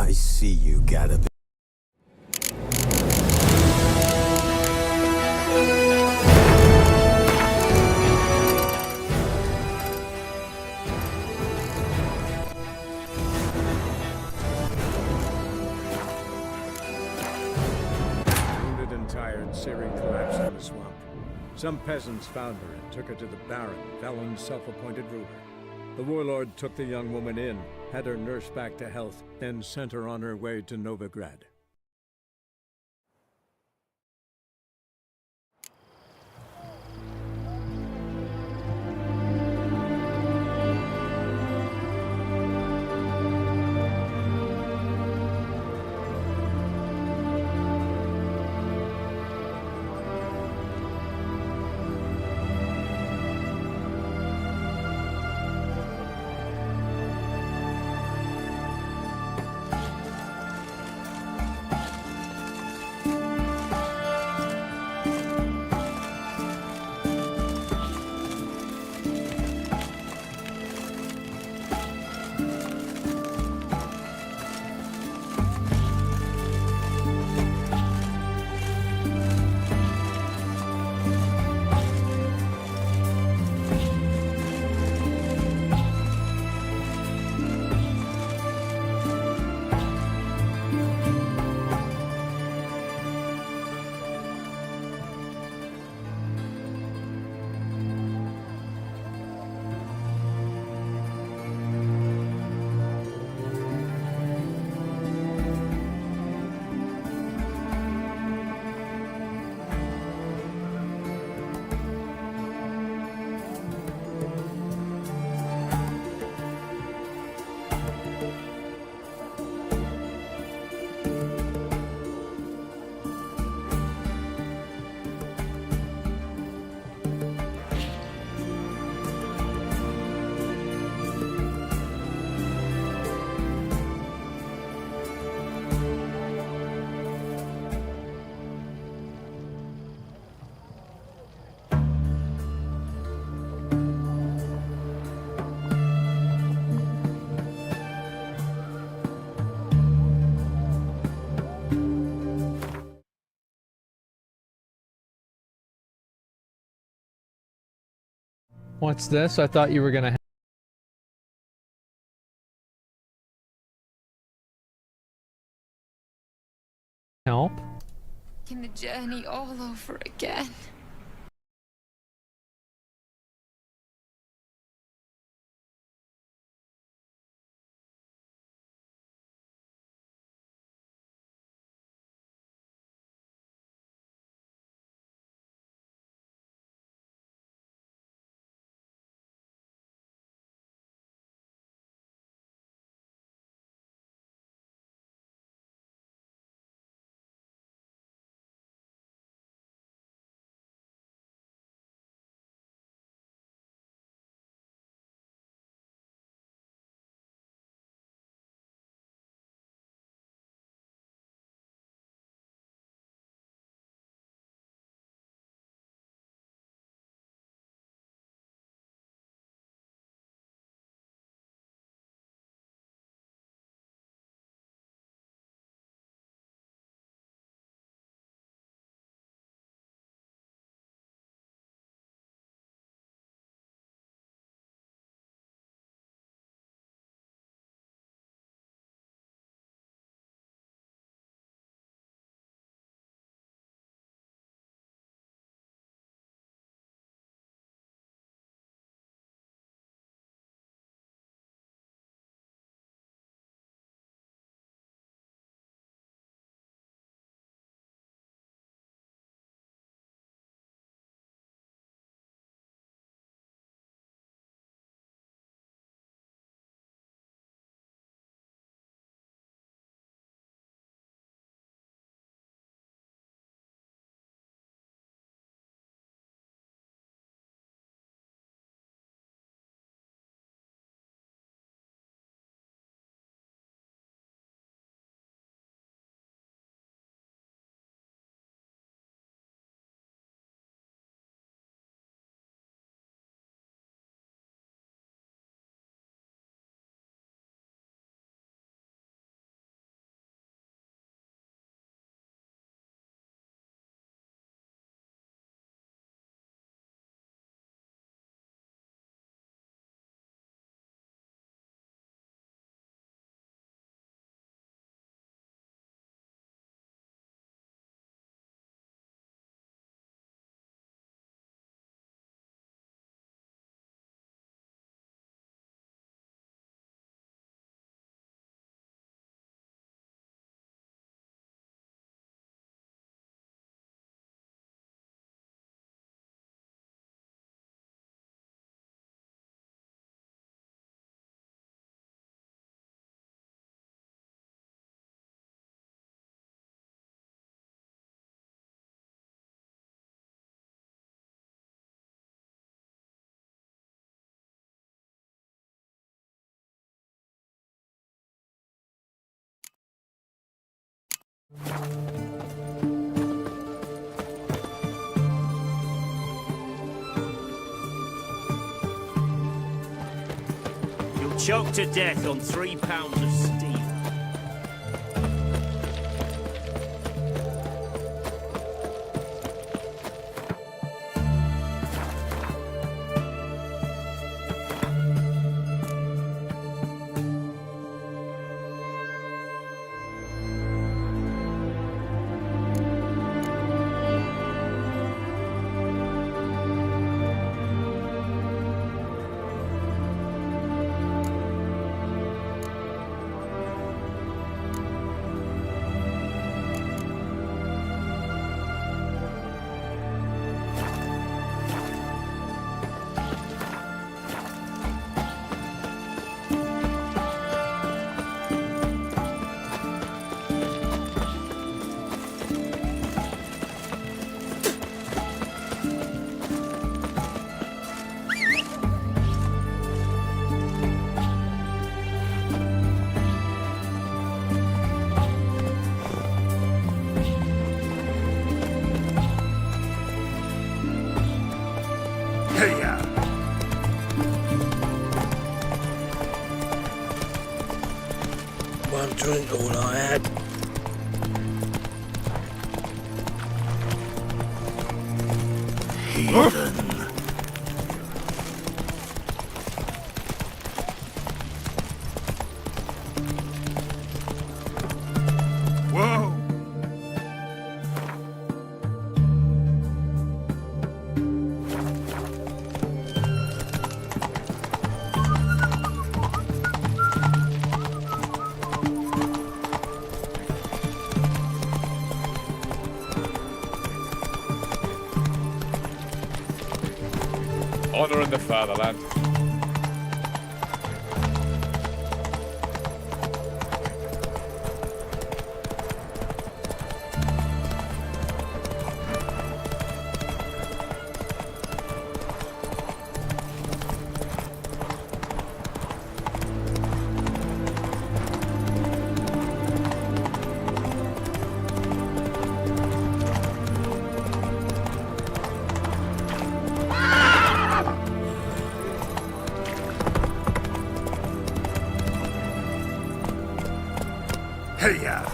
I see you gotta be. Wounded and tired, Ciri collapsed in the swamp. Some peasants found her and took her to the Baron, Valen's self-appointed ruler. The warlord took the young woman in, had her nursed back to health, then sent her on her way to Novigrad. What's this? I thought you were gonna help. Can the journey all over again? You'll choke to death on 3 pounds of steel. One drink all I had. Heathen. Whoa! Honor in the fatherland. Hey-ya!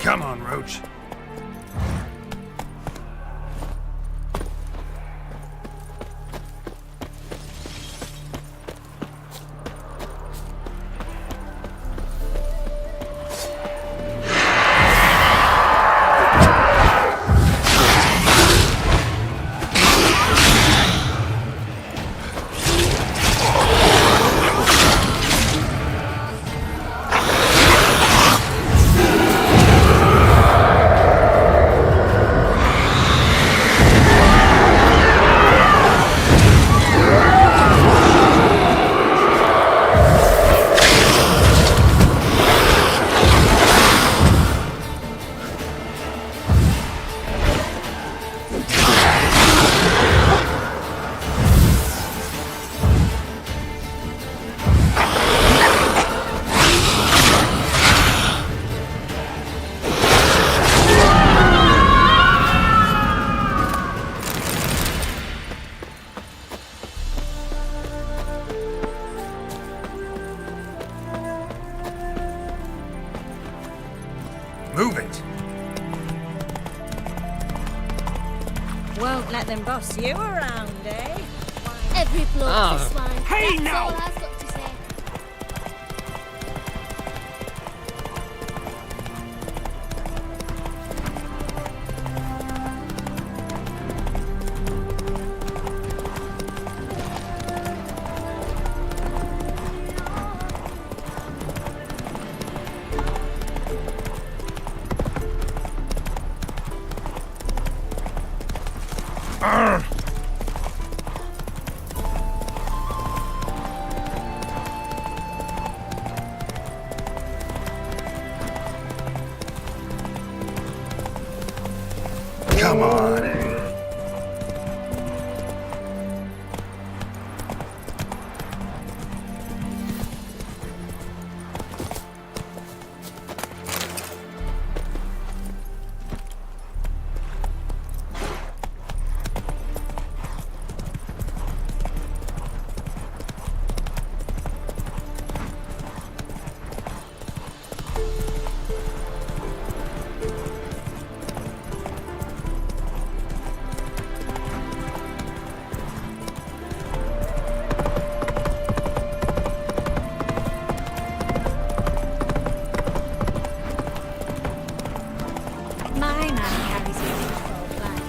Come on, Roach. Won't let them boss you around, eh? Every bloke's a swine. Hey, That's now! all I've got to say. Come on. My man carries a full flag.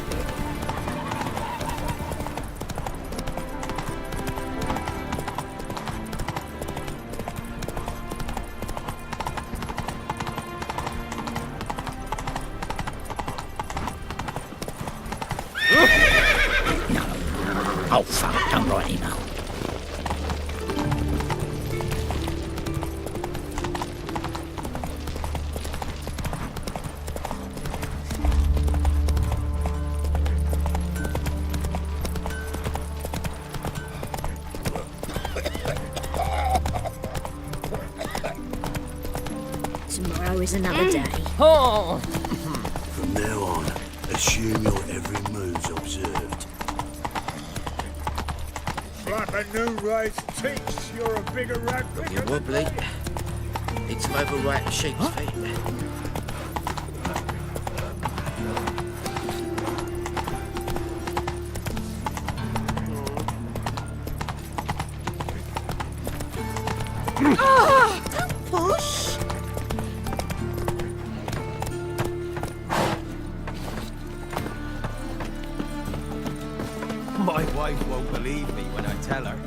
Oh, fuck, I'm righty now. Tomorrow is another day. From now on, assume your every move's observed. Slap a new race teats. You're a bigger rat. You're wobbly. Need some overripe sheep's feet. Push! My wife won't believe me when I tell her.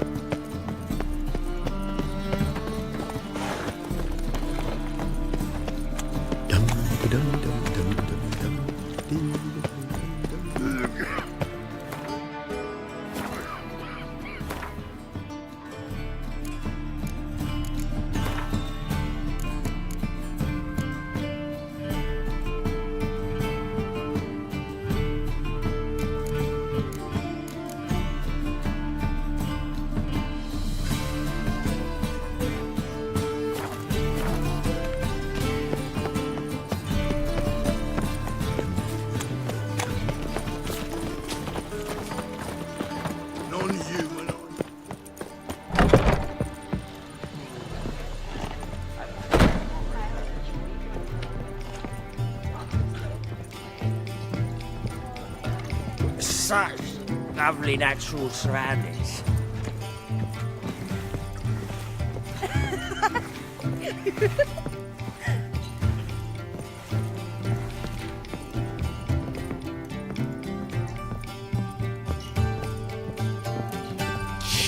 Non-human. Such lovely natural surroundings.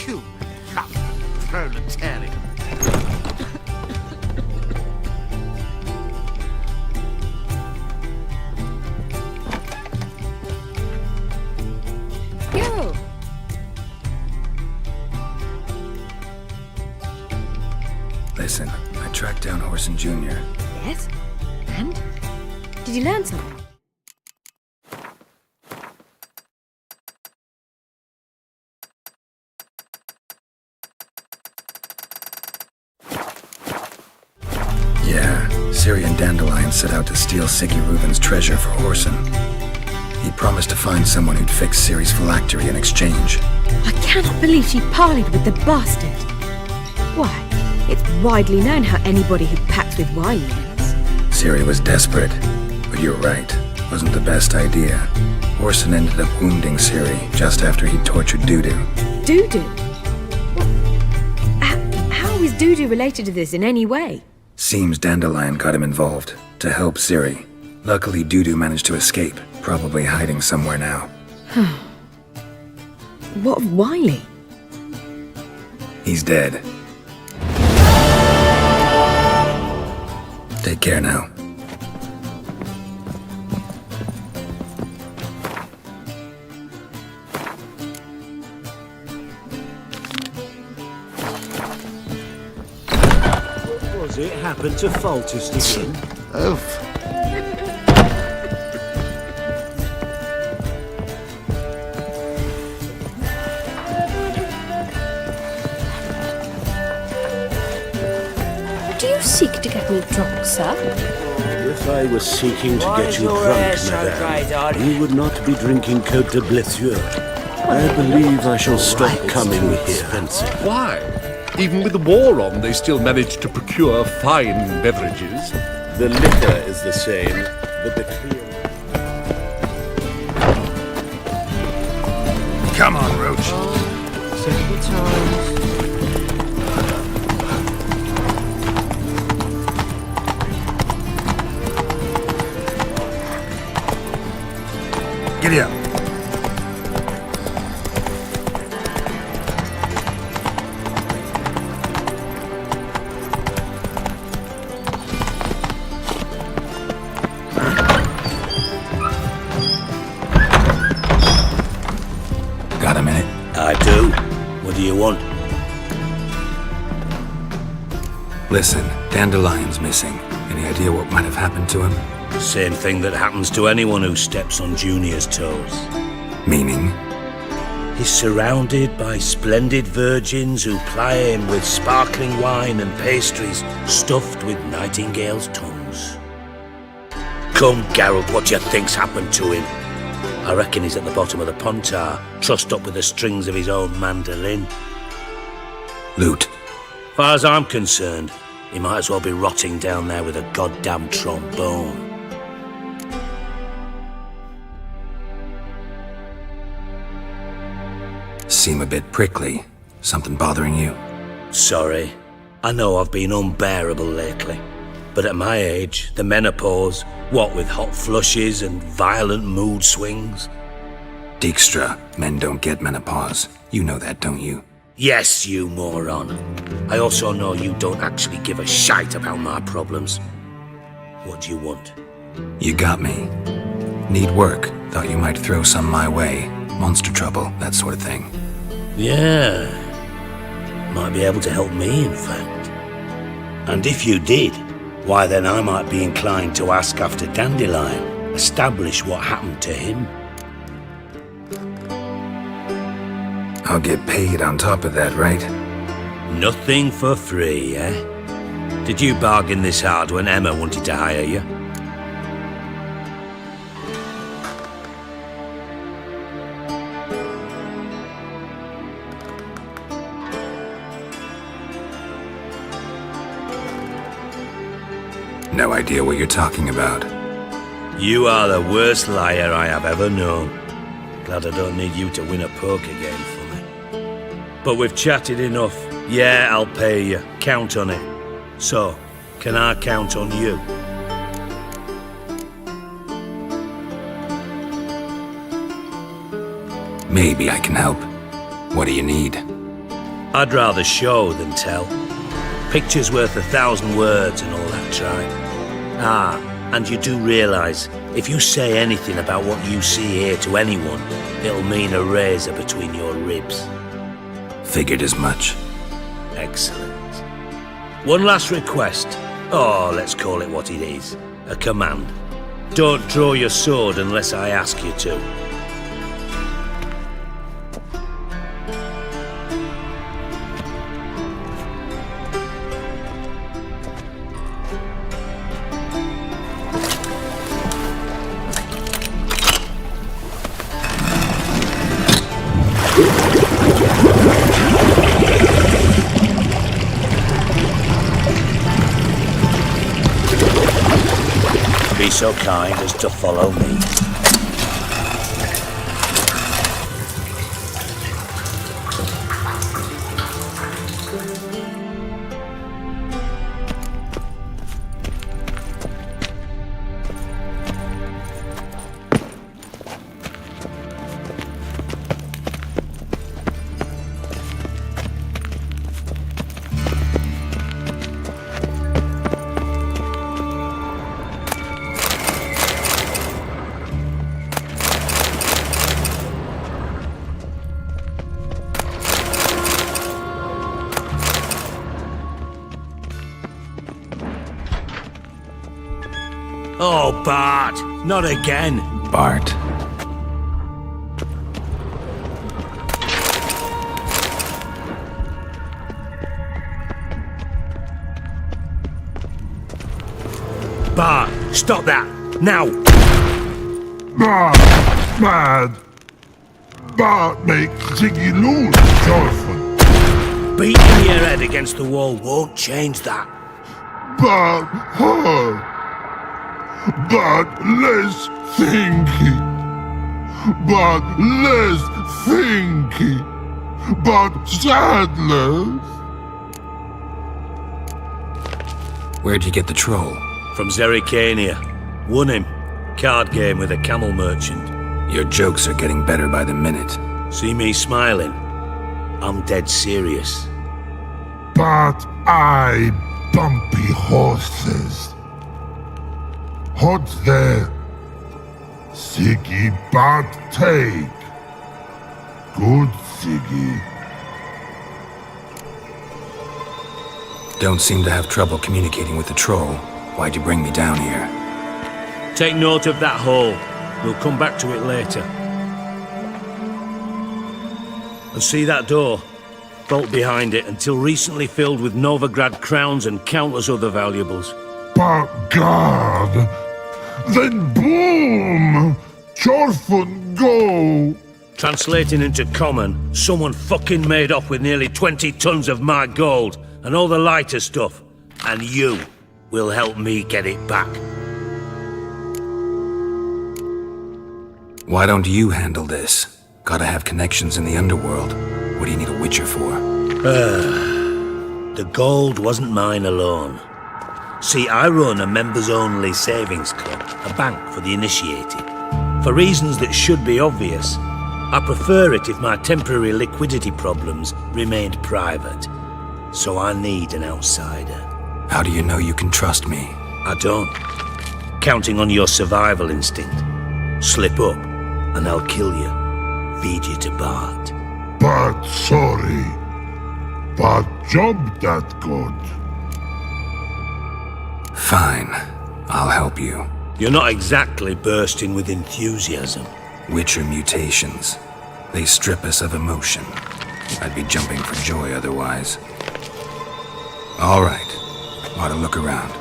You proletarian. Go! Listen, I tracked down Horson Jr. Yes? And? Did you learn something? Yeah, Ciri and Dandelion set out to steal Siggy Reuben's treasure for Horson. He promised to find someone who'd fix Ciri's phylactery in exchange. I cannot believe she parleyed with the bastard. Why, it's widely known how anybody who packs with wine ends. Ciri was desperate, but you're right, wasn't the best idea. Orson ended up wounding Ciri just after he tortured Dudu. Dudu? How is Dudu related to this in any way? Seems Dandelion got him involved to help Ciri. Luckily, Dudu managed to escape, probably hiding somewhere now. What of Wiley? He's dead. Take care now. What was it happened to Foltest again? Do you seek to get me drunk, sir? If I was seeking to Why get is you your drunk, hair so grey, madame, darling? you would not be drinking Côte de Blessure. I believe I shall stop coming here. Why? Even with the war on, they still manage to procure fine beverages. The liquor is the same, but the clear... Come on, Roach. Several times. Giddy up. Got a minute? I do. What do you want? Listen, Dandelion's missing. Any idea what might have happened to him? Same thing that happens to anyone who steps on Junior's toes. Meaning? He's surrounded by splendid virgins who ply him with sparkling wine and pastries stuffed with nightingales' tongues. Come, Geralt, what do you think's happened to him? I reckon he's at the bottom of the Pontar, trussed up with the strings of his own mandolin. Loot. Far as I'm concerned, he might as well be rotting down there with a goddamn trombone. Seem a bit prickly. Something bothering you? Sorry. I know I've been unbearable lately. But at my age, the menopause, what with hot flushes and violent mood swings. Dijkstra, men don't get menopause. You know that, don't you? Yes, you moron. I also know you don't actually give a shite about my problems. What do you want? You got me. Need work. Thought you might throw some my way. Monster trouble, that sort of thing. Yeah. Might be able to help me, in fact. And if you did, why then I might be inclined to ask after Dandelion, establish what happened to him. I'll get paid on top of that, right? Nothing for free, eh? Did you bargain this hard when Emma wanted to hire you? No idea what you're talking about. You are the worst liar I have ever known. Glad I don't need you to win a poker game for me. But we've chatted enough. Yeah, I'll pay you. Count on it. So, can I count on you? Maybe I can help. What do you need? I'd rather show than tell. Picture's worth 1,000 words and all that tribe. Ah, and you do realise, if you say anything about what you see here to anyone, it'll mean a razor between your ribs. Figured as much. Excellent. One last request. Oh, let's call it what it is. A command. Don't draw your sword unless I ask you to. Be so kind as to follow me. Not again. Bart. Bart, stop that! Now! Bart, mad. Bart make Ziggy lose, Thorfinn. Beating your head against the wall won't change that. Bart hurt. Bart less thinky. Bart less thinky. Bart sadless. Where'd you get the troll? From Zerrikania. Won him. Card game with a camel merchant. Your jokes are getting better by the minute. See me smiling? I'm dead serious. But I bumpy horses. Hot there. Siggy Bart take. Good Siggy. Don't seem to have trouble communicating with the troll. Why'd you bring me down here? Take note of that hole. We'll come back to it later. And see that door? Vault behind it, until recently filled with Novigrad crowns and countless other valuables. But God! Then boom! Thorfinn go! Translating into common, someone fucking made off with nearly 20 tons of my gold and all the lighter stuff. And you will help me get it back. Why don't you handle this? Gotta have connections in the underworld. What do you need a Witcher for? The gold wasn't mine alone. See, I run a members-only savings club, a bank for the initiated. For reasons that should be obvious, I prefer it if my temporary liquidity problems remained private. So I need an outsider. How do you know you can trust me? I don't. Counting on your survival instinct. Slip up, and I'll kill you. Feed you to Bart. But sorry. But job that good. Fine. I'll help you. You're not exactly bursting with enthusiasm. Witcher mutations. They strip us of emotion. I'd be jumping for joy otherwise. All right. Ought to look around.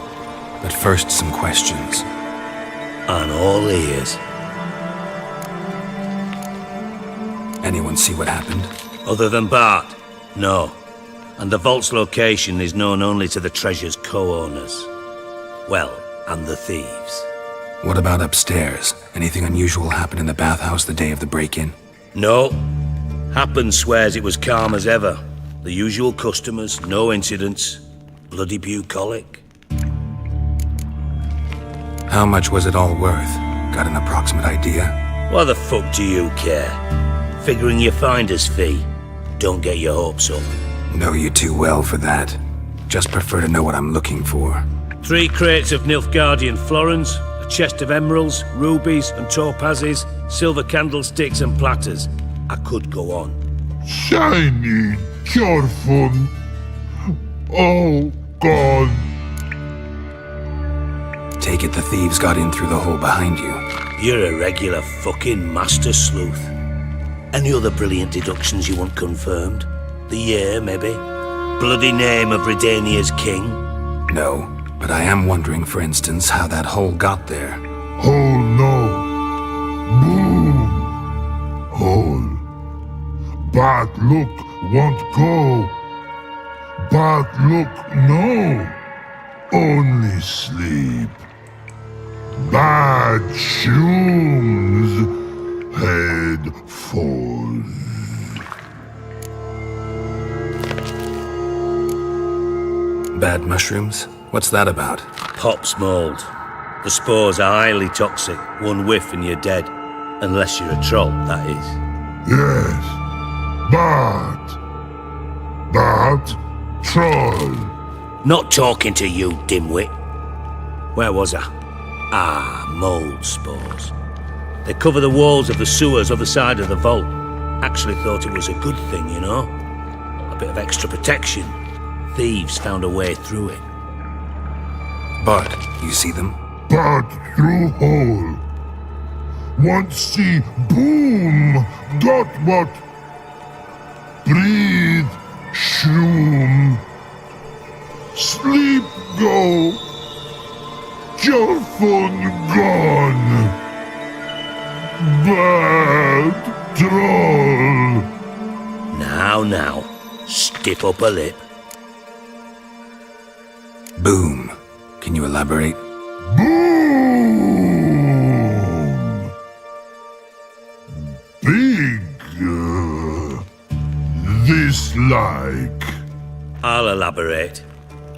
But first, some questions. I'm all ears. Anyone see what happened? Other than Bart? No. And the vault's location is known only to the treasure's co-owners. Well, and the thieves. What about upstairs? Anything unusual happen in the bathhouse the day of the break-in? No. Happen swears it was calm as ever. The usual customers, no incidents. Bloody bucolic. How much was it all worth? Got an approximate idea? Why the fuck do you care? Figuring your finder's fee. Don't get your hopes up. Know you too well for that. Just prefer to know what I'm looking for. 3 crates of Nilfgaardian florins, a chest of emeralds, rubies and topazes, silver candlesticks and platters. I could go on. Shiny Thorfinn. All gone. Take it the thieves got in through the hole behind you. You're a regular fucking master sleuth. Any other brilliant deductions you want confirmed? The year, maybe? Bloody name of Redania's king? No, but I am wondering, for instance, how that hole got there. Hole no. Boom. Hole. But look, won't go. But look, no. Only sleep. Bad shoes. Head falls. Bad mushrooms? What's that about? Pop's mold. The spores are highly toxic. One whiff and you're dead. Unless you're a troll, that is. Yes. But troll. Not talking to you, dimwit. Where was I? Ah, mold spores. They cover the walls of the sewers other side of the vault. Actually thought it was a good thing, you know? A bit of extra protection. Thieves found a way through it. Bart, you see them? But through hole. Want see boom, got what? Breathe, shroom. Sleep go. Your fun gone. Bad troll. Now, stiff upper lip. Boom. Can you elaborate? Boom! Big, this like. I'll elaborate.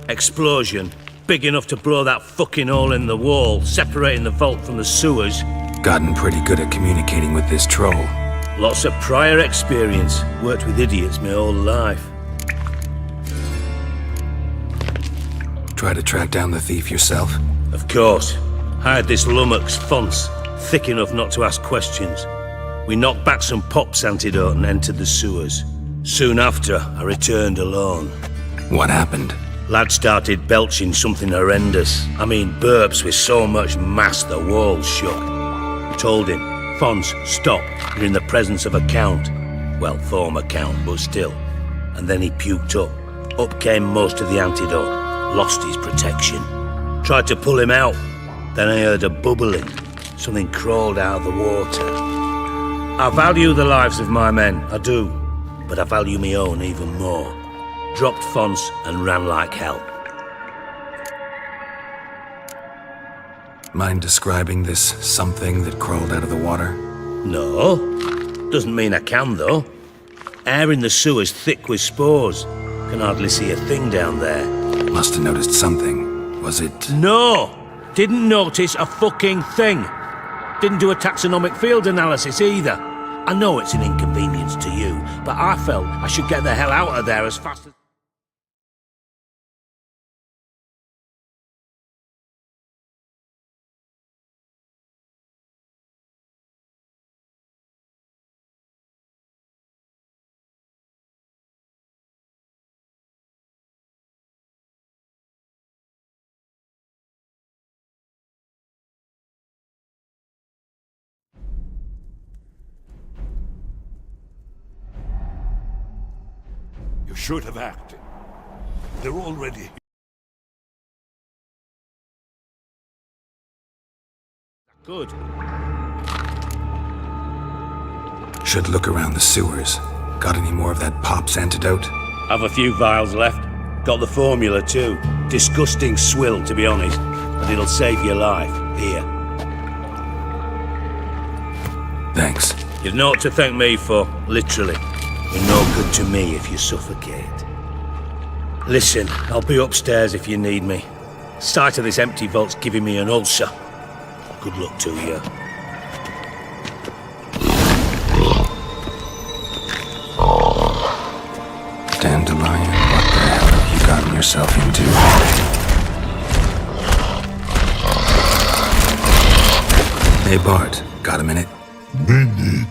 Explosion, big enough to blow that fucking hole in the wall, separating the vault from the sewers. Gotten pretty good at communicating with this troll. Lots of prior experience. Worked with idiots my whole life. Try to track down the thief yourself? Of course. Hired this lummox, Fonce, thick enough not to ask questions. We knocked back some Pop's antidote and entered the sewers. Soon after, I returned alone. What happened? Lad started belching something horrendous. I mean, burps with so much mass the walls shook. Told him, Fonce, stop. You're in the presence of a count. Well, former count, but still. And then he puked up. Up came most of the antidote. Lost his protection. Tried to pull him out. Then I heard a bubbling. Something crawled out of the water. I value the lives of my men, I do. But I value my own even more. Dropped Fonce and ran like hell. Mind describing this something that crawled out of the water? No. Doesn't mean I can, though. Air in the sewer's thick with spores. Can hardly see a thing down there. Must have noticed something. Was it... No! Didn't notice a fucking thing. Didn't do a taxonomic field analysis either. I know it's an inconvenience to you, but I felt I should get the hell out of there as fast as... You should have acted. They're already here. Good. Should look around the sewers. Got any more of that Pop's antidote? Have a few vials left. Got the formula too. Disgusting swill, to be honest. But it'll save your life. Here. Thanks. You've naught to thank me for, literally. You're no good to me if you suffocate. Listen, I'll be upstairs if you need me. Sight of this empty vault's giving me an ulcer. Good luck to you. Dandelion, what the hell have you gotten yourself into? Hey Bart, got a minute? Minute.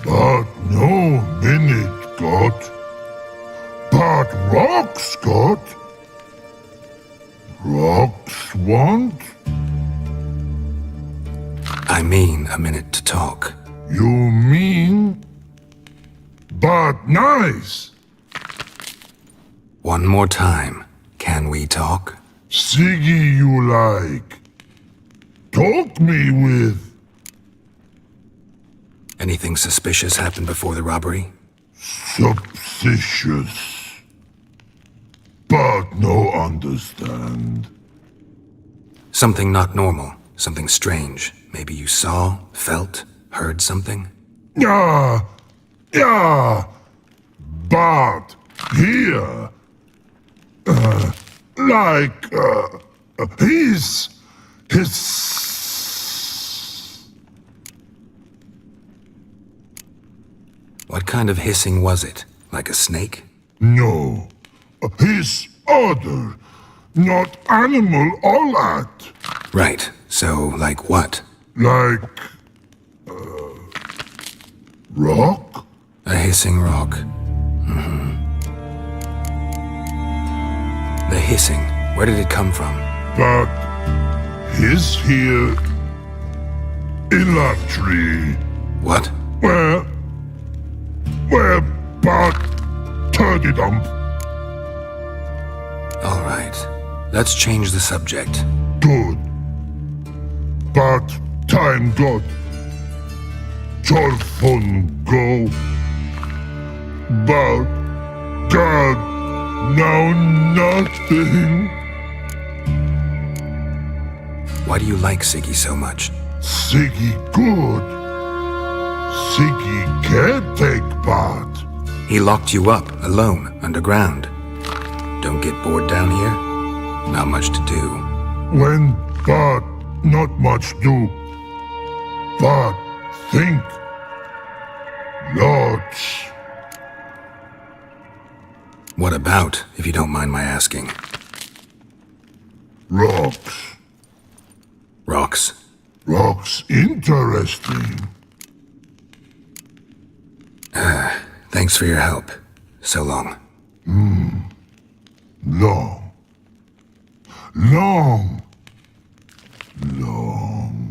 But no minute got. But rocks got. Rocks want? I mean a minute to talk. You mean? But nice. One more time. Can we talk? Siggy you like. Talk me with. Anything suspicious happened before the robbery? Suspicious. But no understand. Something not normal. Something strange. Maybe you saw, felt, heard something? Yeah. But here. His. What kind of hissing was it? Like a snake? No. His other. Not animal all at. Right. So, like what? Like. Rock? A hissing rock. The hissing. Where did it come from? But. His here. In Hemlock tree. What? Where Bart turned them. All right. Let's change the subject. Good. But time got Torfun go. But God now nothing. Why do you like Siggy so much? Siggy good. Siggy can't take part. He locked you up, alone, underground. Don't get bored down here? Not much to do. When Bart not much do. Bart think. Lots. What about, if you don't mind my asking? Rocks. Rocks? Rocks interesting. Thanks for your help. So long. Long. Long. Long.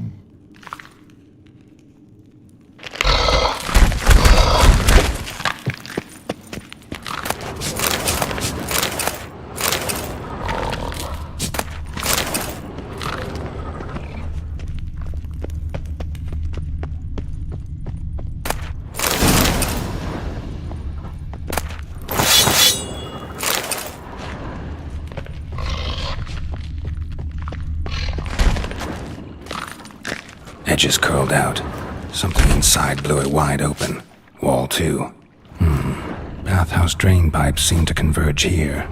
Edges curled out. Something inside blew it wide open. Wall too. Bathhouse drain pipes seem to converge here.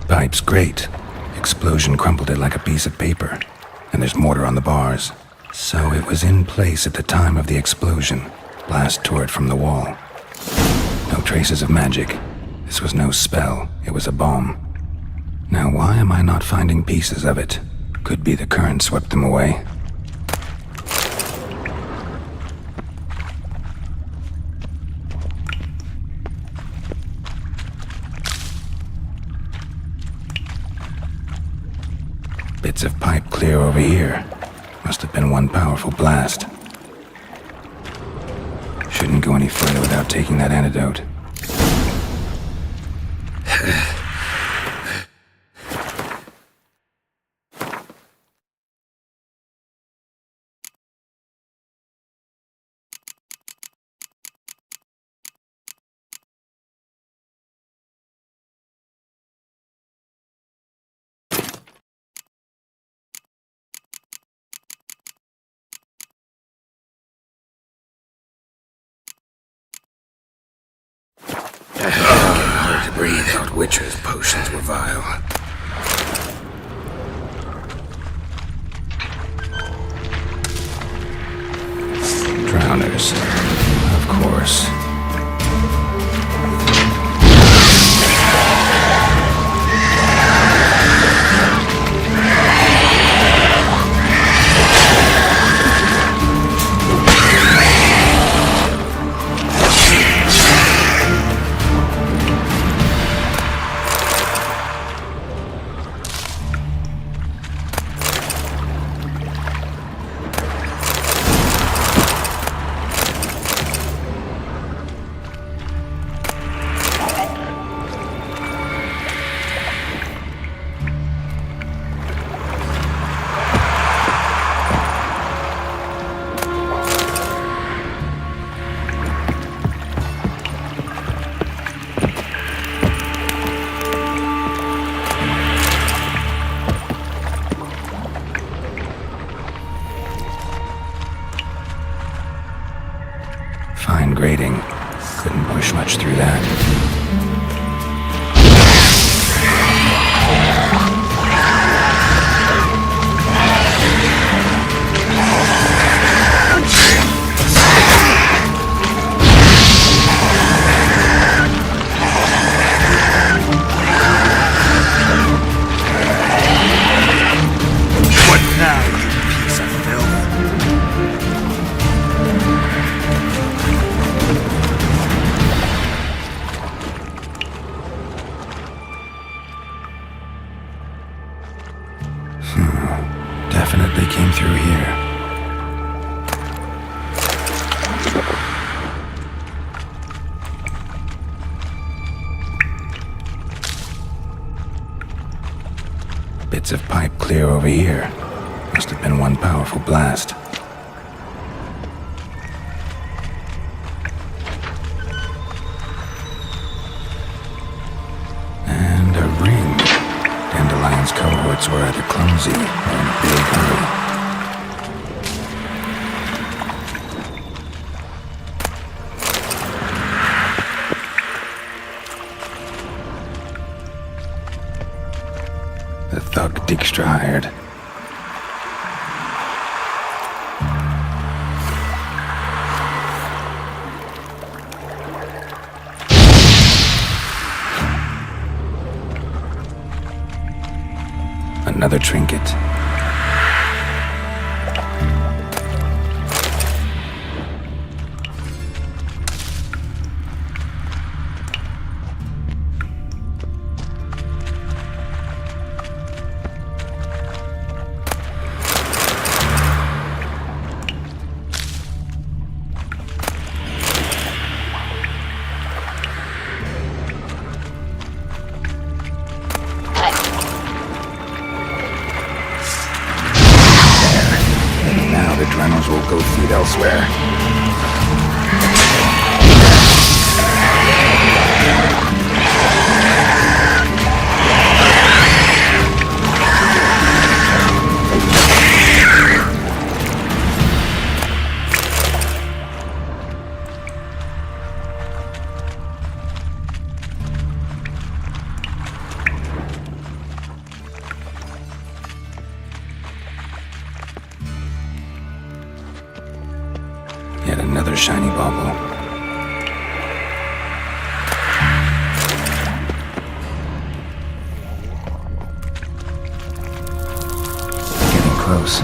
Pipes great. Explosion crumpled it like a piece of paper. And there's mortar on the bars. So it was in place at the time of the explosion. Blast tore it from the wall. No traces of magic. This was no spell. It was a bomb. Now why am I not finding pieces of it? Could be the current swept them away. Bits of pipe clear over here. Must have been one powerful blast. Shouldn't go any further without taking that antidote. Hard to breathe. Thought Witcher's potions were vile. Drowners. Of course. Fine grating. Couldn't push much through that. What now, you piece of filth? Bits of pipe clear over here. Must have been one powerful blast. And a ring. Dandelion's cohorts were either clumsy or in a big hurry. The thug Dijkstra hired. Another trinket. Now the Dremels will go feed elsewhere. Yet another shiny bauble. Getting close.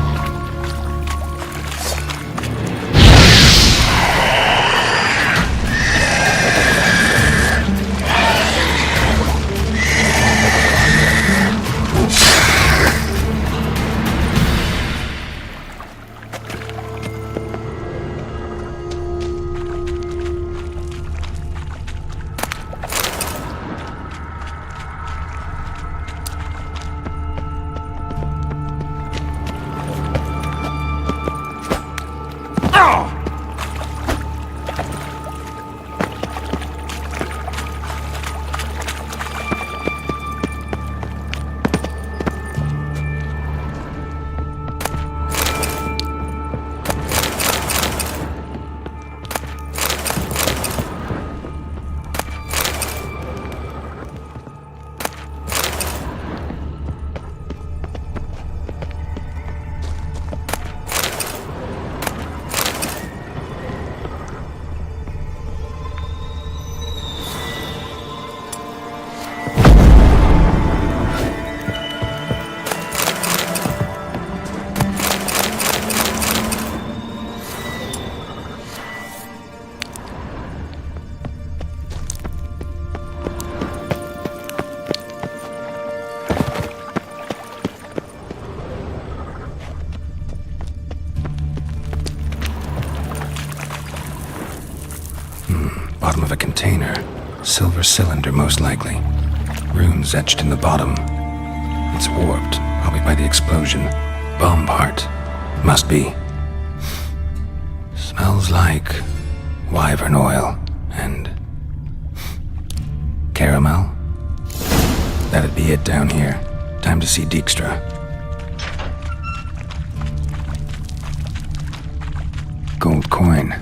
Bottom of a container. Silver cylinder, most likely. Runes etched in the bottom. It's warped, probably by the explosion. Bomb part. Must be. Smells like wyvern oil and caramel. That'd be it down here. Time to see Dijkstra. Gold coin.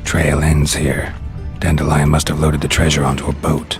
Trail ends here. Dandelion must have loaded the treasure onto a boat.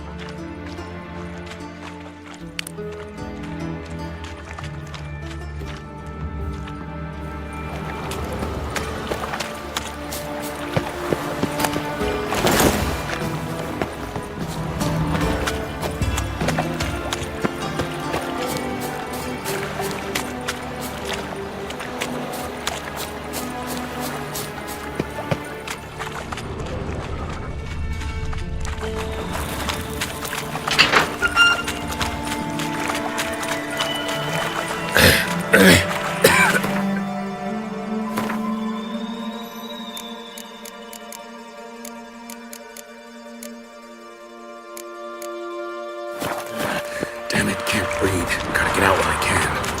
Damn it, can't breathe. Gotta get out while I can.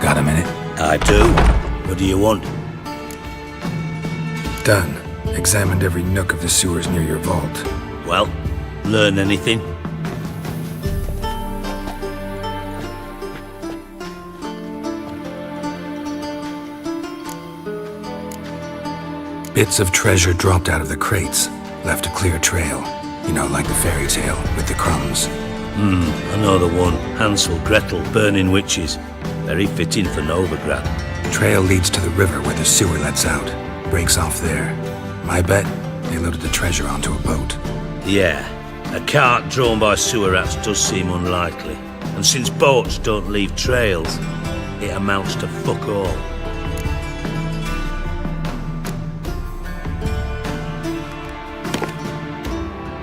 Got a minute? I do. What do you want? Done. Examined every nook of the sewers near your vault. Well, learn anything? Bits of treasure dropped out of the crates. Left a clear trail. You know, like the fairy tale with the crumbs. I know the one. Hansel, Gretel, burning witches. Very fitting for Novigrad. Trail leads to the river where the sewer lets out. Breaks off there. My bet, they loaded the treasure onto a boat. Yeah, a cart drawn by sewer rats does seem unlikely. And since boats don't leave trails, it amounts to fuck all.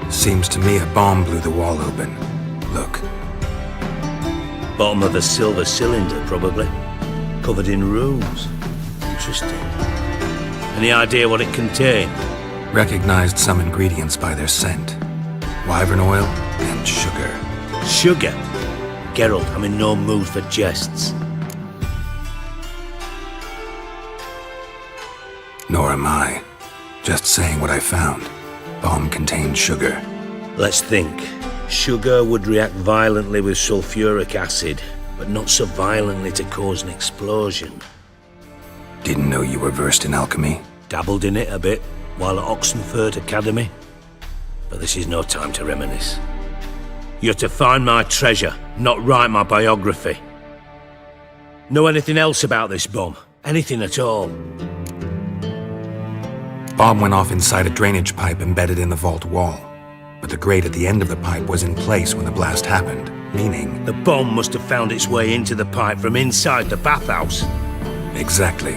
Seems to me a bomb blew the wall open. Look. Bottom of a silver cylinder, probably. Covered in runes. Interesting. Any idea what it contained? Recognized some ingredients by their scent. Wyvern oil and sugar. Sugar? Geralt, I'm in no mood for jests. Nor am I. Just saying what I found. Bomb contained sugar. Let's think. Sugar would react violently with sulfuric acid, but not so violently to cause an explosion. Didn't know you were versed in alchemy. Dabbled in it a bit while at Oxenford Academy. But this is no time to reminisce. You're to find my treasure, not write my biography. Know anything else about this bomb? Anything at all? Bomb went off inside a drainage pipe embedded in the vault wall. But the grate at the end of the pipe was in place when the blast happened, meaning... The bomb must have found its way into the pipe from inside the bathhouse. Exactly.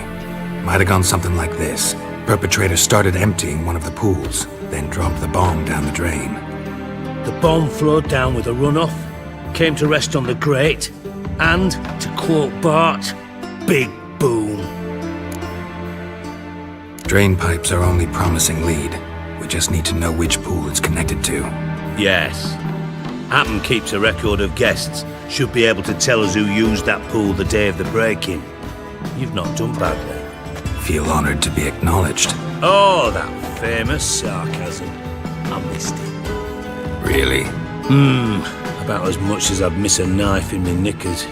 Might have gone something like this. Perpetrator started emptying one of the pools, then dropped the bomb down the drain. The bomb flowed down with a runoff, came to rest on the grate, and, to quote Bart, big boom. Drain pipes are only promising lead. We just need to know which pool it's connected to. Yes. Happen keeps a record of guests. Should be able to tell us who used that pool the day of the break-in. You've not done badly. Feel honored to be acknowledged. Oh, that famous sarcasm. I missed it. Really? About as much as I'd miss a knife in my knickers.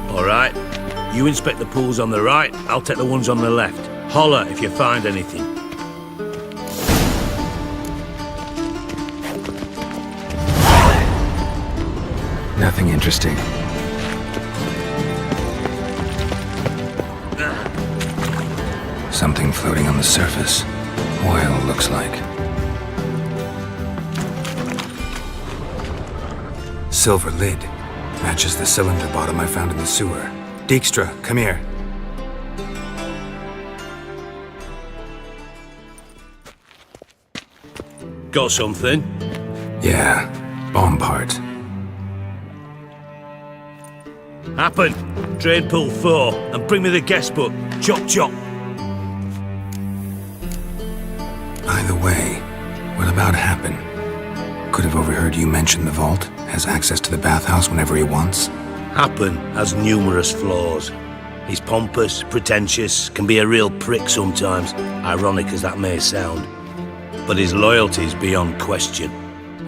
All right. You inspect the pools on the right, I'll take the ones on the left. Holler if you find anything. Nothing interesting. Something floating on the surface. Oil, looks like. Silver lid. Matches the cylinder bottom I found in the sewer. Dijkstra, come here. Got something? Yeah, bomb part. Happen. Drain pool 4, and bring me the guest book. Chop chop. Either way, what about Happen? Could have overheard you mention the vault. Has access to the bathhouse whenever he wants. Happen has numerous flaws. He's pompous, pretentious, can be a real prick sometimes, ironic as that may sound. But his loyalty's beyond question.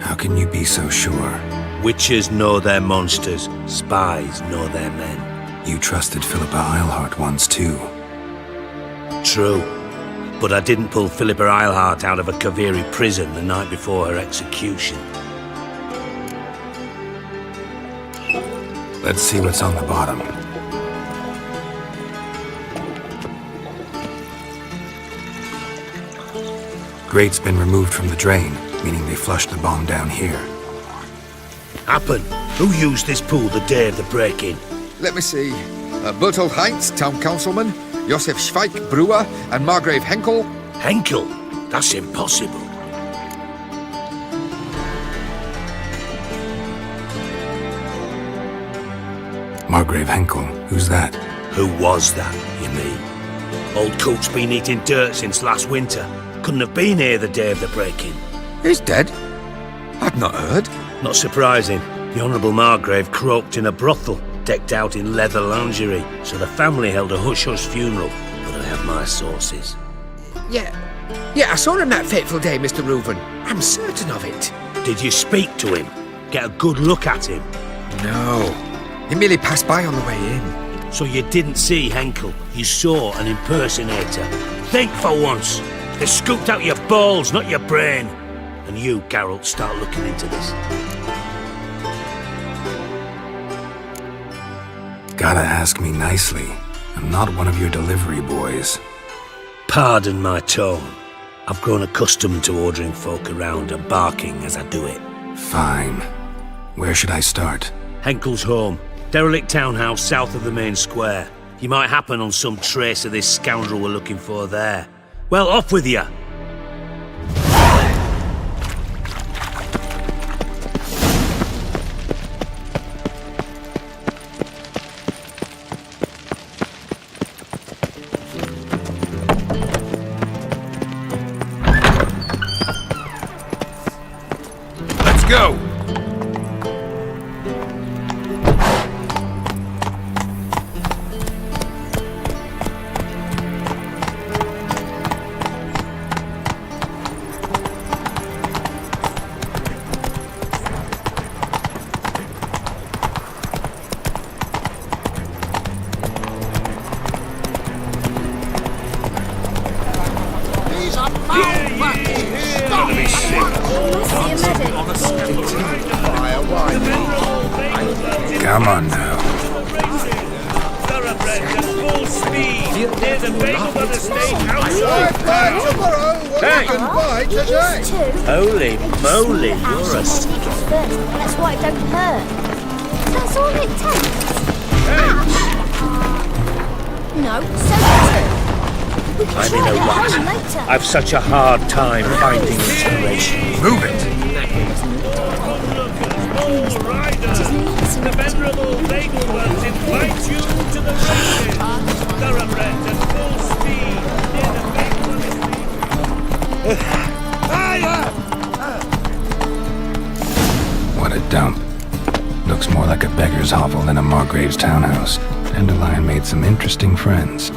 How can you be so sure? Witches know their monsters, spies know their men. You trusted Philippa Eilhart once too. True. But I didn't pull Philippa Eilhart out of a Kaviri prison the night before her execution. Let's see what's on the bottom. Grate's been removed from the drain, meaning they flushed the bomb down here. Happen. Who used this pool the day of the break-in? Let me see. Bertolt Heinz, town councilman, Josef Schweik, brewer, and Margrave Henkel. Henkel? That's impossible. Margrave Henkel, who's that? Who was that, you mean? Old Coot's been eating dirt since last winter. Couldn't have been here the day of the break-in. He's dead? I've not heard. Not surprising. The Honourable Margrave croaked in a brothel, decked out in leather lingerie, so the family held a hush-hush funeral. But I have my sources. Yeah, I saw him that fateful day, Mr. Reuven. I'm certain of it. Did you speak to him? Get a good look at him? No. He merely passed by on the way in. So you didn't see Henkel, you saw an impersonator. Think for once. They scooped out your balls, not your brain. And you, Geralt, start looking into this. Gotta ask me nicely. I'm not one of your delivery boys. Pardon my tone. I've grown accustomed to ordering folk around and barking as I do it. Fine. Where should I start? Henkel's home. Derelict townhouse south of the main square. You might happen on some trace of this scoundrel we're looking for there. Well, off with you! Let's go! Come on now. Holy moly, you're a... That's why it don't hurt. That's all it takes. No, so I'm in a rut. I've such a hard time finding inspiration. Move it! The venerable Bagel ones invite you to the races. Thoroughbred at full speed near the Bagel. What a dump. Looks more like a beggar's hovel than a Margrave's townhouse. Dandelion made some interesting friends.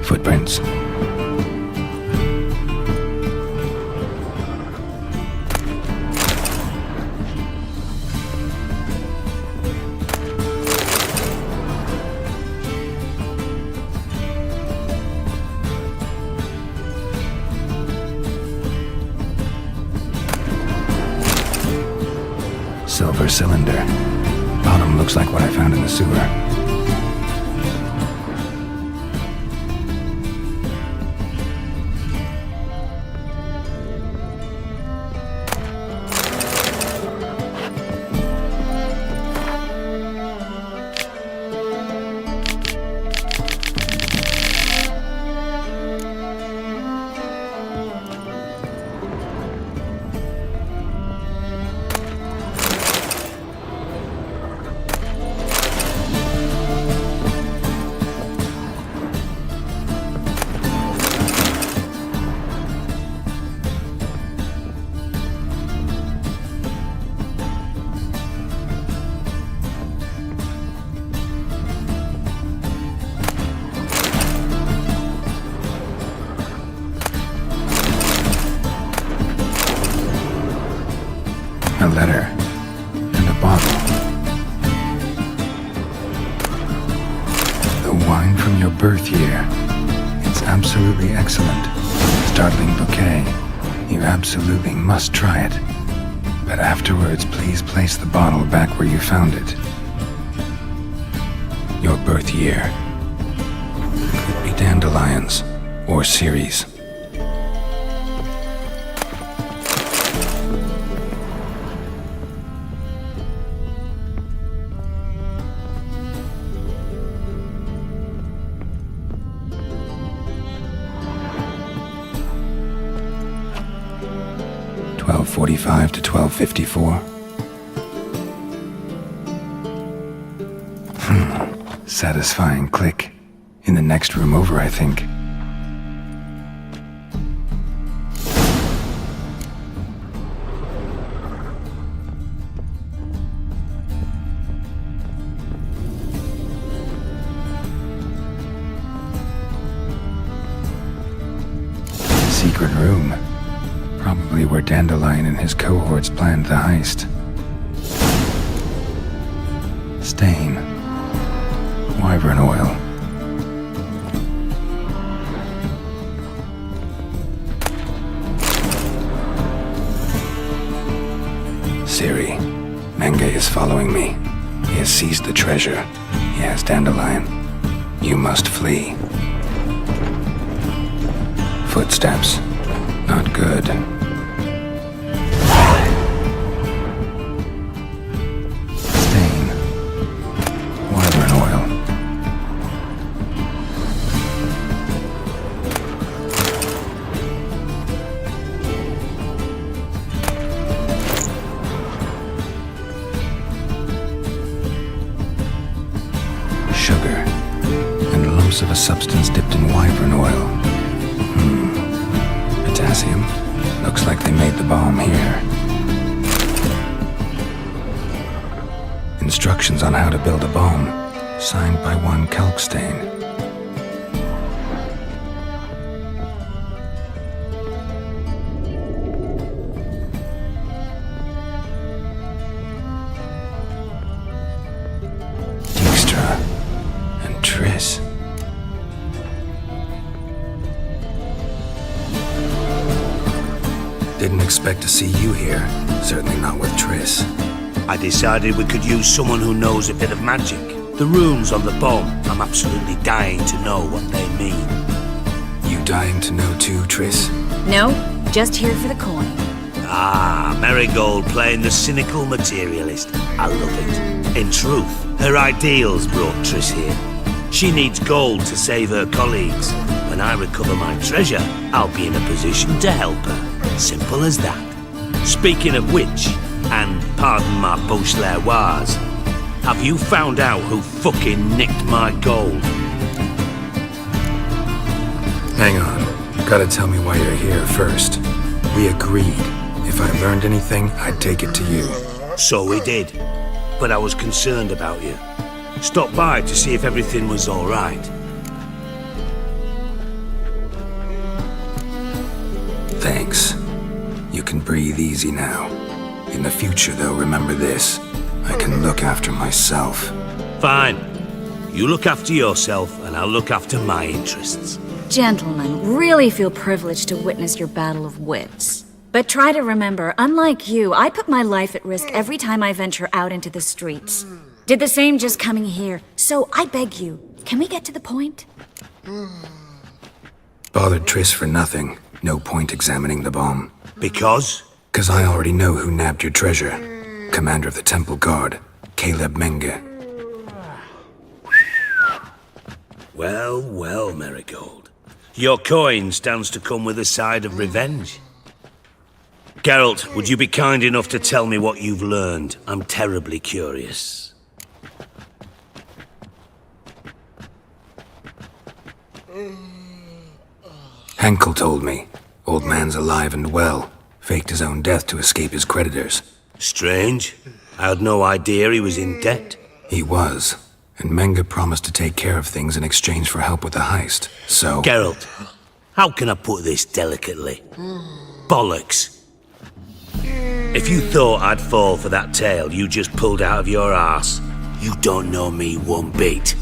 Footprints. Silver cylinder. Bottom looks like what I found in the sewer. a letter, and a bottle. The wine from your birth year. It's absolutely excellent. Startling bouquet. You absolutely must try it. But afterwards, please place the bottle back where you found it. Your birth year. Could be dandelions or Ceres. .45 to 12:54. Satisfying click. In the next room over, I think. Secret room. Probably where Dandelion and his cohorts planned the heist. Stain. Wyvern oil. Ciri. Menge is following me. He has seized the treasure. He has Dandelion. You must flee. Footsteps. Not good. Stain. Wyvern oil. Sugar. And lumps of a substance dipped in wyvern oil. Potassium. Looks like they made the bomb here. Instructions on how to build a bomb. Signed by one Kalkstein. Dijkstra and Triss. Didn't expect to see you here. Certainly not with Triss. I decided we could use someone who knows a bit of magic. The runes on the bomb, I'm absolutely dying to know what they mean. You dying to know too, Triss? No, just here for the coin. Ah, Marigold playing the cynical materialist. I love it. In truth, her ideals brought Triss here. She needs gold to save her colleagues. When I recover my treasure, I'll be in a position to help her. Simple as that. Speaking of which, and pardon my Beauclervoise, have you found out who fucking nicked my gold? Hang on. Gotta tell me why you're here first. We agreed. If I learned anything, I'd take it to you. So we did. But I was concerned about you. Stopped by to see if everything was all right. Thanks. You can breathe easy now. In the future, though, remember this. I can look after myself. Fine. You look after yourself, and I'll look after my interests. Gentlemen, really feel privileged to witness your battle of wits. But try to remember, unlike you, I put my life at risk every time I venture out into the streets. Did the same just coming here. So I beg you, can we get to the point? Bothered Triss for nothing. No point examining the bomb. Because? 'Cause I already know who nabbed your treasure. Commander of the Temple Guard, Caleb Menge. Well, well, Marigold. Your coin stands to come with a side of revenge. Geralt, would you be kind enough to tell me what you've learned? I'm terribly curious. Henkel told me. Old man's alive and well. Faked his own death to escape his creditors. Strange. I had no idea he was in debt. He was. And Menge promised to take care of things in exchange for help with the heist. So... Geralt, how can I put this delicately? Bollocks. If you thought I'd fall for that tale you just pulled out of your arse, you don't know me one bit.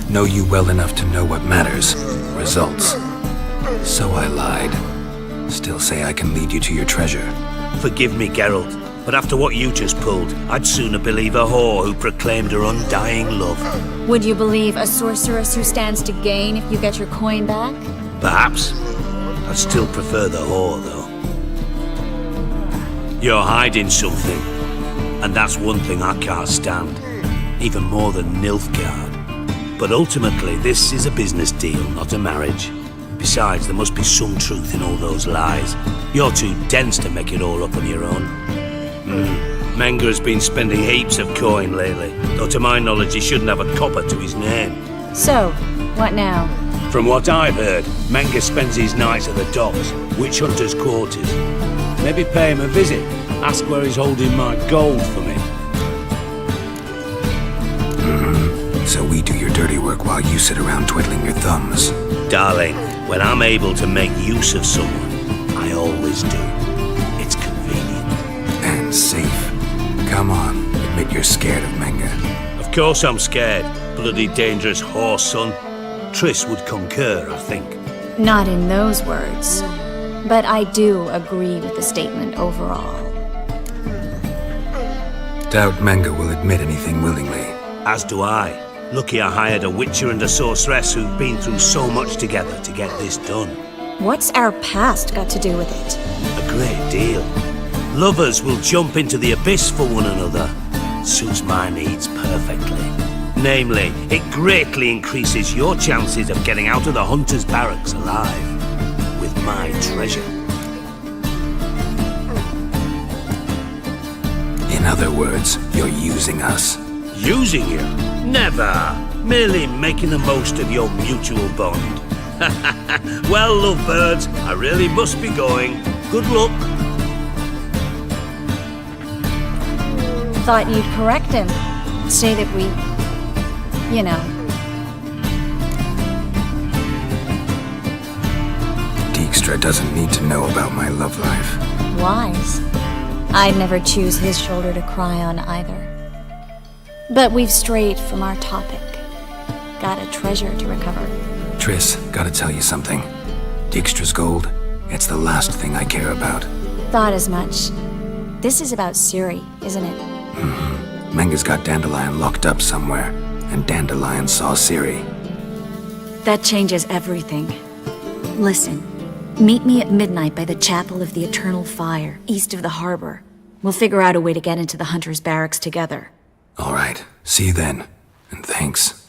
Know you well enough to know what matters. Results. So I lied. Still say I can lead you to your treasure. Forgive me, Geralt, but after what you just pulled, I'd sooner believe a whore who proclaimed her undying love. Would you believe a sorceress who stands to gain if you get your coin back? Perhaps. I'd still prefer the whore, though. You're hiding something, and that's one thing I can't stand, even more than Nilfgaard. But ultimately, this is a business deal, not a marriage. Besides, there must be some truth in all those lies. You're too dense to make it all up on your own. Menger's been spending heaps of coin lately, though to my knowledge he shouldn't have a copper to his name. So, what now? From what I've heard, Menger spends his nights at the docks, witch hunters' quarters. Maybe pay him a visit, ask where he's holding my gold for me. So we do your dirty work while you sit around twiddling your thumbs. Darling, when I'm able to make use of someone, I always do. It's convenient. And safe. Come on, admit you're scared of Menger. Of course I'm scared. Bloody dangerous horse, son. Triss would concur, I think. Not in those words. But I do agree with the statement overall. Doubt Menger will admit anything willingly. As do I. Lucky I hired a witcher and a sorceress who've been through so much together to get this done. What's our past got to do with it? A great deal. Lovers will jump into the abyss for one another. Suits my needs perfectly. Namely, it greatly increases your chances of getting out of the hunter's barracks alive. With my treasure. In other words, you're using us. Using you? Never! Merely making the most of your mutual bond. Well, lovebirds, I really must be going. Good luck. Thought you'd correct him. Say that we... you know. Dijkstra doesn't need to know about my love life. Wise. I'd never choose his shoulder to cry on either. But we've strayed from our topic. Got a treasure to recover. Triss, gotta tell you something. Dijkstra's gold, it's the last thing I care about. Thought as much. This is about Ciri, isn't it? Menger's got Dandelion locked up somewhere, and Dandelion saw Ciri. That changes everything. Listen, meet me at midnight by the Chapel of the Eternal Fire, east of the harbor. We'll figure out a way to get into the Hunter's Barracks together. All right, see you then, and thanks.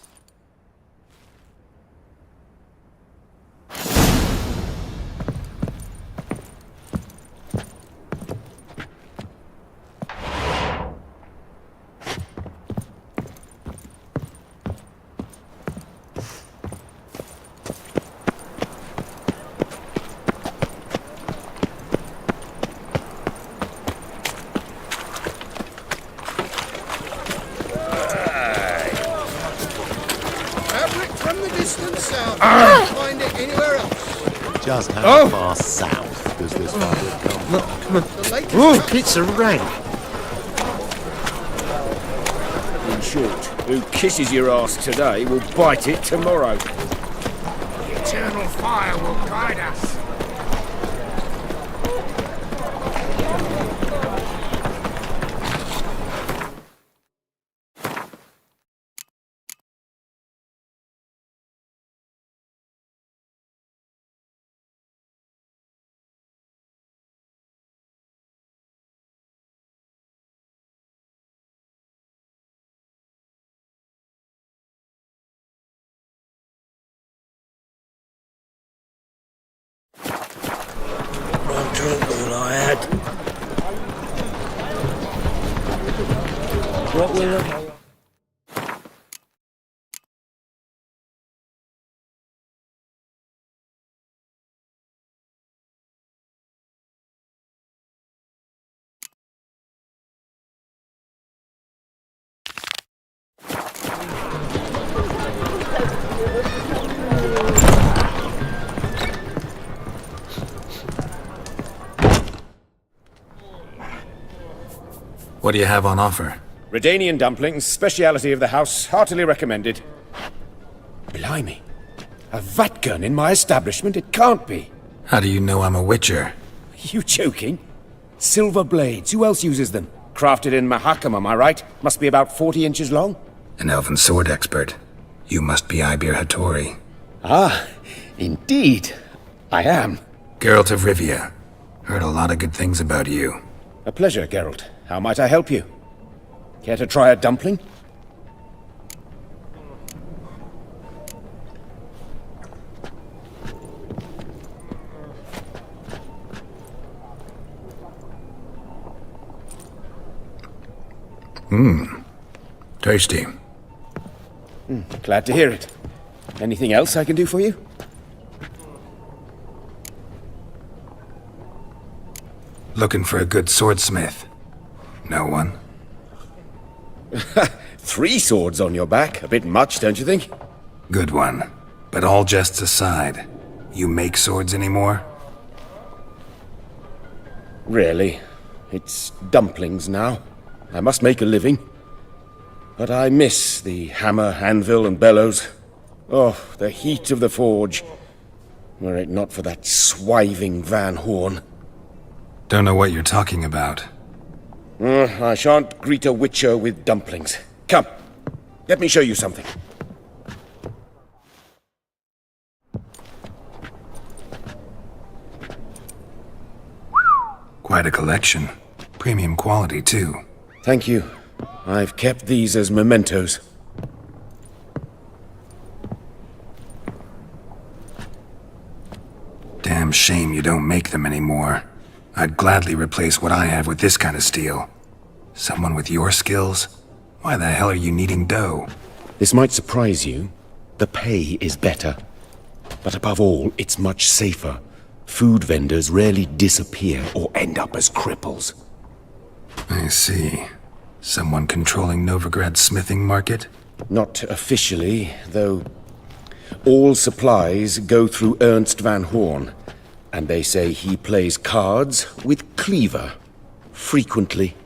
Find it anywhere else. Just how far south does this fabric come from? Come on. Oh, it's a rank. In short, who kisses your ass today will bite it tomorrow. The eternal fire will guide us. I'm drunk all I had. What will I... What do you have on offer? Redanian dumplings, speciality of the house, heartily recommended. Blimey. A vatgun in my establishment? It can't be. How do you know I'm a witcher? Are you joking? Silver blades, who else uses them? Crafted in Mahakam, am I right? Must be about 40 inches long? An elven sword expert. You must be Ibir Hattori. Ah, indeed. I am. Geralt of Rivia. Heard a lot of good things about you. A pleasure, Geralt. How might I help you? Care to try a dumpling? Tasty. Glad to hear it. Anything else I can do for you? Looking for a good swordsmith. No one? 3 swords on your back. A bit much, don't you think? Good one. But all jests aside, you make swords anymore? Really. It's dumplings now. I must make a living. But I miss the hammer, anvil, and bellows. Oh, the heat of the forge. Were it not for that swiving Van Horn. Don't know what you're talking about. I shan't greet a witcher with dumplings. Come, let me show you something. Quite a collection. Premium quality, too. Thank you. I've kept these as mementos. Damn shame you don't make them anymore. I'd gladly replace what I have with this kind of steel. Someone with your skills? Why the hell are you needing dough? This might surprise you. The pay is better. But above all, it's much safer. Food vendors rarely disappear or end up as cripples. I see. Someone controlling Novigrad's smithing market? Not officially, though all supplies go through Ernst Van Horn, and they say he plays cards with Cleaver, frequently.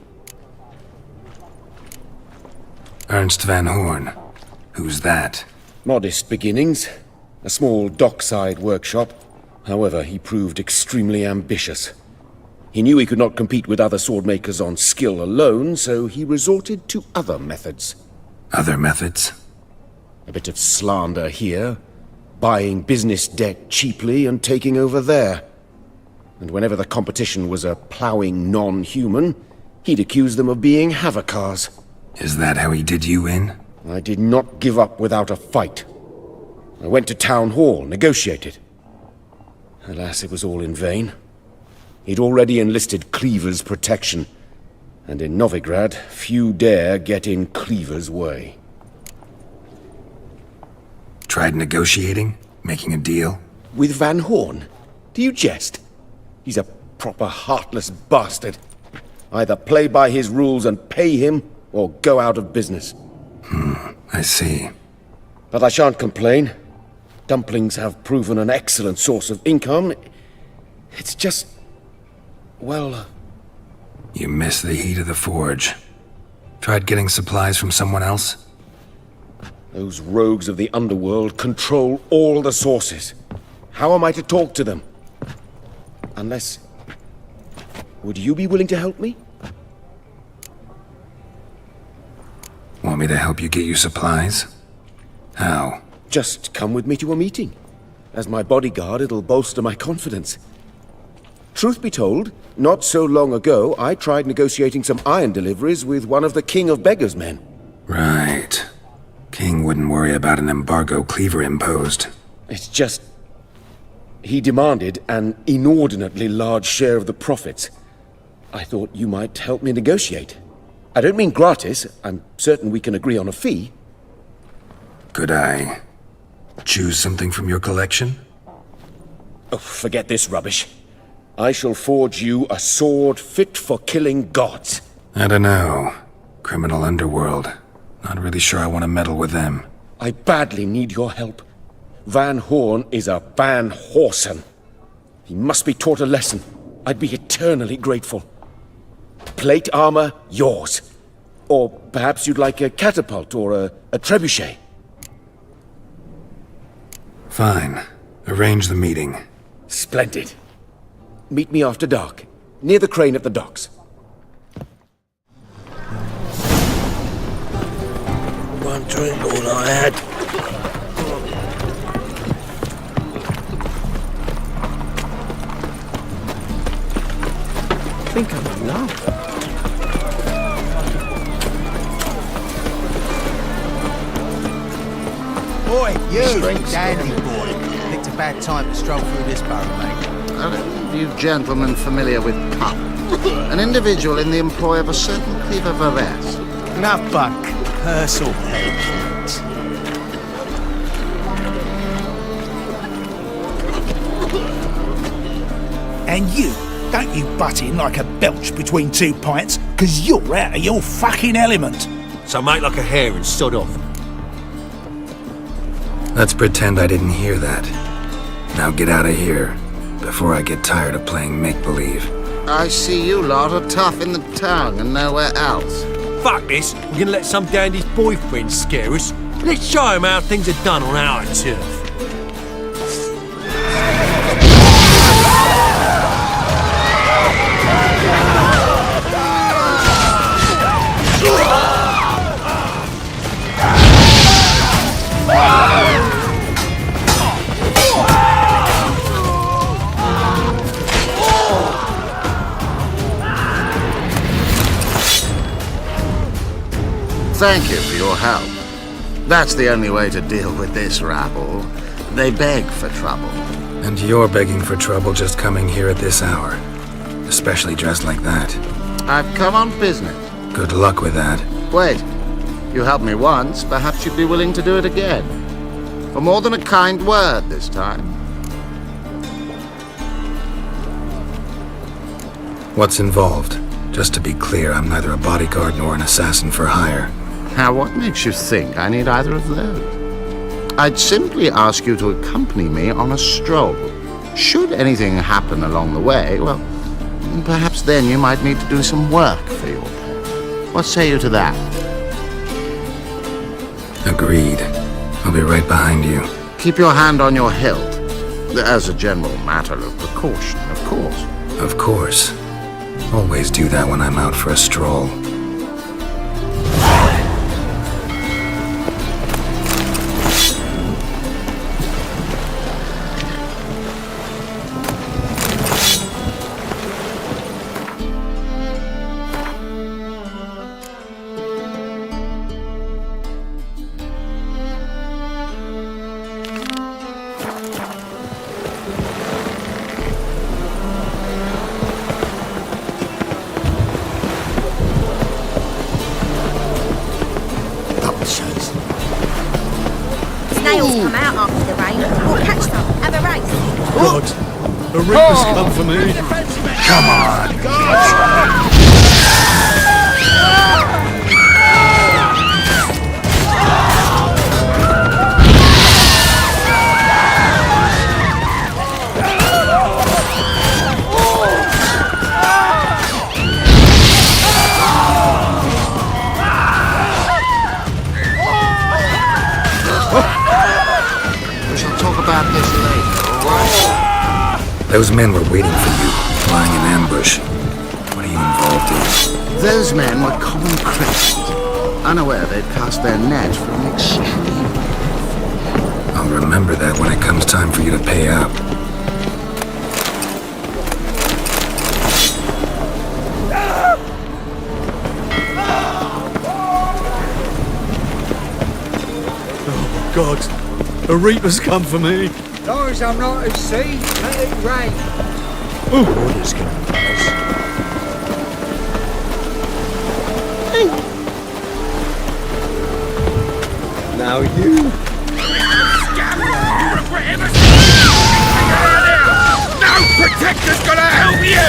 Ernst Van Horn? Who's that? Modest beginnings, a small dockside workshop. However, he proved extremely ambitious. He knew he could not compete with other swordmakers on skill alone, so he resorted to other methods. Other methods? A bit of slander here, buying business debt cheaply and taking over there. And whenever the competition was a ploughing non-human, he'd accuse them of being Havocars. Is that how he did you in? I did not give up without a fight. I went to Town Hall, negotiated. Alas, it was all in vain. He'd already enlisted Cleaver's protection, and in Novigrad, few dare get in Cleaver's way. Tried negotiating? Making a deal? With Van Horn? Do you jest? He's a proper heartless bastard. Either play by his rules and pay him, or go out of business. I see. But I shan't complain. Dumplings have proven an excellent source of income. It's just... well... You miss the heat of the forge. Tried getting supplies from someone else? Those rogues of the underworld control all the sources. How am I to talk to them? Unless... would you be willing to help me? Want me to help you get you supplies? How? Just come with me to a meeting. As my bodyguard, it'll bolster my confidence. Truth be told, not so long ago, I tried negotiating some iron deliveries with one of the King of Beggars' men. Right. King wouldn't worry about an embargo Cleaver imposed. It's just... he demanded an inordinately large share of the profits. I thought you might help me negotiate. I don't mean gratis. I'm certain we can agree on a fee. Could I choose something from your collection? Oh, forget this rubbish. I shall forge you a sword fit for killing gods. I don't know. Criminal underworld. Not really sure I want to meddle with them. I badly need your help. Van Horn is a Van Horsen. He must be taught a lesson. I'd be eternally grateful. Plate armor, yours. Or perhaps you'd like a catapult or a trebuchet. Fine. Arrange the meeting. Splendid. Meet me after dark, near the crane at the docks. One drink all I had. I think I'm in love. Boy, you dandy boy. Picked a bad time to stroll through this barrel, mate. Are you gentlemen familiar with Pup? An individual in the employ of a certain Cleaver Varese. Enough bunk. Purse or page. And you, don't you butt in like a belch between 2 pints, because you're out of your fucking element. So make like a hare and sod off. Let's pretend I didn't hear that. Now get out of here, before I get tired of playing make-believe. I see you lot are tough in the tongue and nowhere else. Fuck this, we're gonna let some dandy's boyfriend scare us. Let's show him how things are done on our turf. Thank you for your help. That's the only way to deal with this rabble. They beg for trouble. And you're begging for trouble just coming here at this hour. Especially dressed like that. I've come on business. Good luck with that. Wait. You helped me once, perhaps you'd be willing to do it again. For more than a kind word this time. What's involved? Just to be clear, I'm neither a bodyguard nor an assassin for hire. Now, what makes you think I need either of those? I'd simply ask you to accompany me on a stroll. Should anything happen along the way, well, perhaps then you might need to do some work for your pet. What say you to that? Agreed. I'll be right behind you. Keep your hand on your hilt. As a general matter of precaution, of course. Of course. Always do that when I'm out for a stroll. Snails come out after the rain. We'll catch them. Have a race. God, the Reapers come for me. Come on. About this later, all right? Those men were waiting for you, lying in ambush. What are you involved in? Those men were common criminals, unaware they'd cast their net for an extreme. I'll remember that when it comes time for you to pay up. Oh, God. The Reapers come for me. Those I'm not at sea, let it rain. Orders come for us. Now you. You regret ever No protector's gonna help you!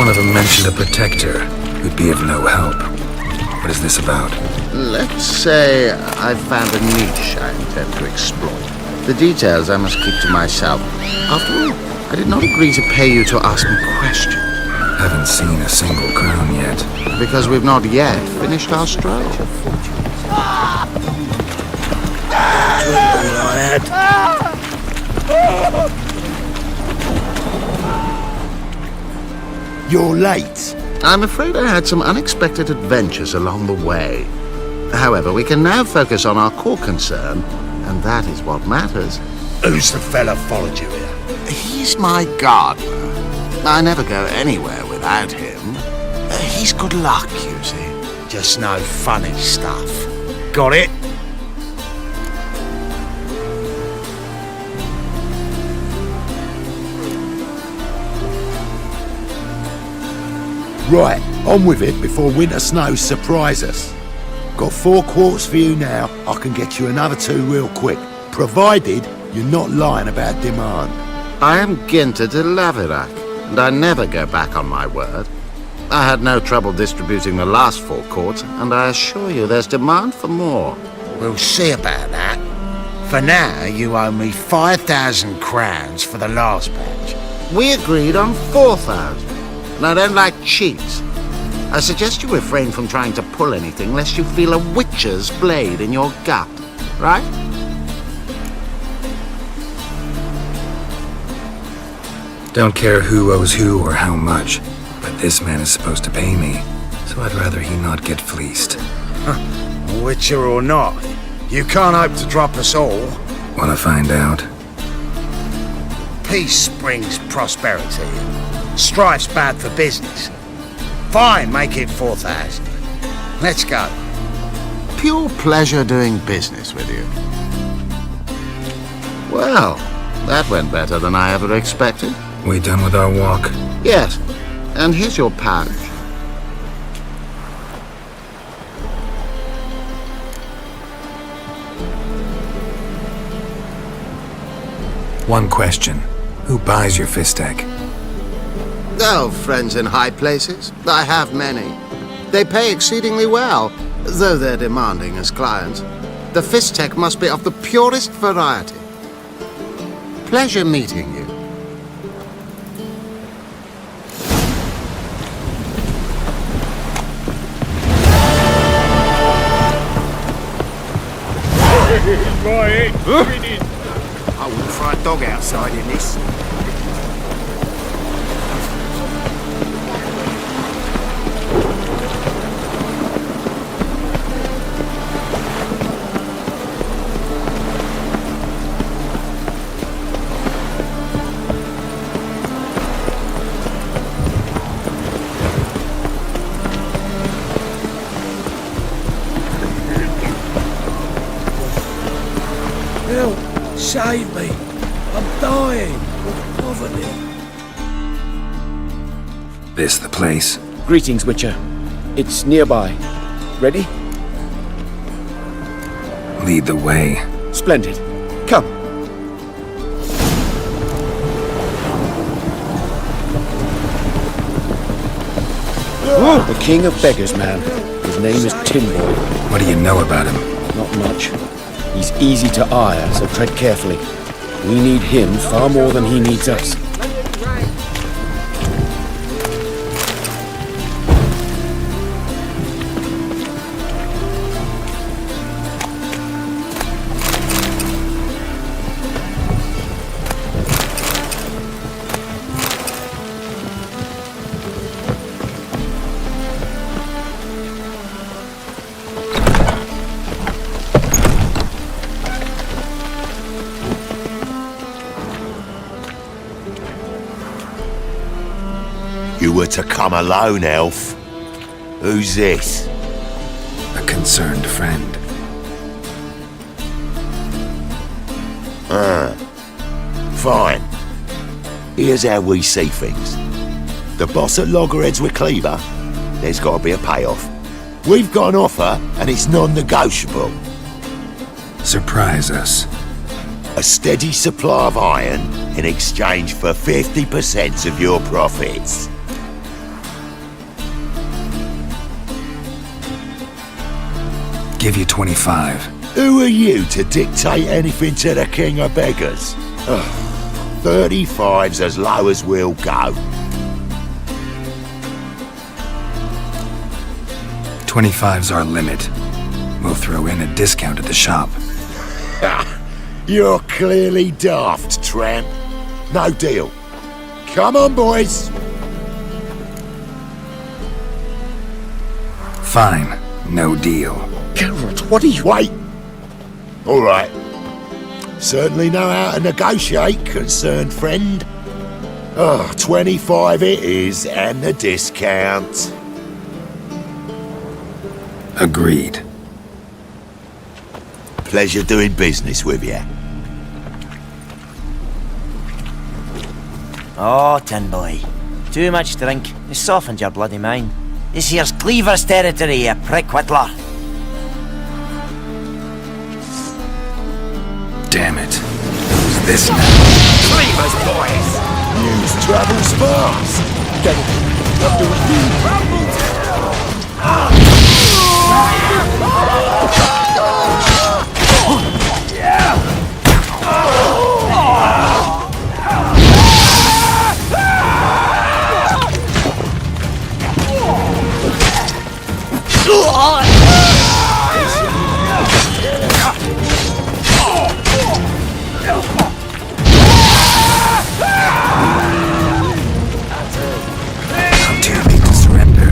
One of them mentioned a protector who'd be of no help. What is this about? Let's say I've found a niche I intend to exploit. The details I must keep to myself. After all, I did not agree to pay you to ask me questions. Haven't seen a single crown yet. Because we've not yet finished our stroll. You're late. I'm afraid I had some unexpected adventures along the way. However, we can now focus on our core concern, and that is what matters. Who's the fella followed you here? He's my gardener. I never go anywhere without him. He's good luck, you see. Just no funny stuff. Got it? Right, on with it before winter snows surprise us. Got 4 quarts for you now. I can get you another 2 real quick, provided you're not lying about demand. I am Ginter de Laverack, and I never go back on my word. I had no trouble distributing the last 4 quarts, and I assure you there's demand for more. We'll see about that. For now, you owe me 5,000 crowns for the last batch. We agreed on 4,000, and I don't like cheats. I suggest you refrain from trying to pull anything lest you feel a witch's blade in your gut, right? Don't care who owes who or how much, but this man is supposed to pay me, so I'd rather he not get fleeced. Witcher or not, you can't hope to drop us all. Wanna find out? Peace brings prosperity. Strife's bad for business. Fine, make it 4,000. Let's go. Pure pleasure doing business with you. Well, that went better than I ever expected. We done with our walk? Yes, and here's your pouch. One question. Who buys your Fistek? Oh, friends in high places. I have many. They pay exceedingly well, though they're demanding as clients. The Fistek must be of the purest variety. Pleasure meeting you. Right, I wouldn't throw a dog outside in this. Help! Save me! I'm dying of poverty. This the place? Greetings, Witcher. It's nearby. Ready? Lead the way. Splendid. Come. The king of beggars, man. His name is Tinboy. What do you know about him? Not much. He's easy to ire, so tread carefully. We need him far more than he needs us. You were to come alone, elf. Who's this? A concerned friend. Fine. Here's how we see things. The boss at Loggerheads with Cleaver, there's got to be a payoff. We've got an offer, and it's non-negotiable. Surprise us. A steady supply of iron in exchange for 50% of your profits. give you 25. Who are you to dictate anything to the king of beggars? 35's as low as we'll go. 25's our limit. We'll throw in a discount at the shop. You're clearly daft, tramp. No deal. Come on, boys. Fine. No deal. Geralt, what are you... Wait! All right. Certainly know how to negotiate, concerned friend. 25 it is, and the discount. Agreed. Pleasure doing business with you. Oh, Tin Boy. Too much drink. It's softened your bloody mind. This here's Cleaver's territory, you prick whittler. Damn it. Who's this now? Cleaver's boys! Use travel sparks! Get it! Up to you! Rumble I'm too late to surrender.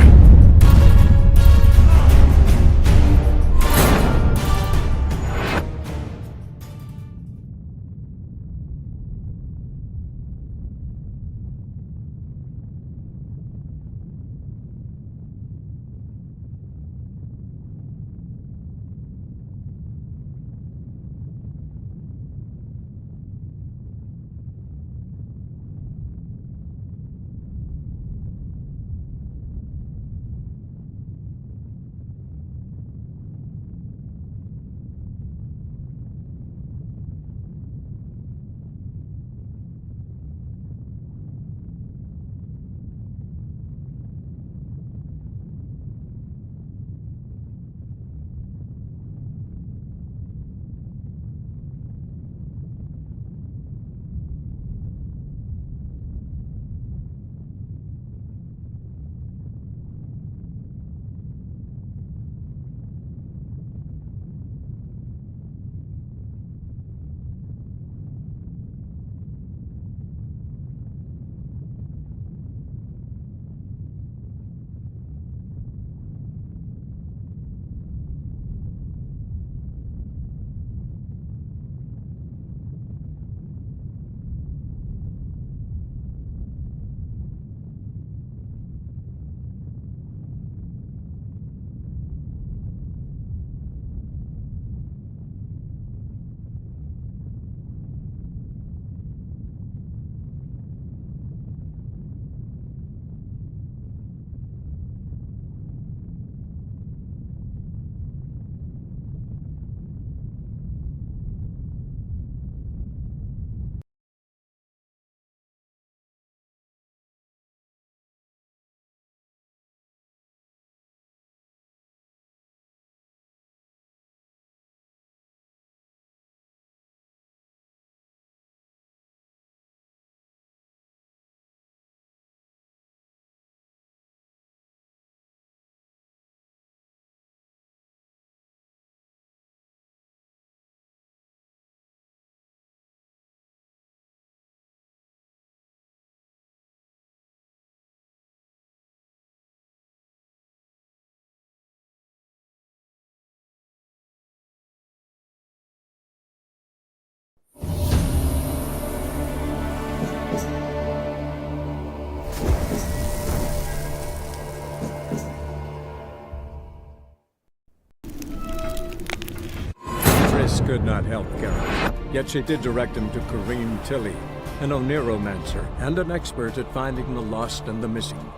Triss could not help Geralt, yet she did direct him to Corrine Tilly, an Oniromancer and an expert at finding the lost and the missing.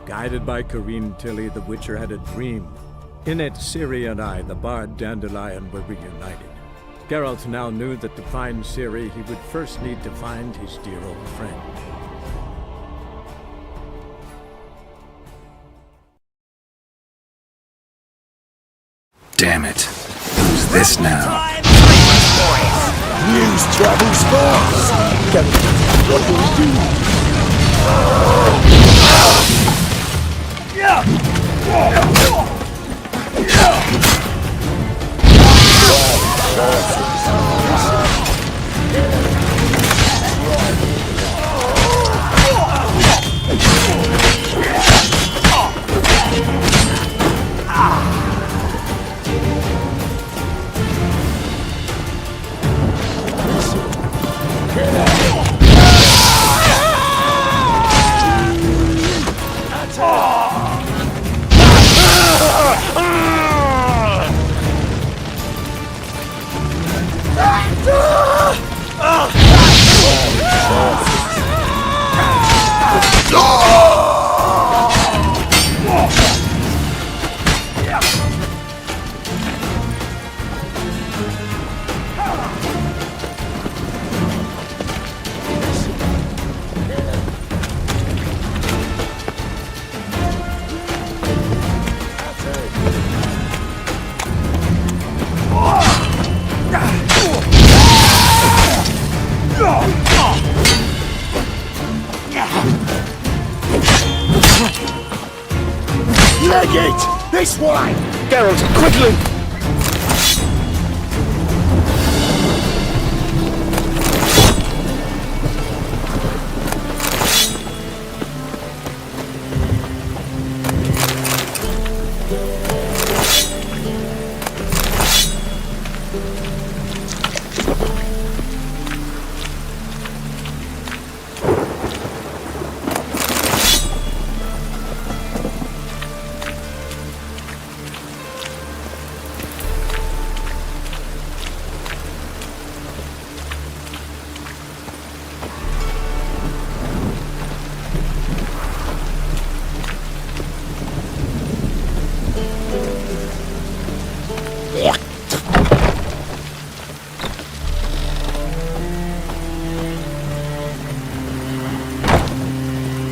Guided by Corrine Tilly, the Witcher had a dream. In it, Ciri and I, the bard Dandelion, were reunited. Geralt now knew that to find Ciri, he would first need to find his dear old friend. Damn it. Who's this now? News travels fast. What do we do? Leg it! This way! Geralt, quickly!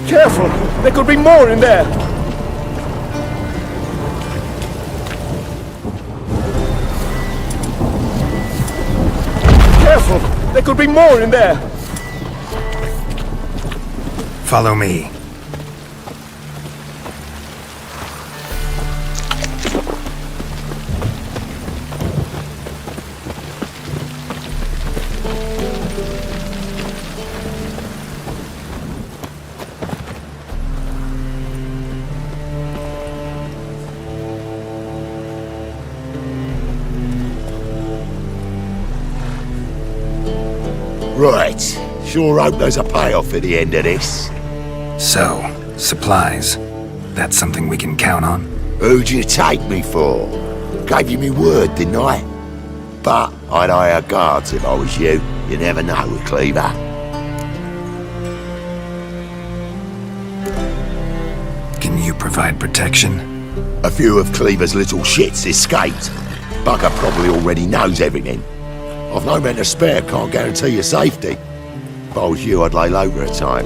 Careful! There could be more in there! Careful! There could be more in there! Follow me. Right. Sure hope there's a payoff at the end of this. So, supplies. That's something we can count on? Who'd you take me for? Gave you me word, didn't I? But I'd hire guards if I was you. You never know with Cleaver. Can you provide protection? A few of Cleaver's little shits escaped. Bugger probably already knows everything. I've no men to spare, can't guarantee your safety. If I was you, I'd lay low for a time.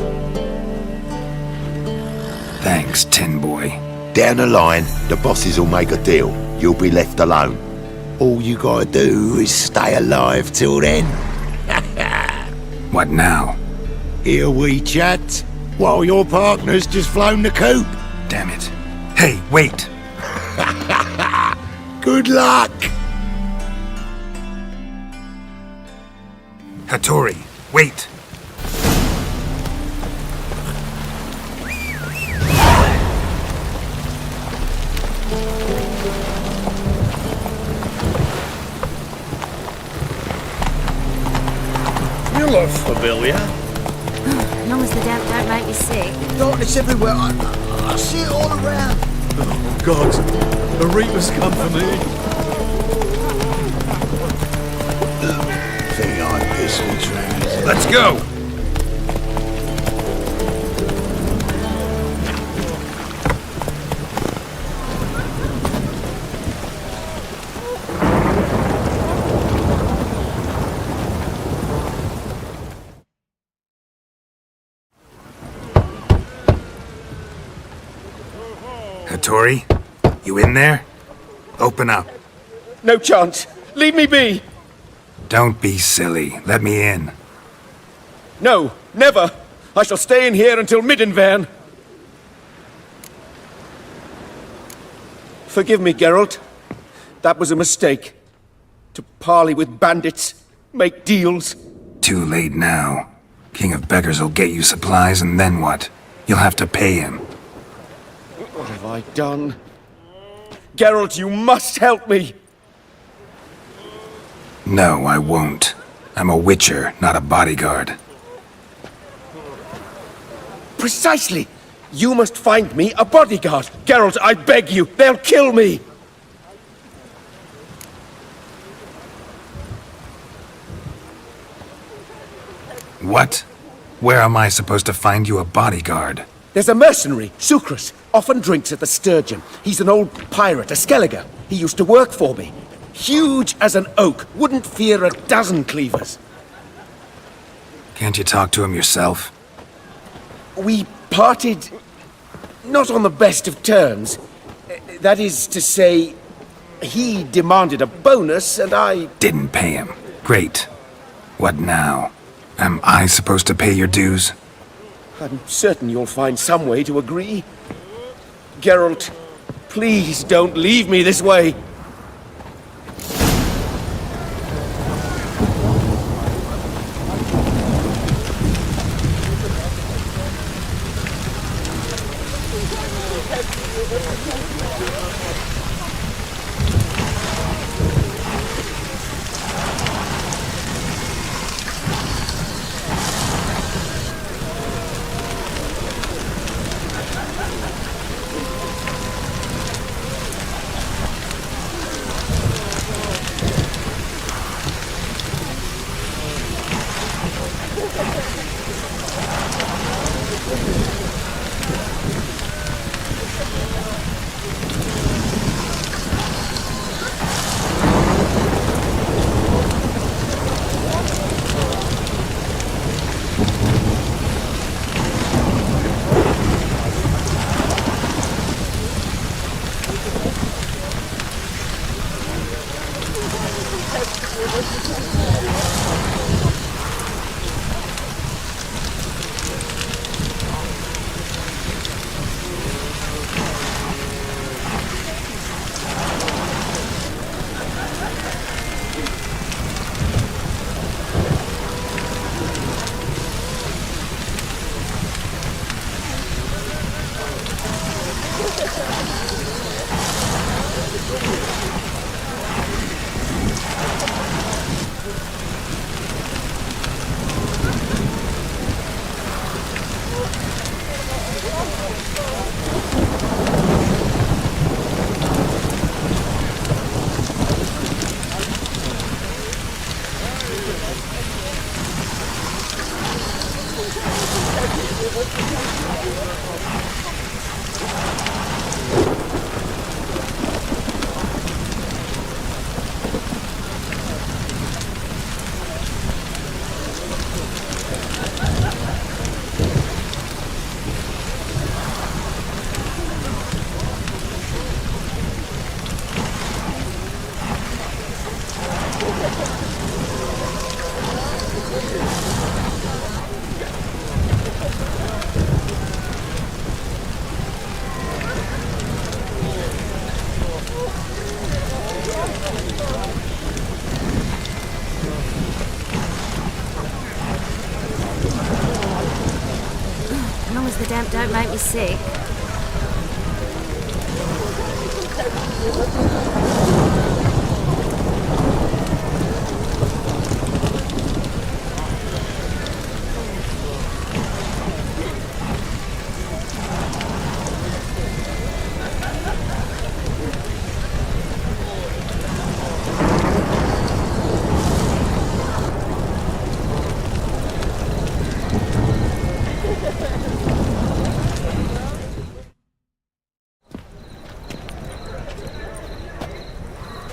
Thanks, Tin Boy. Down the line, the bosses will make a deal. You'll be left alone. All you gotta do is stay alive till then. What now? Here we chat, while your partner's just flown the coop. Damn it. Hey, wait! Good luck! Hattori, wait! You look familiar. As long as the damp don't make me sick. Darkness everywhere. I see it all around. Oh, God. The Reapers come for me. Think I'm pissing trees. Let's go! Hattori, you in there? Open up. No chance. Leave me be. Don't be silly. Let me in. No, never. I shall stay in here until Middenvern. Forgive me, Geralt. That was a mistake. To parley with bandits, make deals. Too late now. King of Beggars will get you supplies, and then what? You'll have to pay him. What have I done? Geralt, you must help me! No, I won't. I'm a witcher, not a bodyguard. Precisely! You must find me a bodyguard! Geralt, I beg you! They'll kill me! What? Where am I supposed to find you a bodyguard? There's a mercenary, Sucrus. Often drinks at the Sturgeon. He's an old pirate, a Skelliger. He used to work for me. Huge as an oak. Wouldn't fear a dozen cleavers. Can't you talk to him yourself? We parted... not on the best of terms. That is to say, he demanded a bonus, and I... Didn't pay him. Great. What now? Am I supposed to pay your dues? I'm certain you'll find some way to agree. Geralt, please don't leave me this way. As long as the damp don't make me sick.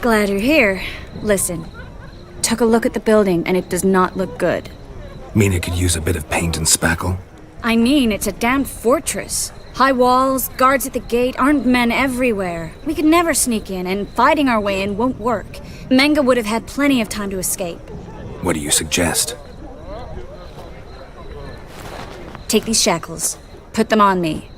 Glad you're here. Listen, took a look at the building and it does not look good. Mean it could use a bit of paint and spackle? I mean, it's a damn fortress. High walls, guards at the gate, armed men everywhere. We could never sneak in, and fighting our way in won't work. Menga would have had plenty of time to escape. What do you suggest? Take these shackles. Put them on me.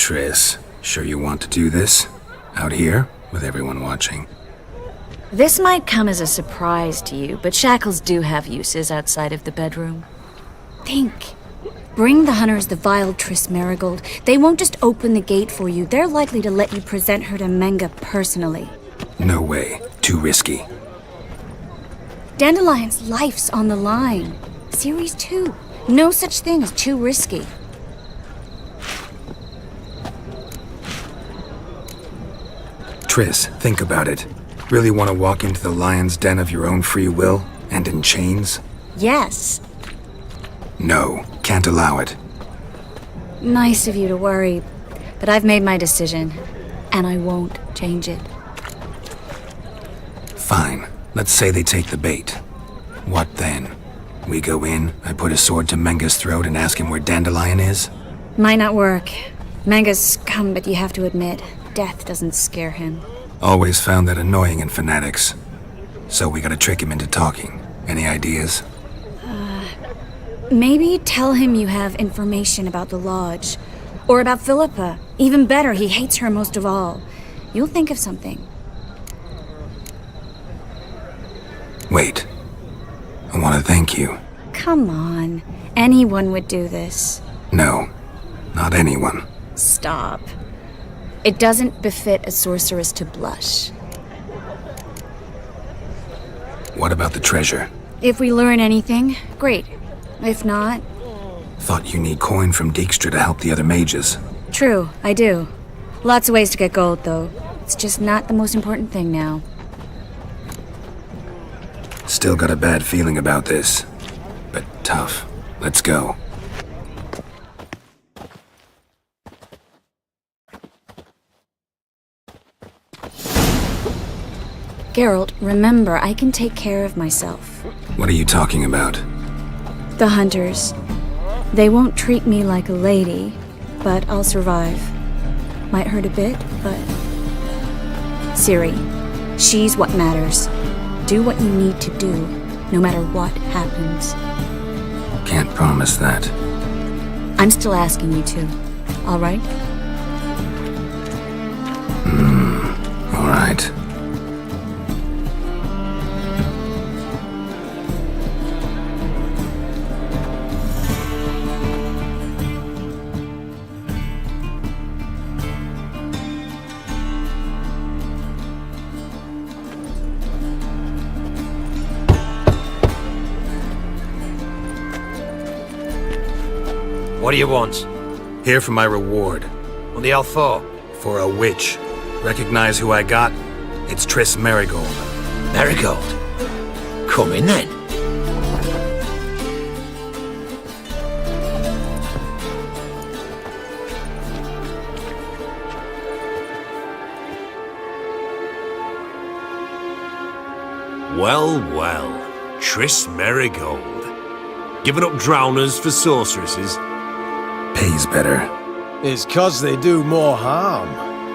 Triss, sure you want to do this? Out here, with everyone watching? This might come as a surprise to you, but shackles do have uses outside of the bedroom. Think. Bring the hunters the vile Triss Merigold. They won't just open the gate for you. They're likely to let you present her to Menga personally. No way. Too risky. Dandelion's life's on the line. Series 2. No such thing as too risky. Triss, think about it. Really want to walk into the lion's den of your own free will, and in chains? Yes. No, can't allow it. Nice of you to worry, but I've made my decision, and I won't change it. Fine. Let's say they take the bait. What then? We go in, I put a sword to Menga's throat and ask him where Dandelion is? Might not work. Menga's scum, but you have to admit, death doesn't scare him. Always found that annoying in fanatics. So we gotta trick him into talking. Any ideas? Maybe tell him you have information about the Lodge. Or about Philippa. Even better, he hates her most of all. You'll think of something. Wait. I want to thank you. Come on. Anyone would do this. No, not anyone. Stop. It doesn't befit a sorceress to blush. What about the treasure? If we learn anything, great. If not... Thought you need coin from Dijkstra to help the other mages. True, I do. Lots of ways to get gold, though. It's just not the most important thing now. Still got a bad feeling about this. But tough. Let's go. Geralt, remember, I can take care of myself. What are you talking about? The hunters. They won't treat me like a lady, but I'll survive. Might hurt a bit, but... Ciri, she's what matters. Do what you need to do, no matter what happens. Can't promise that. I'm still asking you to, all right? All right. What do you want? Here for my reward. What the hell for? For a witch. Recognize who I got? It's Triss Merigold. Merigold? Come in then. Well, well. Triss Merigold. Giving up drowners for sorceresses? Pays better. It's 'cause they do more harm.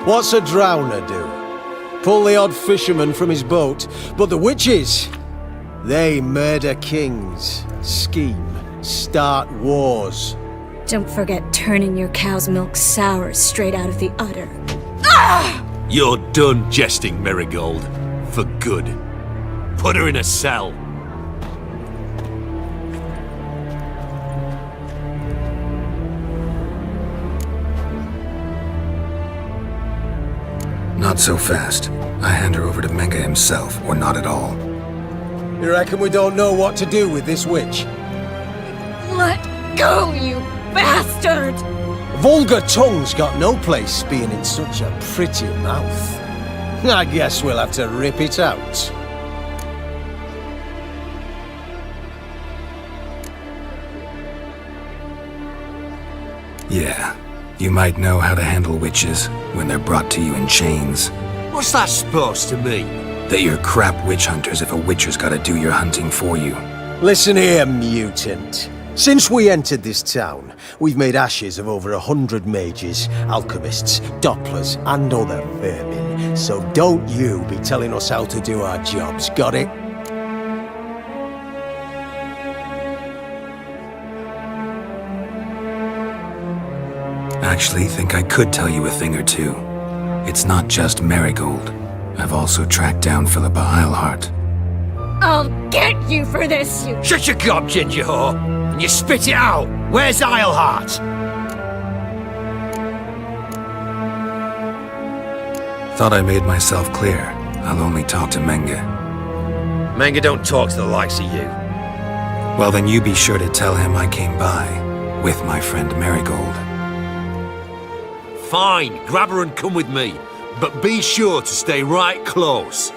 What's a drowner do? Pull the odd fisherman from his boat, but the witches, they murder kings, scheme, start wars. Don't forget turning your cow's milk sour straight out of the udder. You're done jesting, Merigold. For good. Put her in a cell. Not so fast. I hand her over to Menga himself, or not at all. You reckon we don't know what to do with this witch? Let go, you bastard! Vulgar tongue's got no place being in such a pretty mouth. I guess we'll have to rip it out. Yeah, you might know how to handle witches when they're brought to you in chains. What's that supposed to mean? That you're crap witch hunters if a witcher's gotta do your hunting for you. Listen here, mutant. Since we entered this town, we've made ashes of over 100 mages, alchemists, dopplers, and other vermin. So don't you be telling us how to do our jobs, got it? Actually, think I could tell you a thing or two. It's not just Merigold. I've also tracked down Philippa Eilhart. I'll get you for this, you... Shut your gob, ginger whore, and you spit it out! Where's Islehart? Thought I made myself clear. I'll only talk to Menge. Menge don't talk to the likes of you. Well, then you be sure to tell him I came by with my friend Marigold. Fine, grab her and come with me. But be sure to stay right close.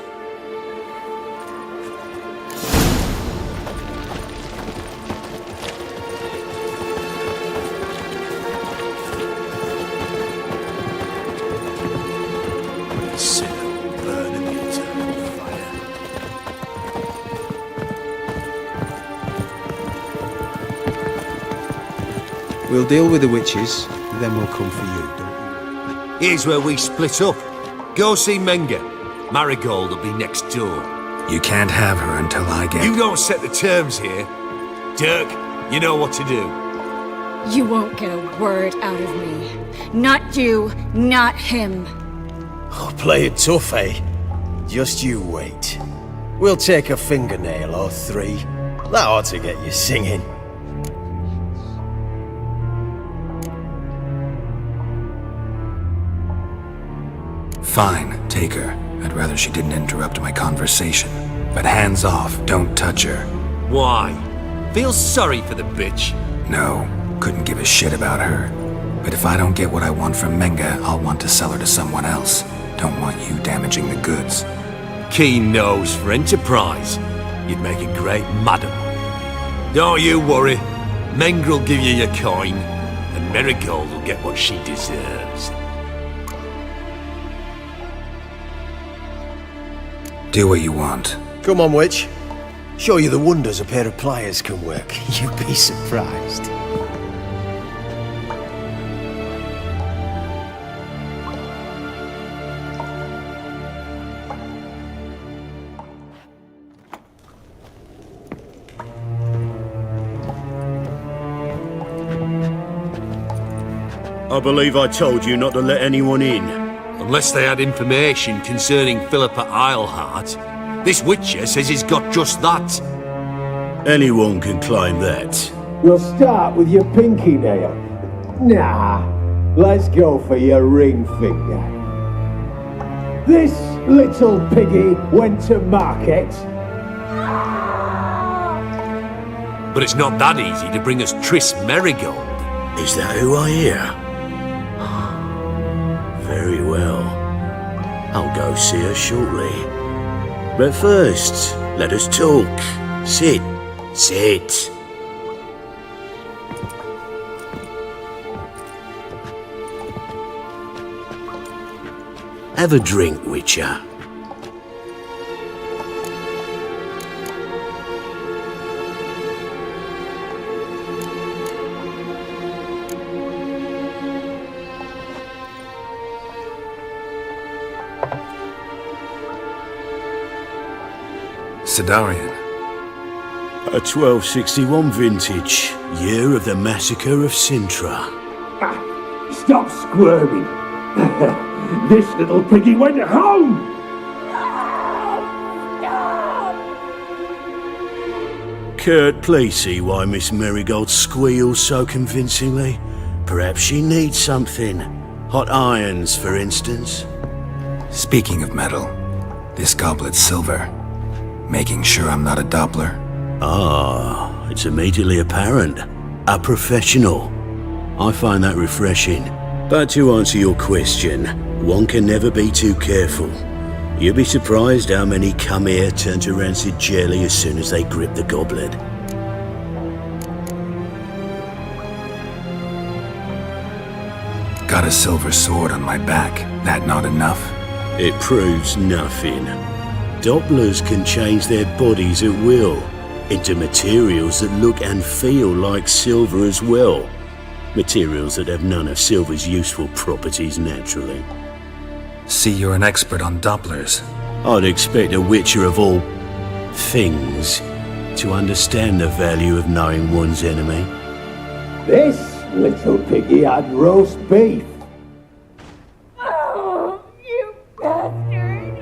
We'll deal with the witches, then we'll come for you, don't we? Here's where we split up. Go see Menge. Marigold will be next door. You can't have her until I get... You don't set the terms here. Dirk, you know what to do. You won't get a word out of me. Not you, not him. Oh, play it tough, eh? Just you wait. We'll take a fingernail or 3. That ought to get you singing. Fine, take her. I'd rather she didn't interrupt my conversation. But hands off, don't touch her. Why? Feel sorry for the bitch? No, couldn't give a shit about her. But if I don't get what I want from Menge, I'll want to sell her to someone else. Don't want you damaging the goods. Keen nose for enterprise. You'd make a great madam. Don't you worry. Menge'll give you your coin, and Marigold will get what she deserves. Do what you want. Come on, witch. Show you the wonders a pair of pliers can work. You'd be surprised. I believe I told you not to let anyone in. Unless they had information concerning Philippa Islehart. This witcher says he's got just that. Anyone can claim that. We'll start with your pinky nail. Nah, let's go for your ring finger. This little piggy went to market. But it's not that easy to bring us Triss Marigold. Is that who I hear? Very well. I'll go see her shortly. But first, let us talk. Sit. Sit. Have a drink, Witcher. Sidarian. A 1261 vintage, year of the massacre of Sintra. Stop squirming. This little piggy went home. Kurt, please see why Miss Marigold squeals so convincingly. Perhaps she needs something. Hot irons, for instance. Speaking of metal, this goblet's silver. Making sure I'm not a Doppler. Ah, it's immediately apparent. A professional. I find that refreshing. But to answer your question, one can never be too careful. You'll be surprised how many come here turn to rancid jelly as soon as they grip the goblet. Got a silver sword on my back. That not enough? It proves nothing. Dopplers can change their bodies at will, into materials that look and feel like silver as well. Materials that have none of silver's useful properties naturally. See, you're an expert on Dopplers. I'd expect a witcher of all things to understand the value of knowing one's enemy. This little piggy had roast beef. Oh, you bastard!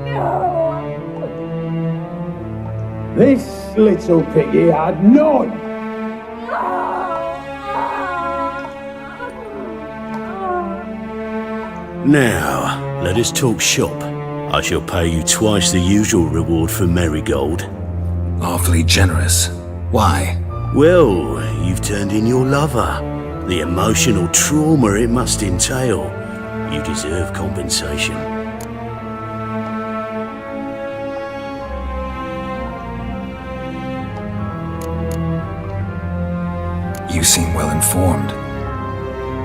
No! This little piggy had none. Oh! Now, let us talk shop. I shall pay you twice the usual reward for Marigold. Awfully generous. Why? Well, you've turned in your lover. The emotional trauma it must entail. You deserve compensation. You seem well informed.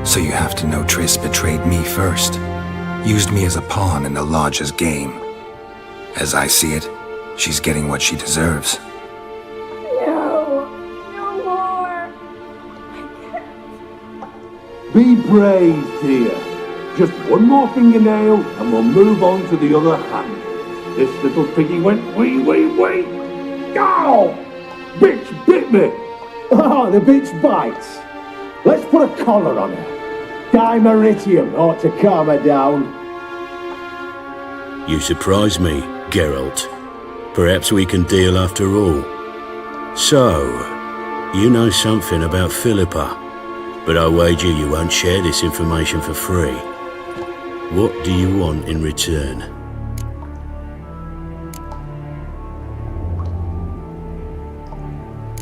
So you have to know Triss betrayed me first. Used me as a pawn in the Lodge's game. As I see it, she's getting what she deserves. No more. Be brave, dear. Just one more fingernail and we'll move on to the other hand. This little piggy went wee. Ow! Bitch bit me! Oh, the bitch bites. Let's put a collar on her. Dimeritium ought to calm her down. You surprise me, Geralt. Perhaps we can deal after all. So, you know something about Philippa, but I wager you won't share this information for free. What do you want in return?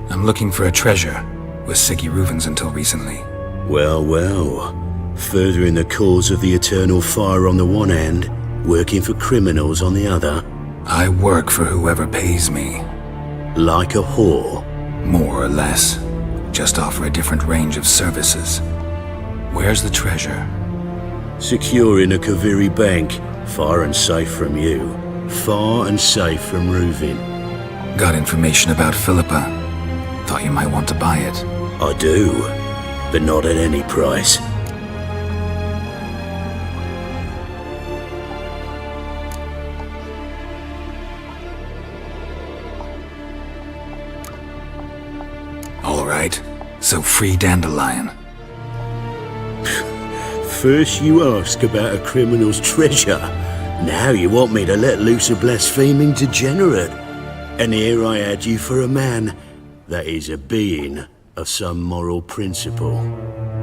I'm looking for a treasure. Was Siggy Reuven's until recently. Well, well. Furthering the cause of the eternal fire on the one hand, working for criminals on the other. I work for whoever pays me. Like a whore? More or less. Just offer a different range of services. Where's the treasure? Secure in a Kaviri bank, far and safe from you. Far and safe from Reuven. Got information about Philippa. Thought you might want to buy it. I do, but not at any price. All right, so free Dandelion. First you ask about a criminal's treasure. Now you want me to let loose a blaspheming degenerate. And here I had you for a man. That is a being of some moral principle.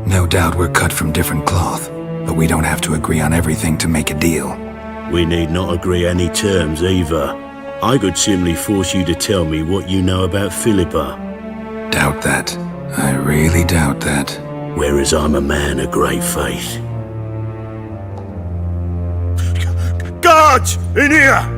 No doubt we're cut from different cloth, but we don't have to agree on everything to make a deal. We need not agree any terms either. I could simply force you to tell me what you know about Philippa. Doubt that. I really doubt that. Whereas I'm a man of great faith. Guards! In here!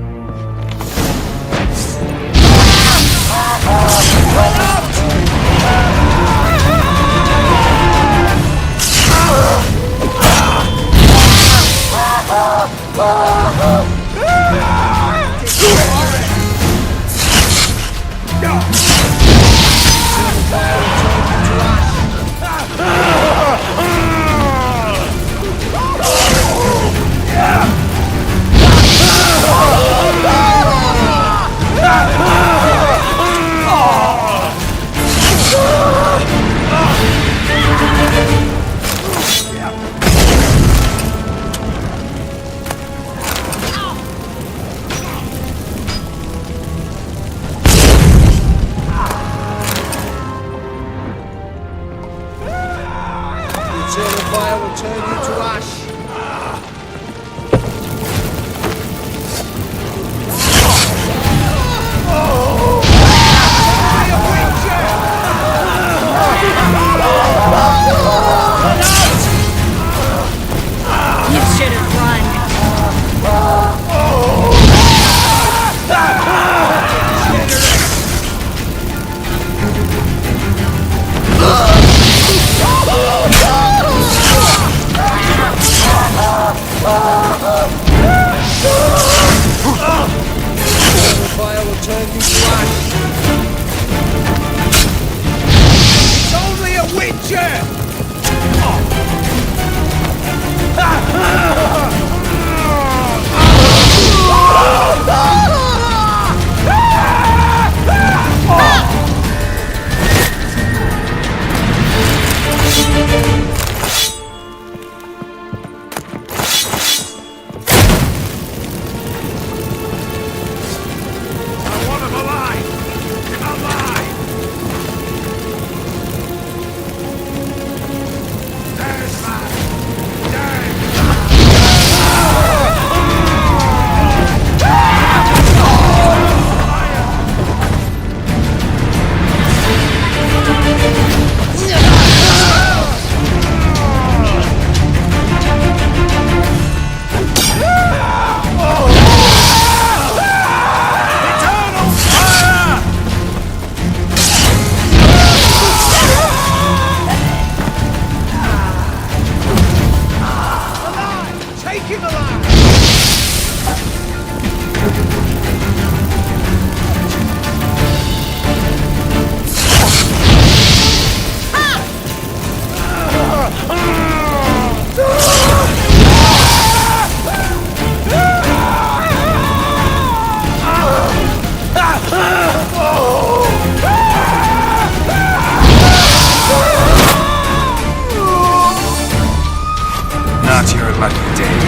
Not your lucky day.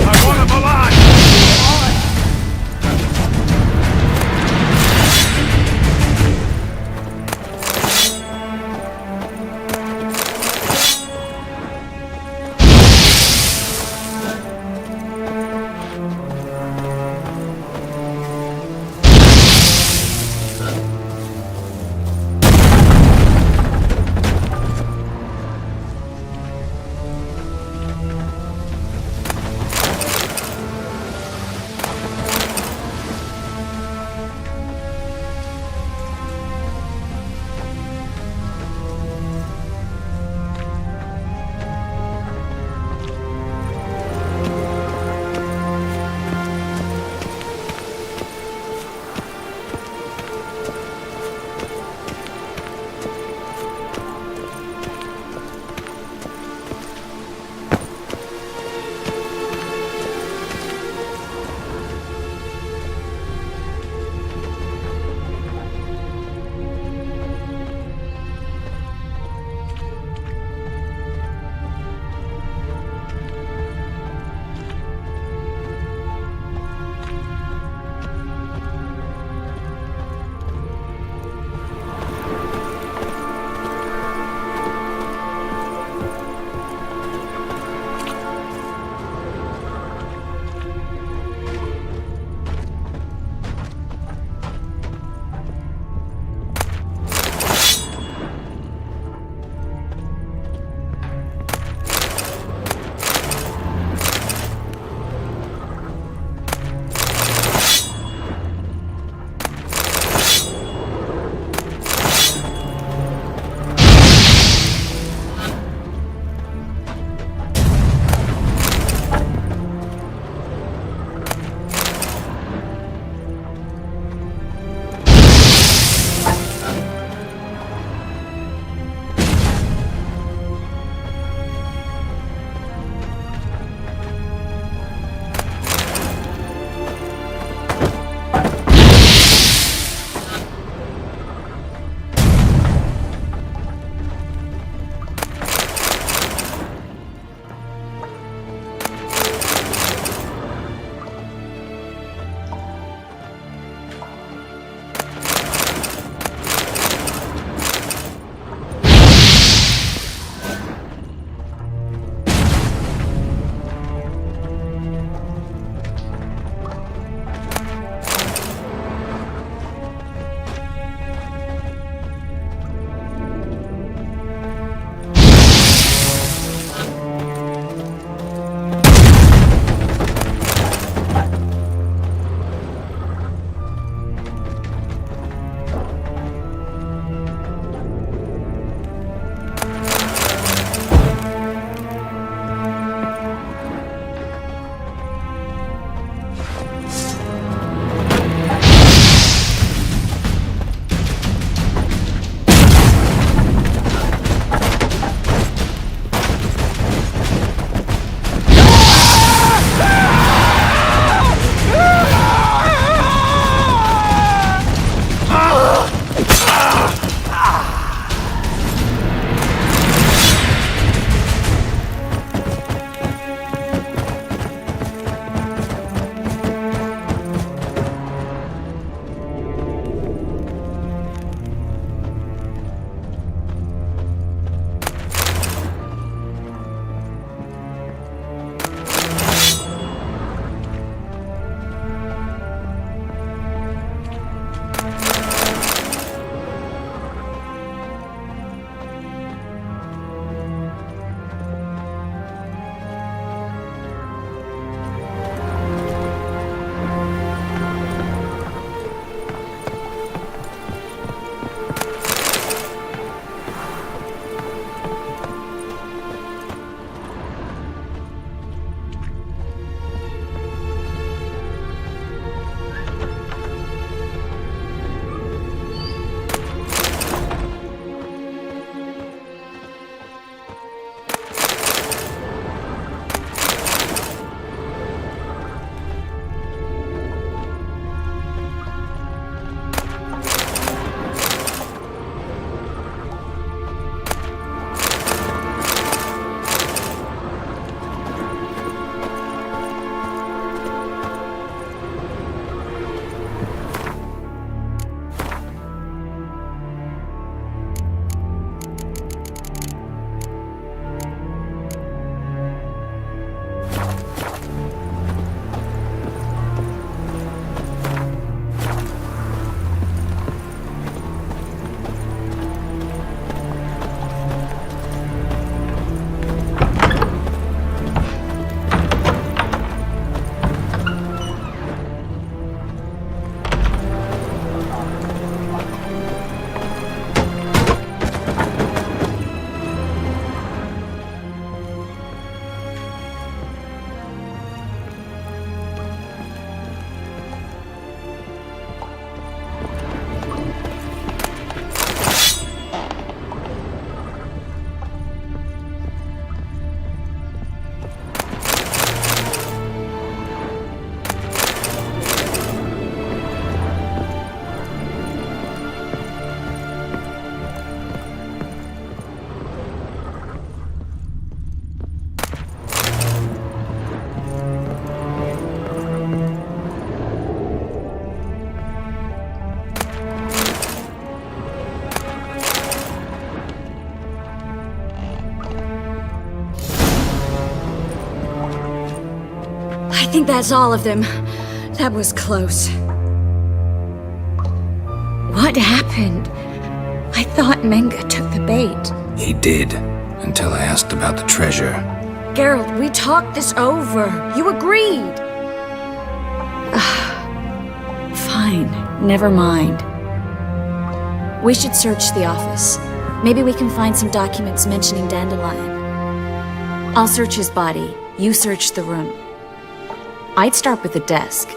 I want him alive! think that's all of them. That was close. What happened? I thought Menge took the bait. He did, until I asked about the treasure. Geralt, we talked this over. You agreed. Fine, never mind. We should search the office. Maybe we can find some documents mentioning Dandelion. I'll search his body. You search the room. I'd start with the desk.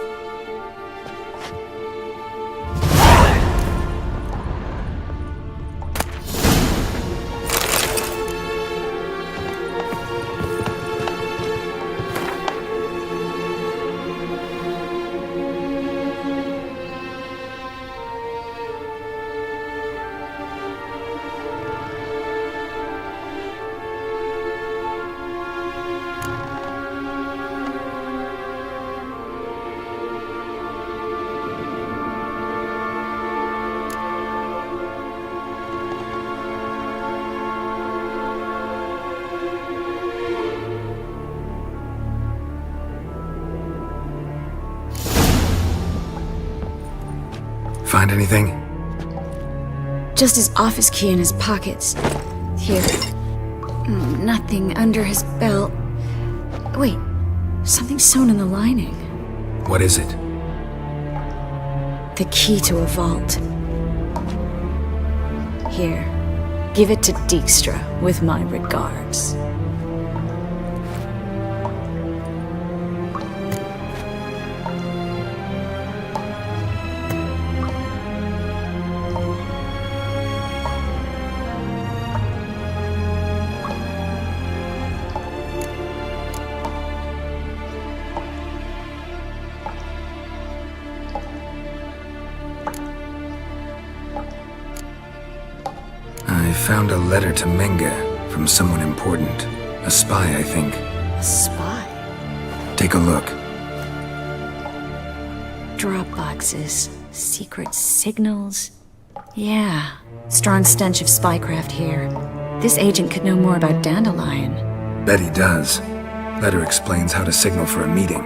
Find anything? Just his office key in his pockets. Here. Nothing under his belt. Wait, something sewn in the lining. What is it? The key to a vault. Here, give it to Dijkstra with my regards. I found a letter to Menge from someone important. A spy, I think. A spy? Take a look. Drop boxes, secret signals. Yeah, strong stench of spycraft here. This agent could know more about Dandelion. Bet he does. Letter explains how to signal for a meeting.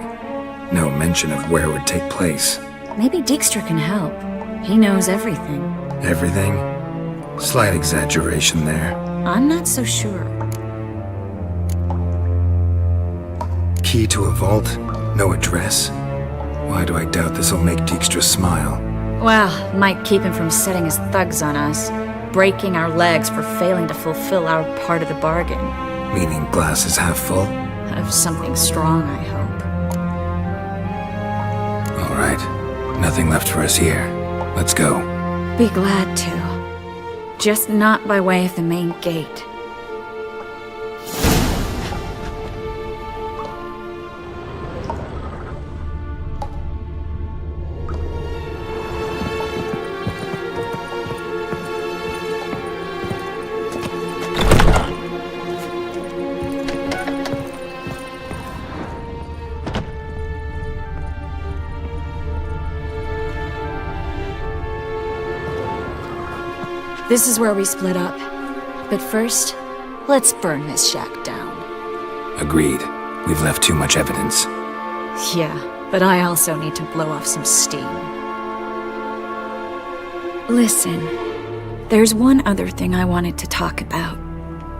No mention of where it would take place. Maybe Dijkstra can help. He knows everything. Everything? Slight exaggeration there. I'm not so sure. Key to a vault? No address? Why do I doubt this'll make Dijkstra smile? Well, might keep him from setting his thugs on us. Breaking our legs for failing to fulfill our part of the bargain. Meaning glass is half full? Of something strong, I hope. All right. Nothing left for us here. Let's go. Be glad to. Just not by way of the main gate. This is where we split up. But first, let's burn this shack down. Agreed. We've left too much evidence. Yeah, but I also need to blow off some steam. Listen, there's one other thing I wanted to talk about.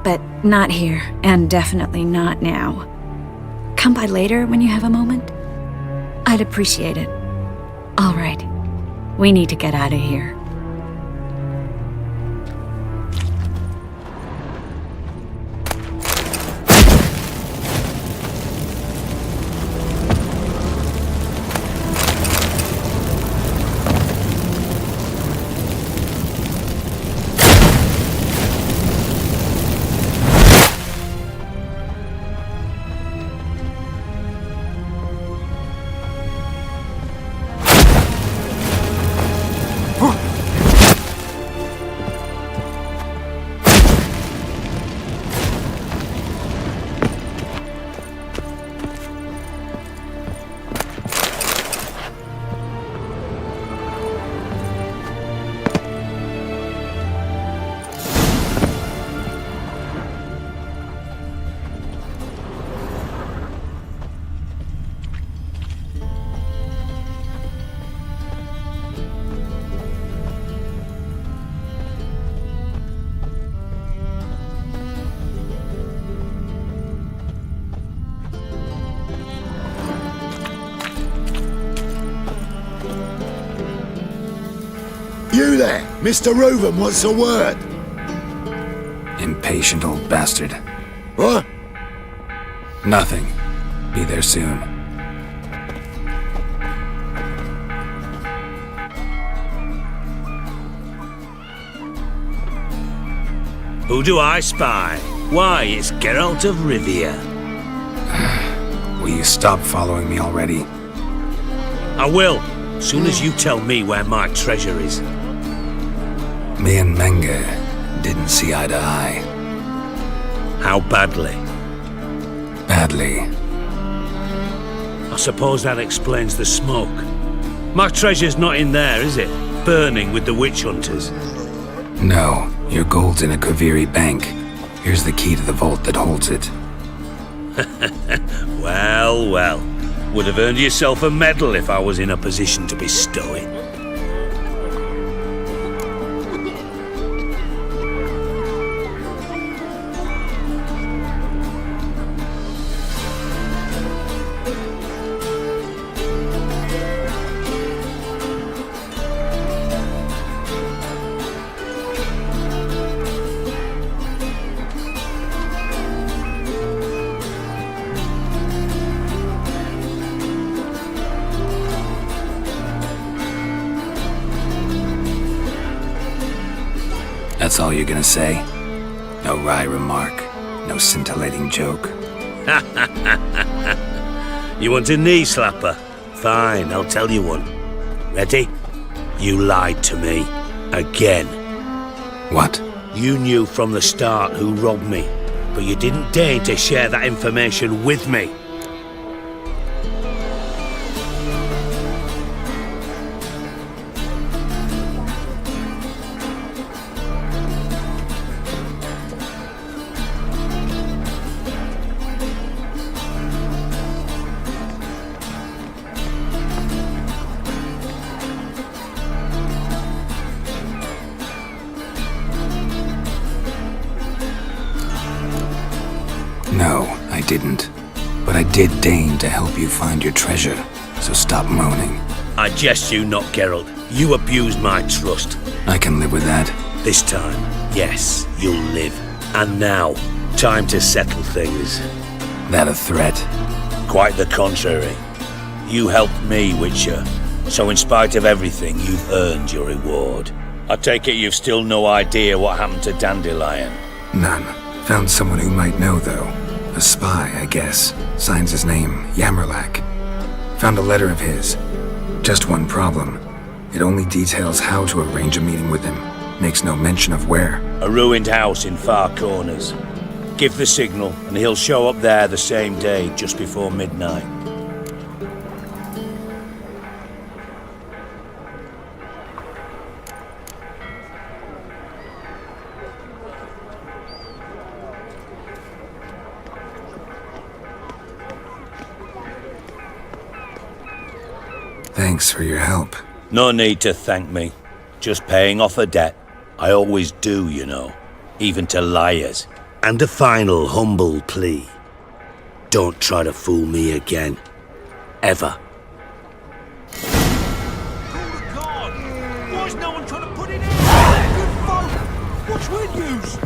But not here, and definitely not now. Come by later when you have a moment? I'd appreciate it. All right. We need to get out of here. there? Mr. Reuben wants a word. Impatient old bastard. What? Nothing. Be there soon. Who do I spy? Why, it's Geralt of Rivia. Will you stop following me already? I will, soon as you tell me where my treasure is. Me and Menge didn't see eye to eye. How badly? Badly. I suppose that explains the smoke. My treasure's not in there, is it? Burning with the witch hunters. No, your gold's in a Kaviri bank. Here's the key to the vault that holds it. Well, well. Would have earned yourself a medal if I was in a position to bestow it. That's all you're gonna say? No wry remark, no scintillating joke. You want a knee slapper? Fine, I'll tell you one. Ready? You lied to me. Again. What? You knew from the start who robbed me, but you didn't deign to share that information with me. No, I didn't. But I did deign to help you find your treasure, so stop moaning. I jest you not, Geralt. You abused my trust. I can live with that. This time, yes, you'll live. And now, time to settle things. That a threat? Quite the contrary. You helped me, Witcher. So in spite of everything, you've earned your reward. I take it you've still no idea what happened to Dandelion? None. Found someone who might know, though. A spy, I guess. Signs his name, Yammerlak. Found a letter of his. Just one problem. It only details how to arrange a meeting with him. Makes no mention of where. A ruined house in Far Corners. Give the signal, and he'll show up there the same day, just before midnight. Thanks for your help. No need to thank me. Just paying off a debt. I always do, you know. Even to liars. And a final humble plea. Don't try to fool me again. Ever. God! Why is no one trying to put it in? Good folk! What's with yous?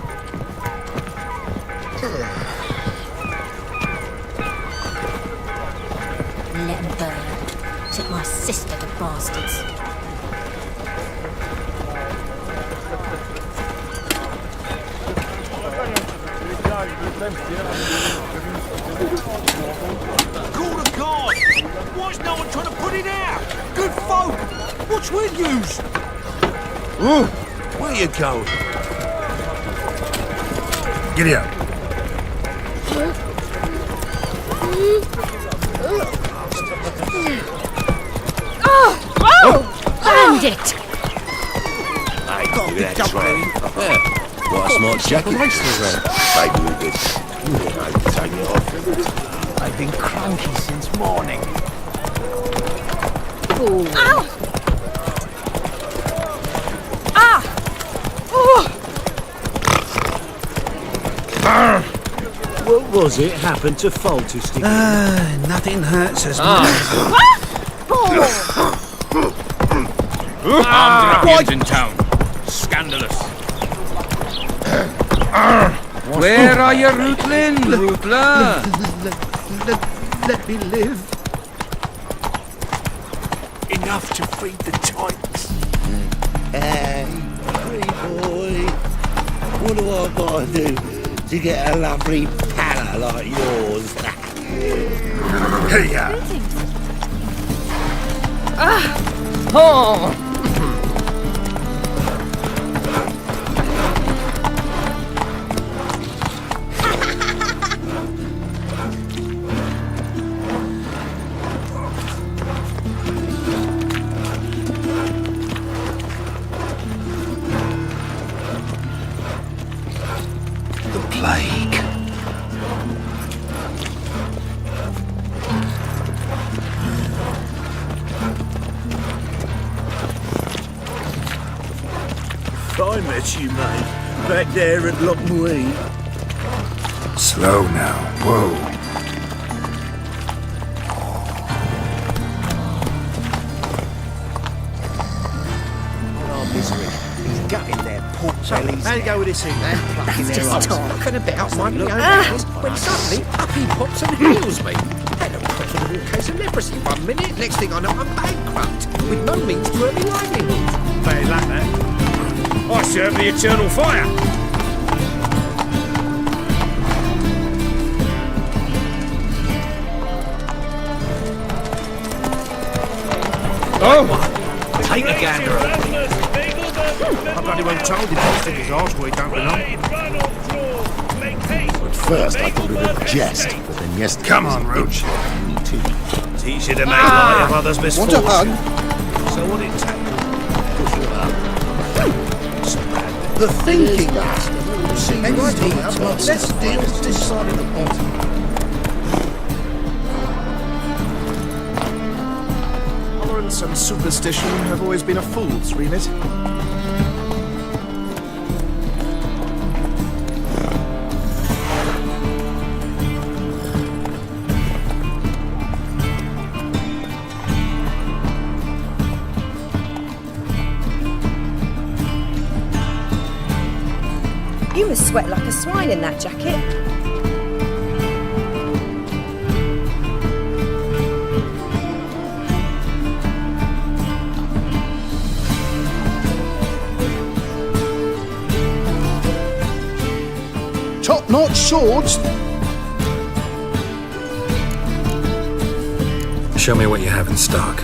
Let them burn. Took my sister to bastards. Call of God! Why is no one trying to put it out? Good folk! What's with yous? Where you going? Giddy up. Bandit! I do that train. What a smart jacket. Maybe we did. I'd take it off. I've been cranky since morning. Ow! Ah! Oh! What was it happened to Falterstick? Nothing hurts as much. Armed ruffians in town. scandalous. Where are you, Rutland? Rutla? Let me live. Enough to feed the tykes. Hey, pretty boy. What do I gotta do to get a lovely pala like yours? Hey, ya. Oh! The plague. I met you, mate, back there at Lochmuir. Slow now. Whoa. Oh, misery. He's gutting their pork bellies. How you go with this thing? And plucking their eyes. Talking about my own business when suddenly up he pops and heals me. Had a possible case of leprosy 1 minute, next thing I know I'm bankrupt, with no means to earn me livelihood. Bad luck, that. I serve the eternal fire. Oh! Take a gander. I bloody well told him to stick his arse where he don't belong. At first I thought it was a jest, but then yesterday... Come on, Roach. Me too. Teach you to make light of others' misfortune. Want a hug? So what it takes. The thinking bastard. Hang on, let's deal with this side of the pot. Tolerance and superstition have always been a fool's remit. You must sweat like a swine in that jacket. Top-notch swords. Show me what you have in stock.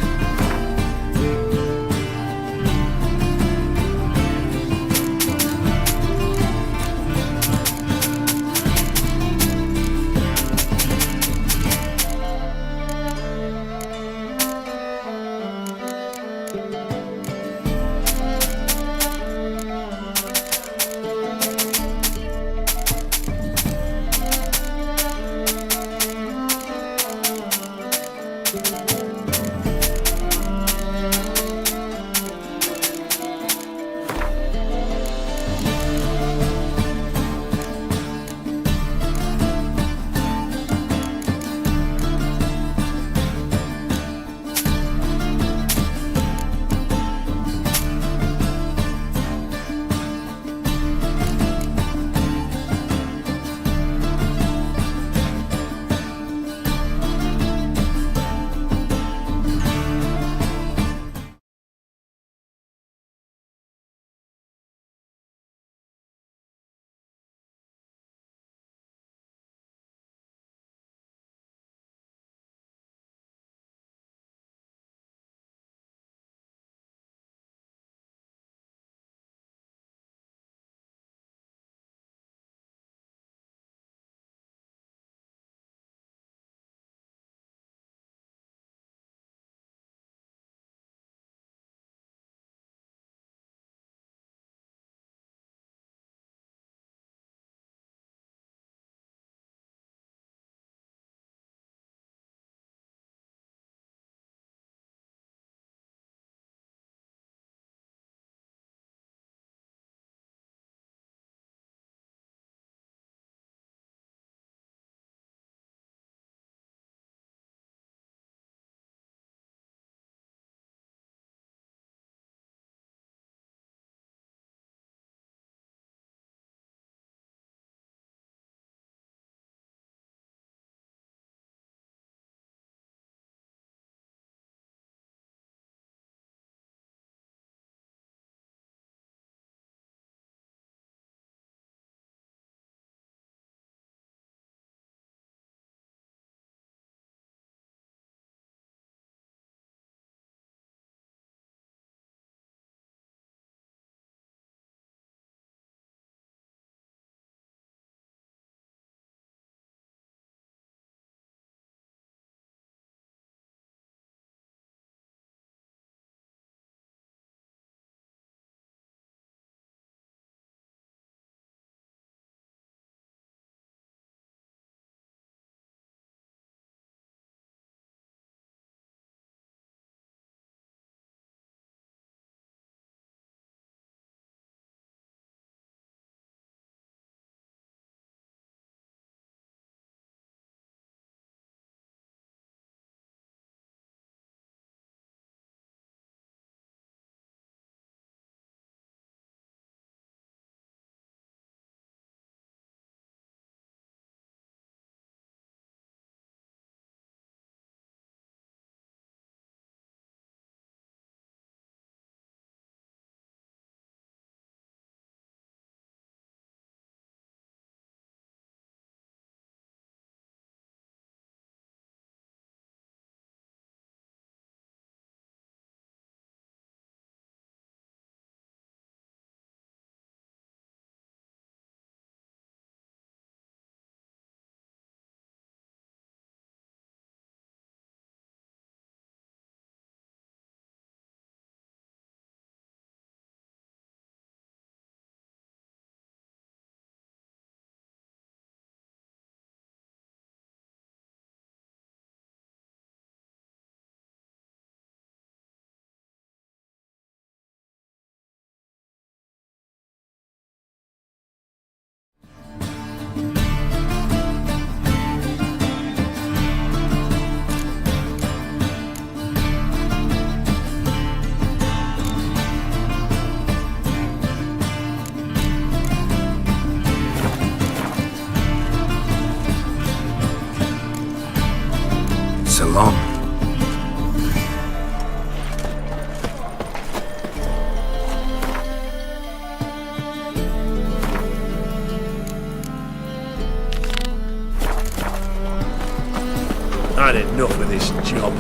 Had enough of this job.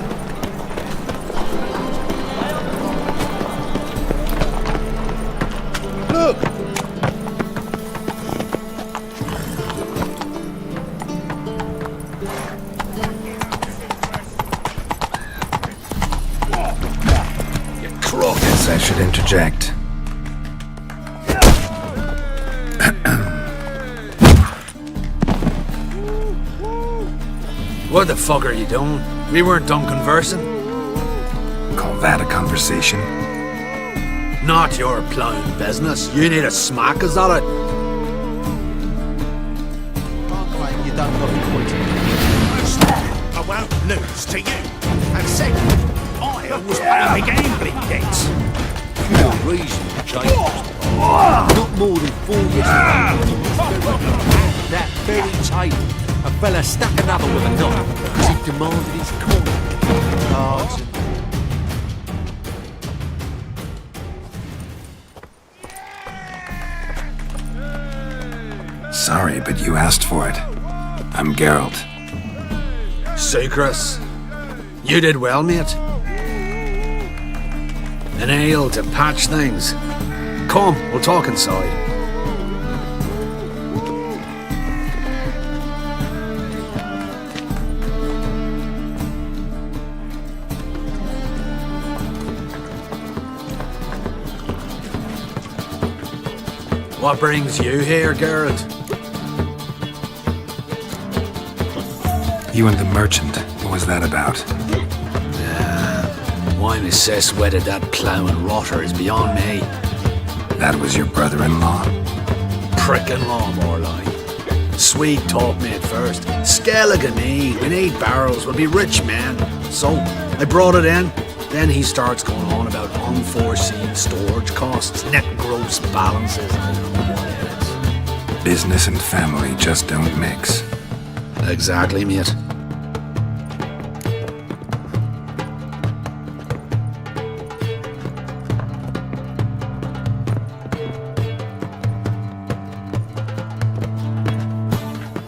Look! Guess I should interject. What the fuck are you doing? We weren't done conversing. Call that a conversation? Not your plowing business. You need a smack us at it. Can't claim you don't look quitting. First, I won't lose to you. And second, I always pay my gambling debts. Your reason changed. Not more than 4 years ago. That very table, a fella stuck another with a knife because he demanded his coin. Cards and... Sorry, but you asked for it. I'm Geralt. Secrets. You did well, mate. An ale to patch things. Come, we'll talk inside. What brings you here, Geralt? You and the merchant, what was that about? Why Miss Cess wedded that ploughing rotter is beyond me. That was your brother-in-law? Prick-in-law, more like. Sweet talk me at first. Skellig me, we need barrels, we'll be rich men. So, I brought it in. Then he starts going on about unforeseen storage costs, net gross balances, I don't know what it is. Business and family just don't mix. Exactly, mate.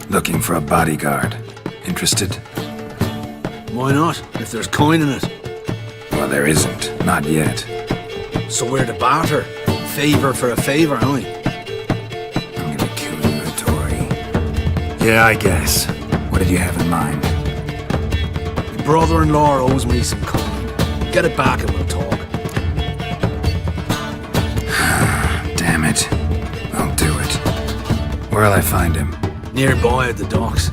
Looking for a bodyguard. Interested? Why not, if there's coin in it? Well, there isn't. Not yet. So we're to barter. Favor for a favor, aren't we? I'm gonna kill you, Hattori. Yeah, I guess. What did you have in mind? My brother-in-law owes me some coin. Get it back and we'll talk. Damn it. I'll do it. Where'll I find him? Nearby at the docks.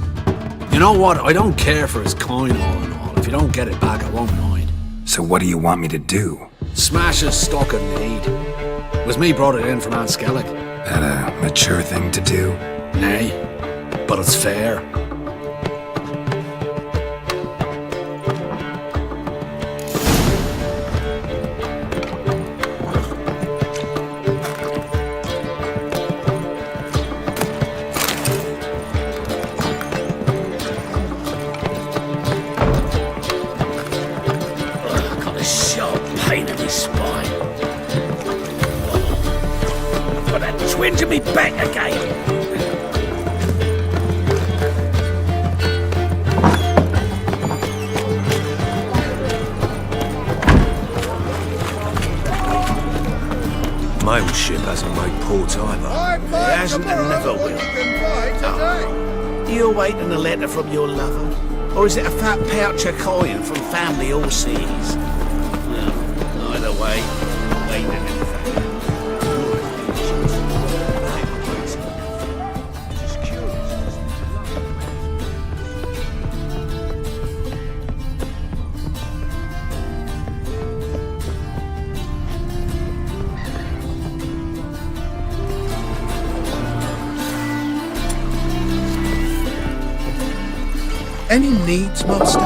You know what? I don't care for his coin all in all. If you don't get it back, I won't mind. So what do you want me to do? Smash his stock in need. It was me brought it in from Aunt Skellig. That a mature thing to do? Nay, but it's fair. Twinge me back again. Mail ship hasn't made port either. It hasn't and never will. Oh. You awaiting a letter from your lover? Or is it a fat pouch of coin from family overseas? Well, either way, waiting in fact. Any needs, master?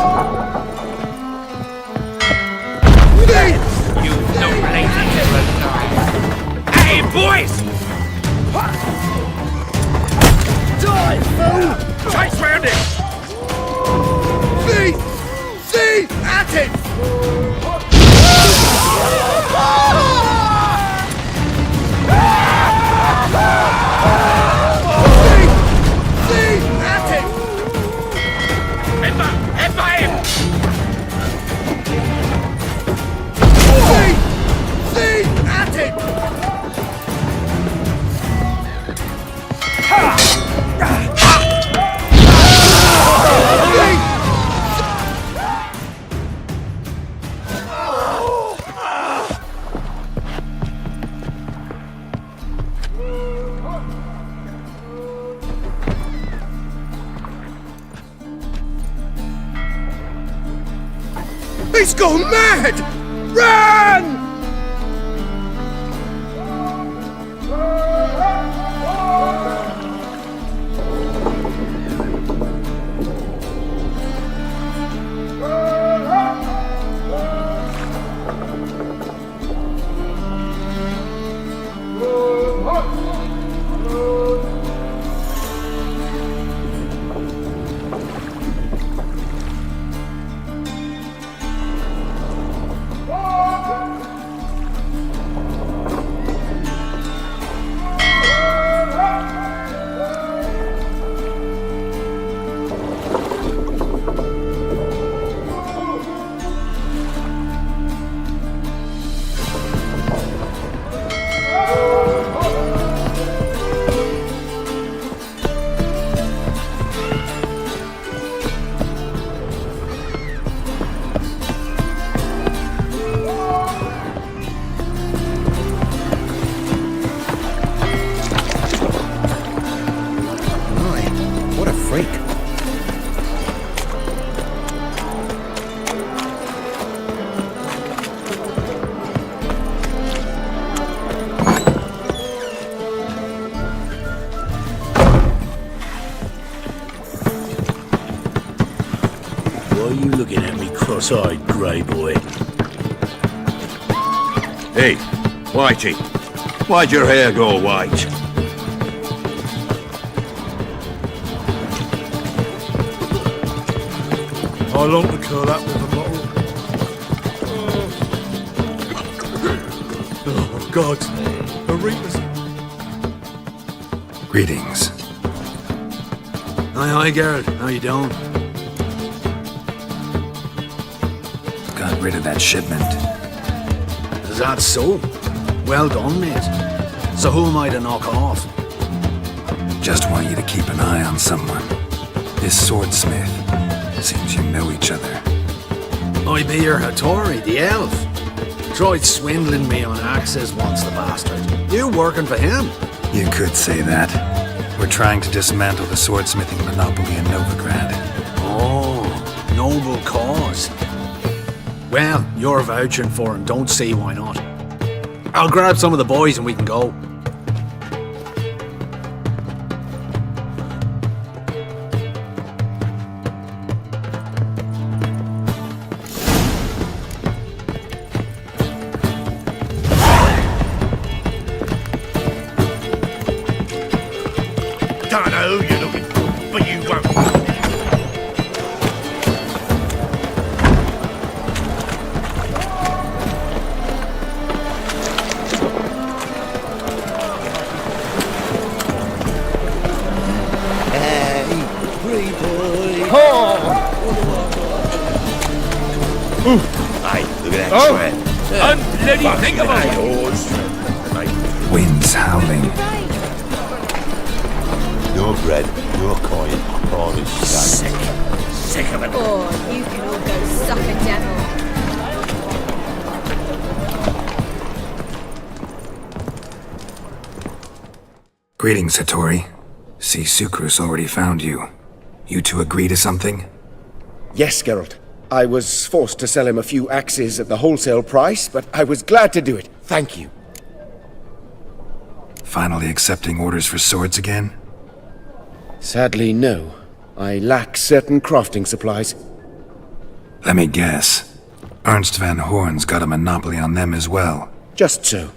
You no lady Hey, boys! Die, fool! Chase round it! See! See! At it! Headbutt him! It's gone mad! Run! Cross-eyed, grey boy. Hey, Whitey, why'd your hair go white? I long to curl up with a bottle. Oh, God. The Reapers. Greetings. Hi, Geralt. How you doing? Got rid of that shipment. Is that so? Well done, mate. So who am I to knock off? Just want you to keep an eye on someone. This swordsmith. Seems you know each other. I be your Hattori, the elf. Tried swindling me on axes once, the bastard. You working for him? You could say that. We're trying to dismantle the swordsmithing monopoly in Novigrad. Oh, noble cause. Well, you're vouching for him, don't see why not. I'll grab some of the boys and we can go. Don't know who you're looking for, but you won't. Hey, look at that trap. Unbloody think about yours. Wind's howling. Your bread, your coin, Cornish stone. Sick of it. Oh, you can all go suck a devil. Greetings, Hattori. See, Sukrus already found you. You two agree to something? Yes, Geralt. I was forced to sell him a few axes at the wholesale price, but I was glad to do it. Thank you. Finally accepting orders for swords again? Sadly, no. I lack certain crafting supplies. Let me guess. Ernst van Horn's got a monopoly on them as well. Just so.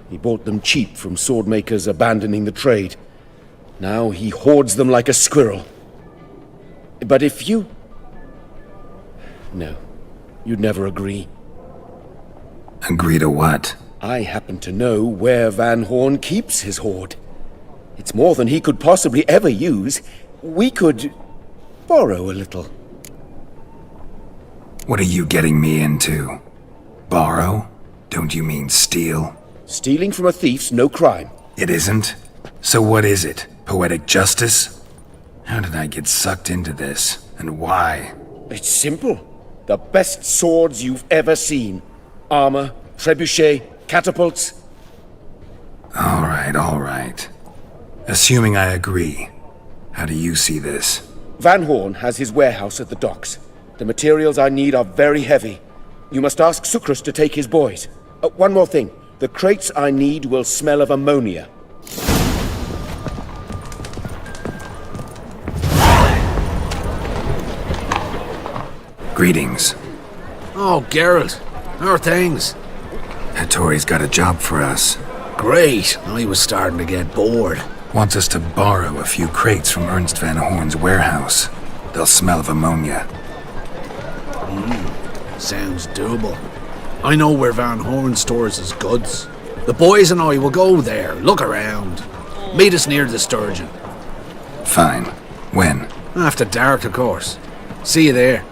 He bought them cheap from swordmakers abandoning the trade. Now he hoards them like a squirrel. But if you... No, you'd never agree. Agree to what? I happen to know where Van Horn keeps his hoard. It's more than he could possibly ever use. We could borrow a little. What are you getting me into? Borrow? Don't you mean steal? Stealing from a thief's no crime. It isn't? So what is it? Poetic justice? How did I get sucked into this? And why? It's simple. The best swords you've ever seen. Armor, trebuchet, catapults. All right. Assuming I agree, how do you see this? Van Horn has his warehouse at the docks. The materials I need are very heavy. You must ask Sucrus to take his boys. One more thing. The crates I need will smell of ammonia. Greetings. Oh, Geralt. How are things? Hattori's got a job for us. Great. I was starting to get bored. Wants us to borrow a few crates from Ernst Van Horn's warehouse. They'll smell of ammonia. Sounds doable. I know where Van Horn stores his goods. The boys and I will go there, look around. Meet us near the Sturgeon. Fine. When? After dark, of course. See you there.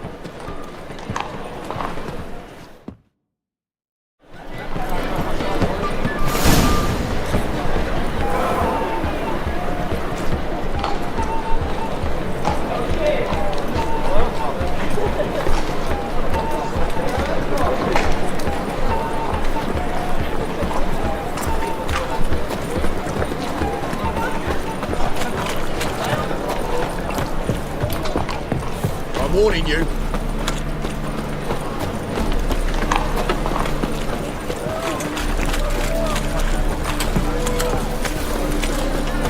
I'm warning you.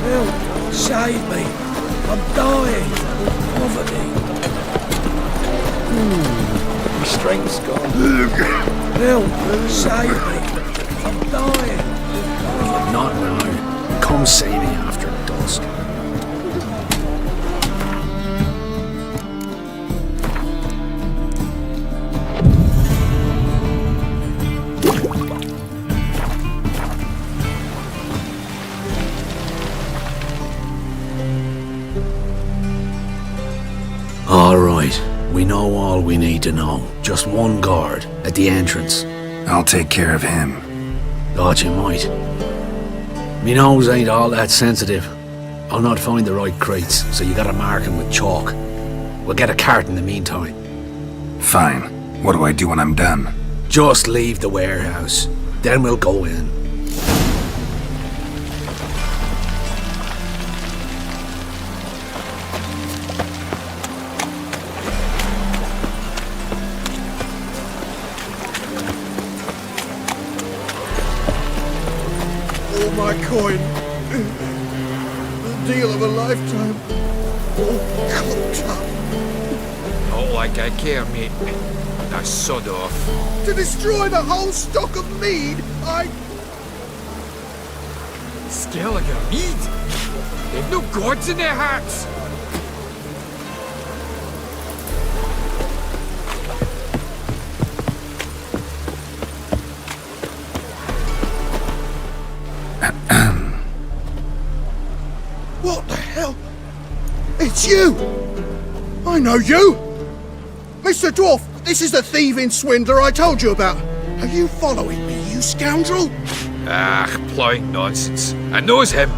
Help! Save me! I'm dying! Poverty! My strength's gone. Help! Save me! I'm dying! Not now. Come see me after dusk. All right, we know all we need to know. Just one guard at the entrance. I'll take care of him. Thought you might. Me nose ain't all that sensitive. I'll not find the right crates, so you gotta mark him with chalk. We'll get a cart in the meantime. Fine. What do I do when I'm done? Just leave the warehouse. Then we'll go in. All my coin. The deal of a lifetime. All cooked up. Not like I care, mate. Now sod off. To destroy the whole stock of mead, I... Skelliger mead? They've no gods in their hearts. What the hell? It's you! I know you! Mr. Dwarf, this is the thieving swindler I told you about. Are you following me, you scoundrel? Ah, ploughing nonsense. I knows him.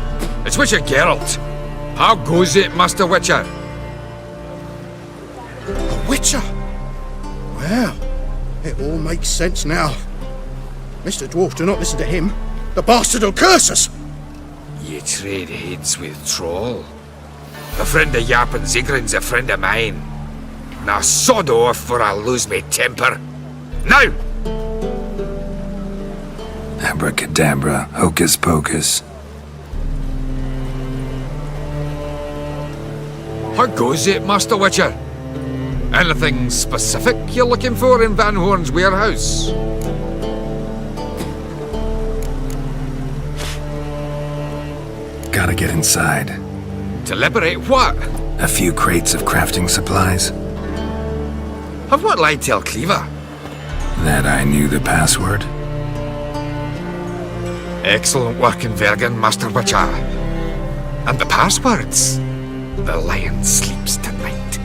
It's Witcher Geralt. How goes it, Master Witcher? A Witcher? Well, it all makes sense now. Mr. Dwarf, do not listen to him. The bastard will curse us! Ye trade heads with Troll. A friend of Yappin Zigrin's a friend of mine. Now sod off or I'll lose my temper. Now! Abracadabra, hocus pocus. How goes it, Master Witcher? Anything specific you're looking for in Van Horn's warehouse? Gotta get inside. To liberate what? A few crates of crafting supplies. Of what lie tell Cleaver? That I knew the password. Excellent work in Vergen, Master Witcher. And the passwords? The lion sleeps tonight.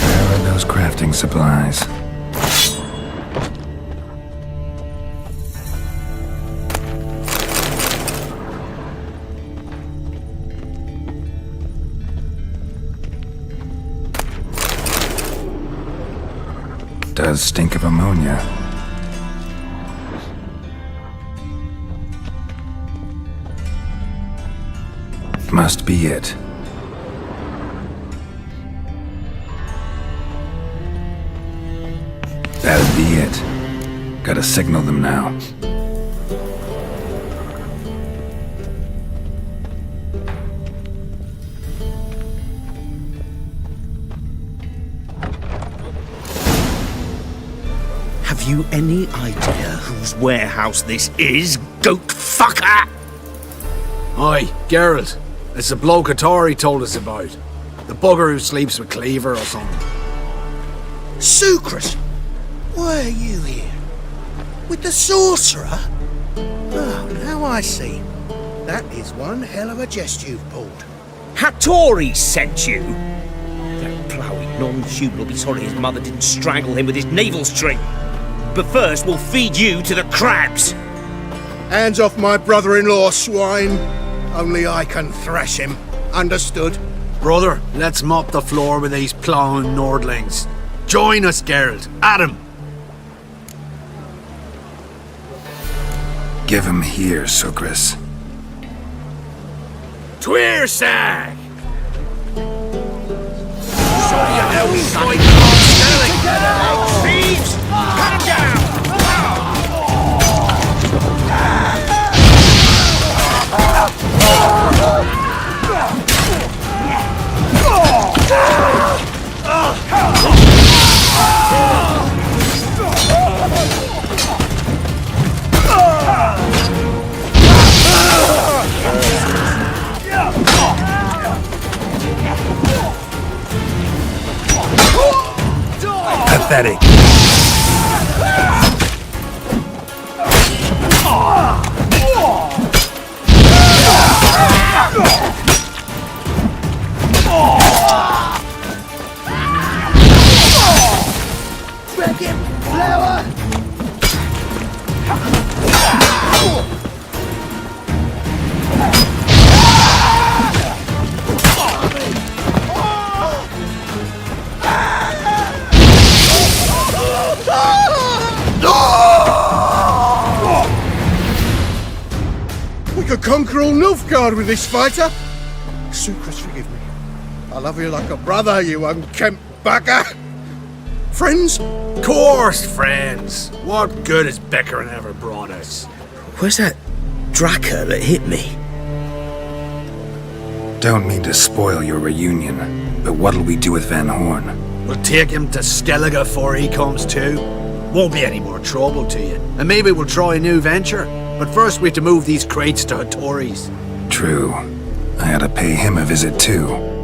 Where are those crafting supplies? Does stink of ammonia. must be it. That'd be it. Gotta signal them now. Have you any idea whose warehouse this is, goat fucker? Aye, Geralt. It's the bloke Atari told us about. The bugger who sleeps with Cleaver or something. Sucrus! Why are you here? With the sorcerer? Oh, now I see. That is one hell of a jest you've pulled. Hattori sent you? That ploughing non-human will be sorry his mother didn't strangle him with his navel string. But first, we'll feed you to the crabs. Hands off my brother-in-law, swine. Only I can thrash him. Understood? Brother, let's mop the floor with these plowing Nordlings. Join us, Geralt. Adam! Give him here, Sucrus. Tweersag! Thieves! Cut him down! Pathetic. We could conquer all Nilfgaard with this fighter. Sucrus, forgive me. I love you like a brother, you unkempt bugger. Friends? Course, friends. What good has Beckering ever brought us? Where's that Draka that hit me? Don't mean to spoil your reunion, but what'll we do with Van Horn? We'll take him to Skellige before he comes too. Won't be any more trouble to you. And maybe we'll try a new venture. But first we have to move these crates to Hattori's. True. I ought to pay him a visit too.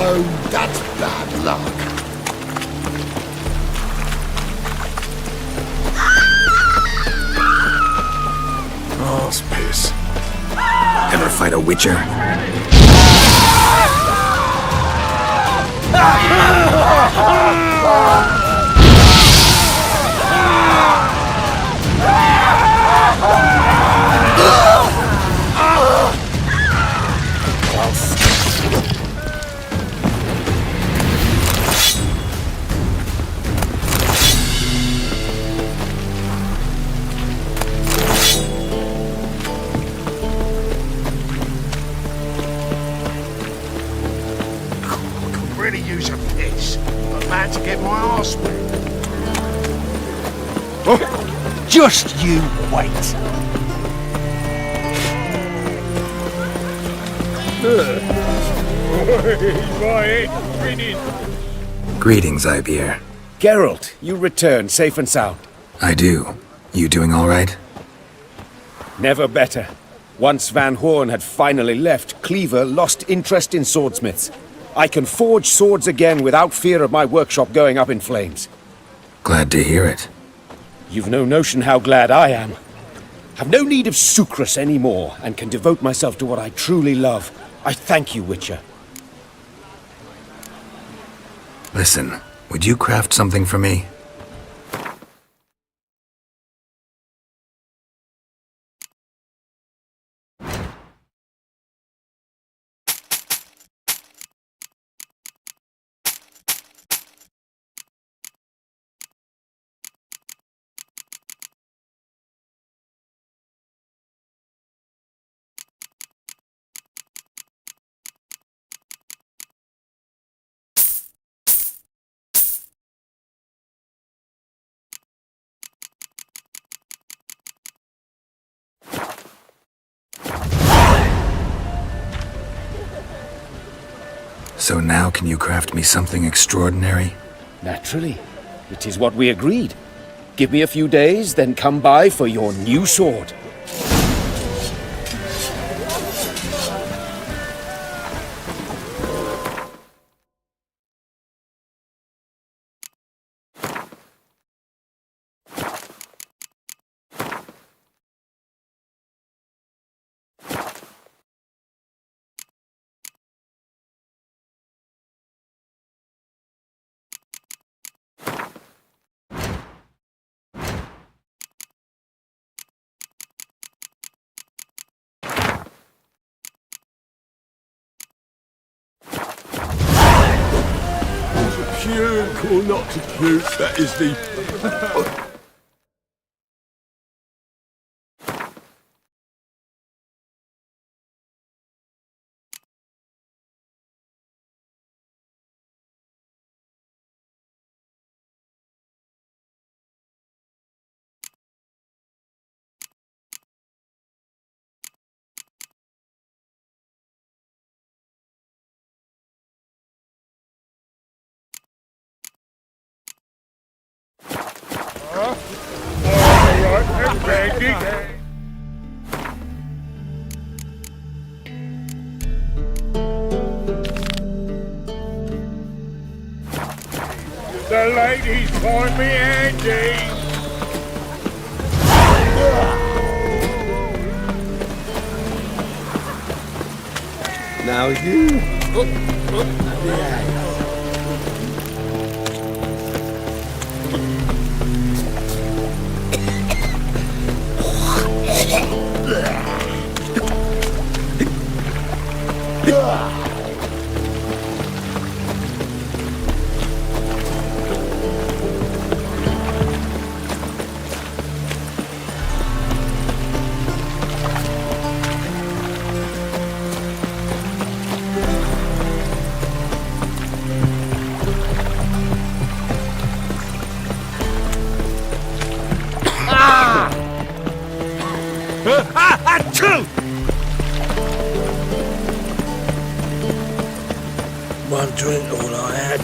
Oh, that's bad luck. Oh, piss. Ever fight a witcher? Really use a piss. I'm mad to get my arse wet. Oh, just you wait. Greetings, Ibeer. Geralt, you return safe and sound. I do. You doing all right? Never better. Once Van Horn had finally left, Cleaver lost interest in swordsmiths. I can forge swords again without fear of my workshop going up in flames. Glad to hear it. You've no notion how glad I am. I've no need of Sucrus anymore, and can devote myself to what I truly love. I thank you, Witcher. Listen, would you craft something for me? So now can you craft me something extraordinary? Naturally. It is what we agreed. Give me a few days, then come by for your new sword. Puke or not to puke, that is the... The ladies find me handy. Now you. One drink, all I had.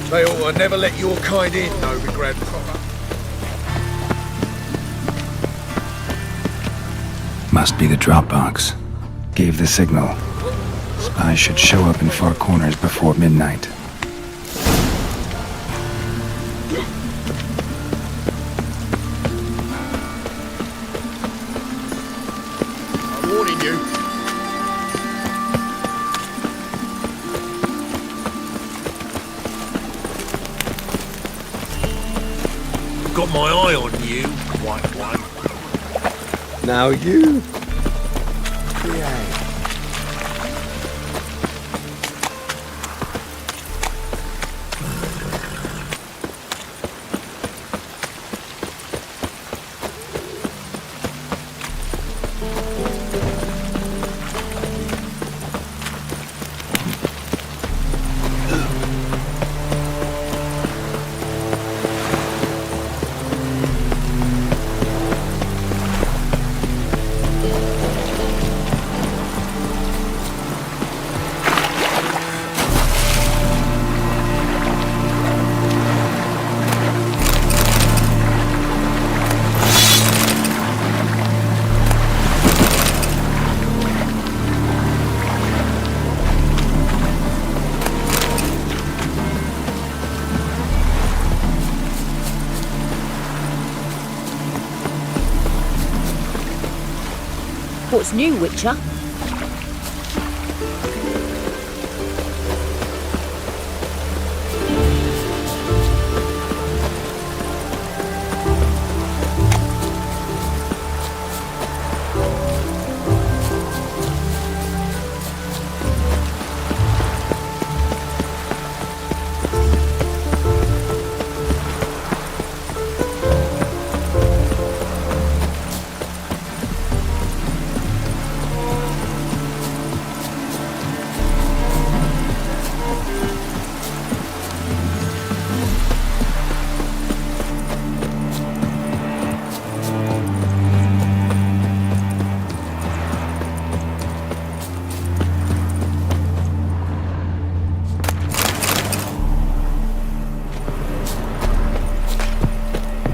They ought to never let your kind in, Novi Grandfather. Must be the Dropbox. Gave the signal. Spies should show up in far corners before midnight. I'm warning you. Got my eye on you, white one. Now you. What's new, Witcher?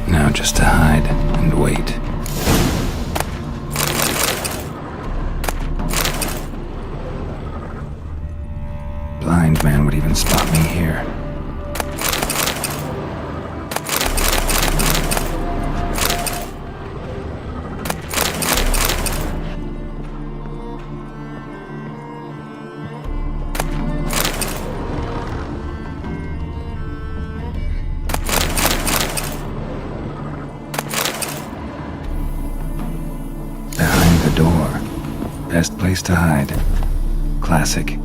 Now just to hide and wait. Blind man would even spot me here. Best place to hide. Classic.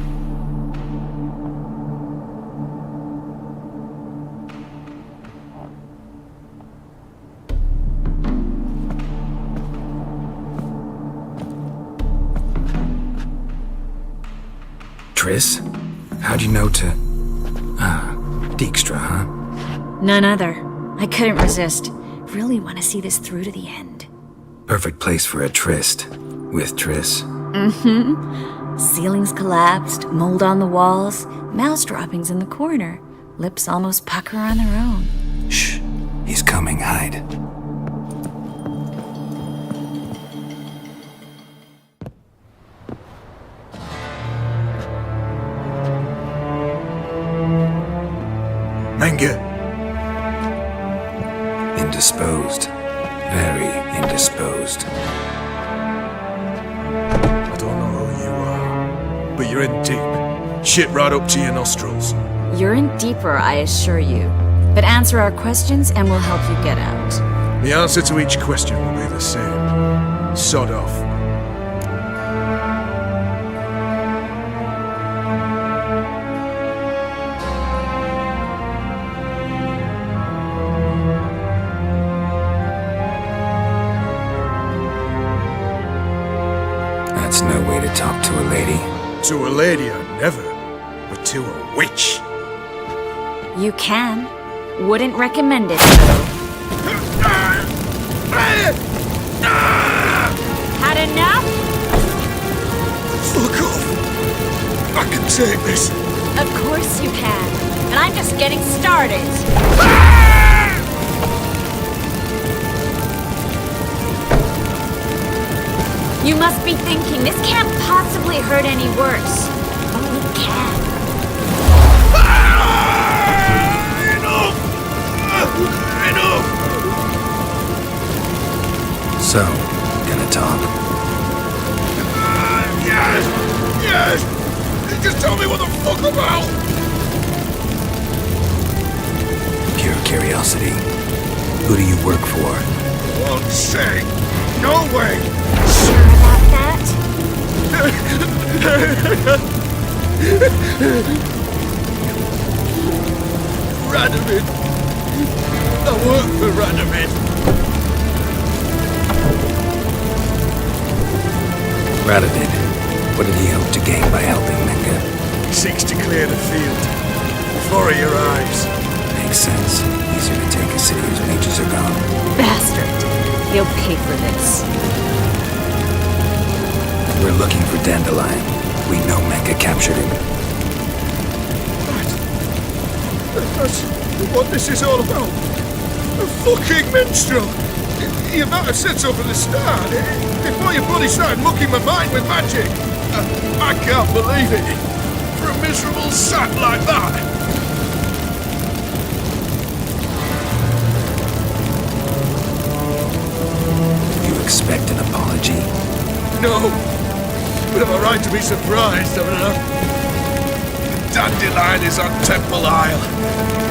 Triss? How'd you know to... Dijkstra, huh? None other. I couldn't resist. Really want to see this through to the end. Perfect place for a tryst. With Triss. Mm-hmm. Ceilings collapsed, mold on the walls, mouse droppings in the corner. Lips almost pucker on their own. Shh. He's coming. Hide. Menge. Indisposed. Very indisposed. But you're in deep. Shit right up to your nostrils. You're in deeper, I assure you. But answer our questions and we'll help you get out. The answer to each question will be the same. Sod off. That's no way to talk to a lady. To a lady, I never. But to a witch. You can. Wouldn't recommend it, Had enough? Fuck off! I can take this. Of course you can. And I'm just getting started. You must be thinking, this can't possibly hurt any worse. Oh, it can. Enough! So, gonna talk? Yes! Just tell me what the fuck about! Pure curiosity. Who do you work for? Won't say! No way! Sure about that? Radomir! I work for Radomir! Radomir. What did he hope to gain by helping Menge? He seeks to clear the field. Before your eyes. Makes sense. Easier to take a city whose mages are gone. Bastard. You'll pay for this. We're looking for Dandelion. We know Menge captured him. That's what this is all about. A fucking minstrel! You might have said so from the start, before you bloody started mucking my mind with magic. I can't believe it. For a miserable sap like that. You expect an apology? No. be surprised, haven't I? Dandelion is on Temple Isle,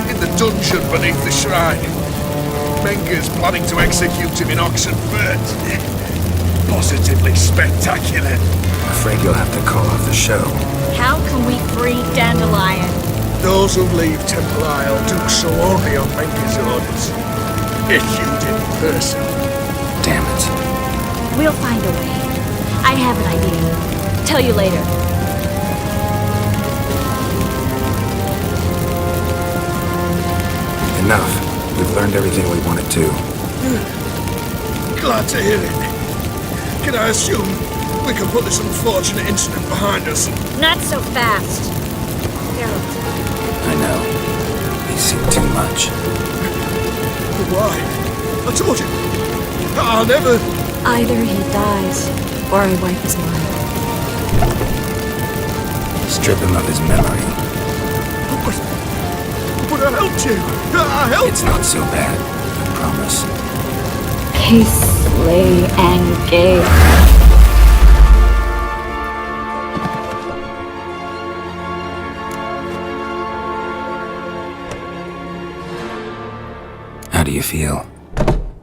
in the dungeon beneath the shrine. Menger's planning to execute him in Oxenfurt. Positively spectacular. I'm afraid you'll have to call off the show. How can we free Dandelion? Those who leave Temple Isle do so only on Menger's orders. Issued in person. Damn it. We'll find a way. I have an idea. Tell you later. Enough. We've learned everything we wanted to. Glad to hear it. Can I assume we can put this unfortunate incident behind us? Not so fast. Geralt. I know. They see too much. But why? I told you. I'll never... Either he dies, or I wipe his mind. Strip him of his memory. But I helped you. I helped. It's not so bad. I promise. Peace, lay, and gay. How do you feel?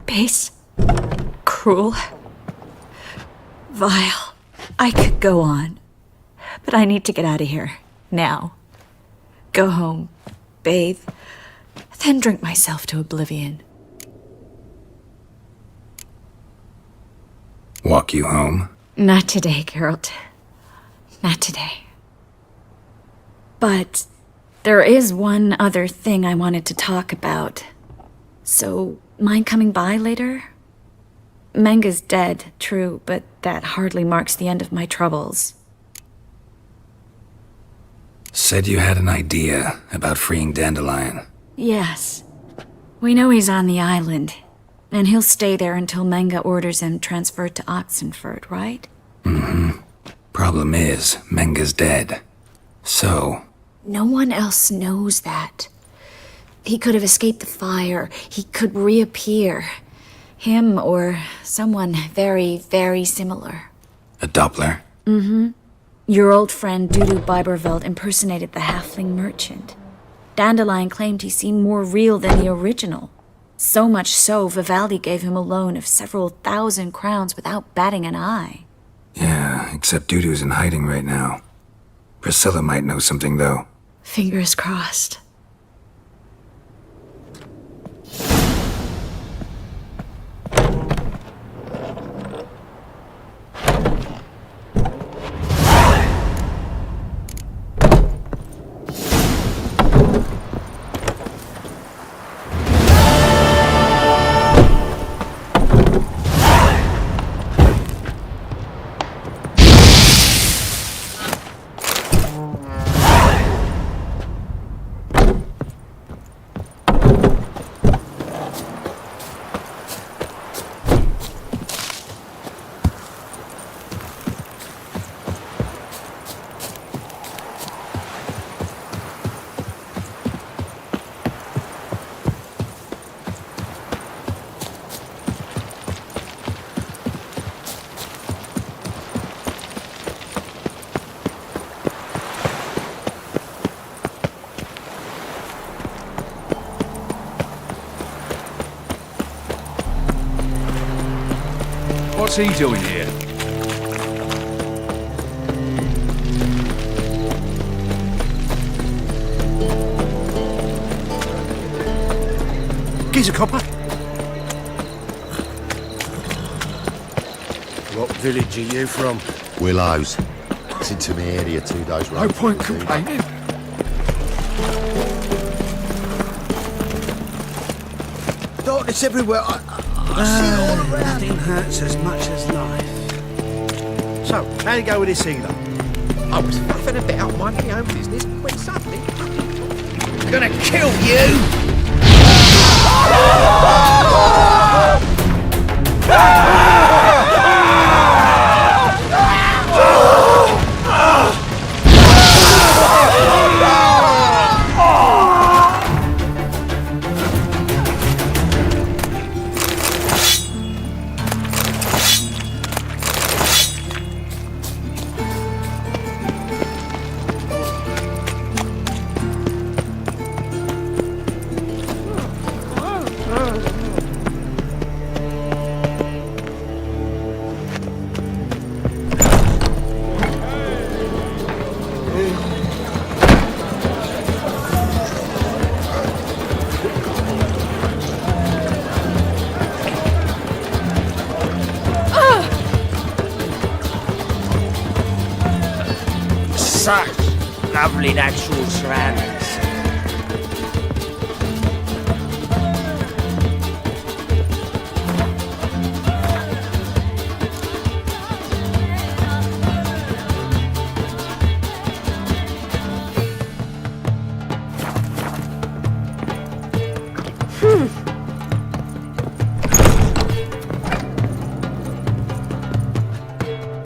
Base. Cruel. Vile. I could go on. But I need to get out of here. Now. Go home. Bathe. Then drink myself to oblivion. Walk you home? Not today, Geralt. Not today. But there is one other thing I wanted to talk about. So, mind coming by later? Menga's dead, true, but that hardly marks the end of my troubles. Said you had an idea about freeing Dandelion. Yes. We know he's on the island, and he'll stay there until Menga orders him transferred to Oxenfurt, right? Mm-hmm. Problem is, Menga's dead. So... No one else knows that. He could have escaped the fire. He could reappear. Him or someone very, very similar. A Doppler? Mm-hmm. Your old friend Dudu Biberveld impersonated the halfling merchant. Dandelion claimed he seemed more real than the original. So much so, Vivaldi gave him a loan of several thousand crowns without batting an eye. Yeah, except Dudu's in hiding right now. Priscilla might know something, though. Fingers crossed. What's he doing here? Gives a copper. What village are you from? Willows. It's into my area 2 days No point complaining. Darkness everywhere. I see it all around. Nothing hurts as much as life. So, how'd it go with this healer? I was faffing a bit out minding my own business when suddenly... I'm gonna kill you! sir. Lovely natural surroundings.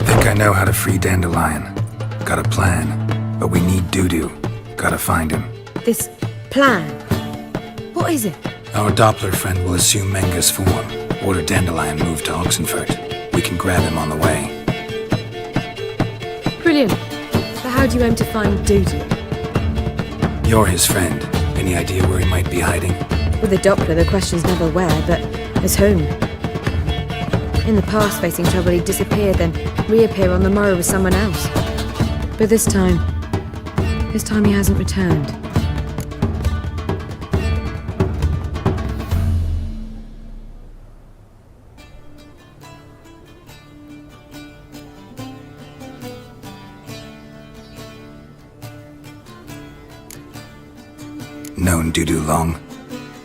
Think I know how to free Dandelion. Got a plan, but we need Dudu. Gotta find him. This plan? What is it? Our Doppler friend will assume Menga's form. Order Dandelion moved to Oxenfurt. We can grab him on the way. Brilliant. But how do you aim to find Dudu? You're his friend. Any idea where he might be hiding? With a Doppler, the question's never where, but as whom. In the past, facing trouble, he'd disappear, then reappear on the morrow with someone else. But this time he hasn't returned. Known Dudu long?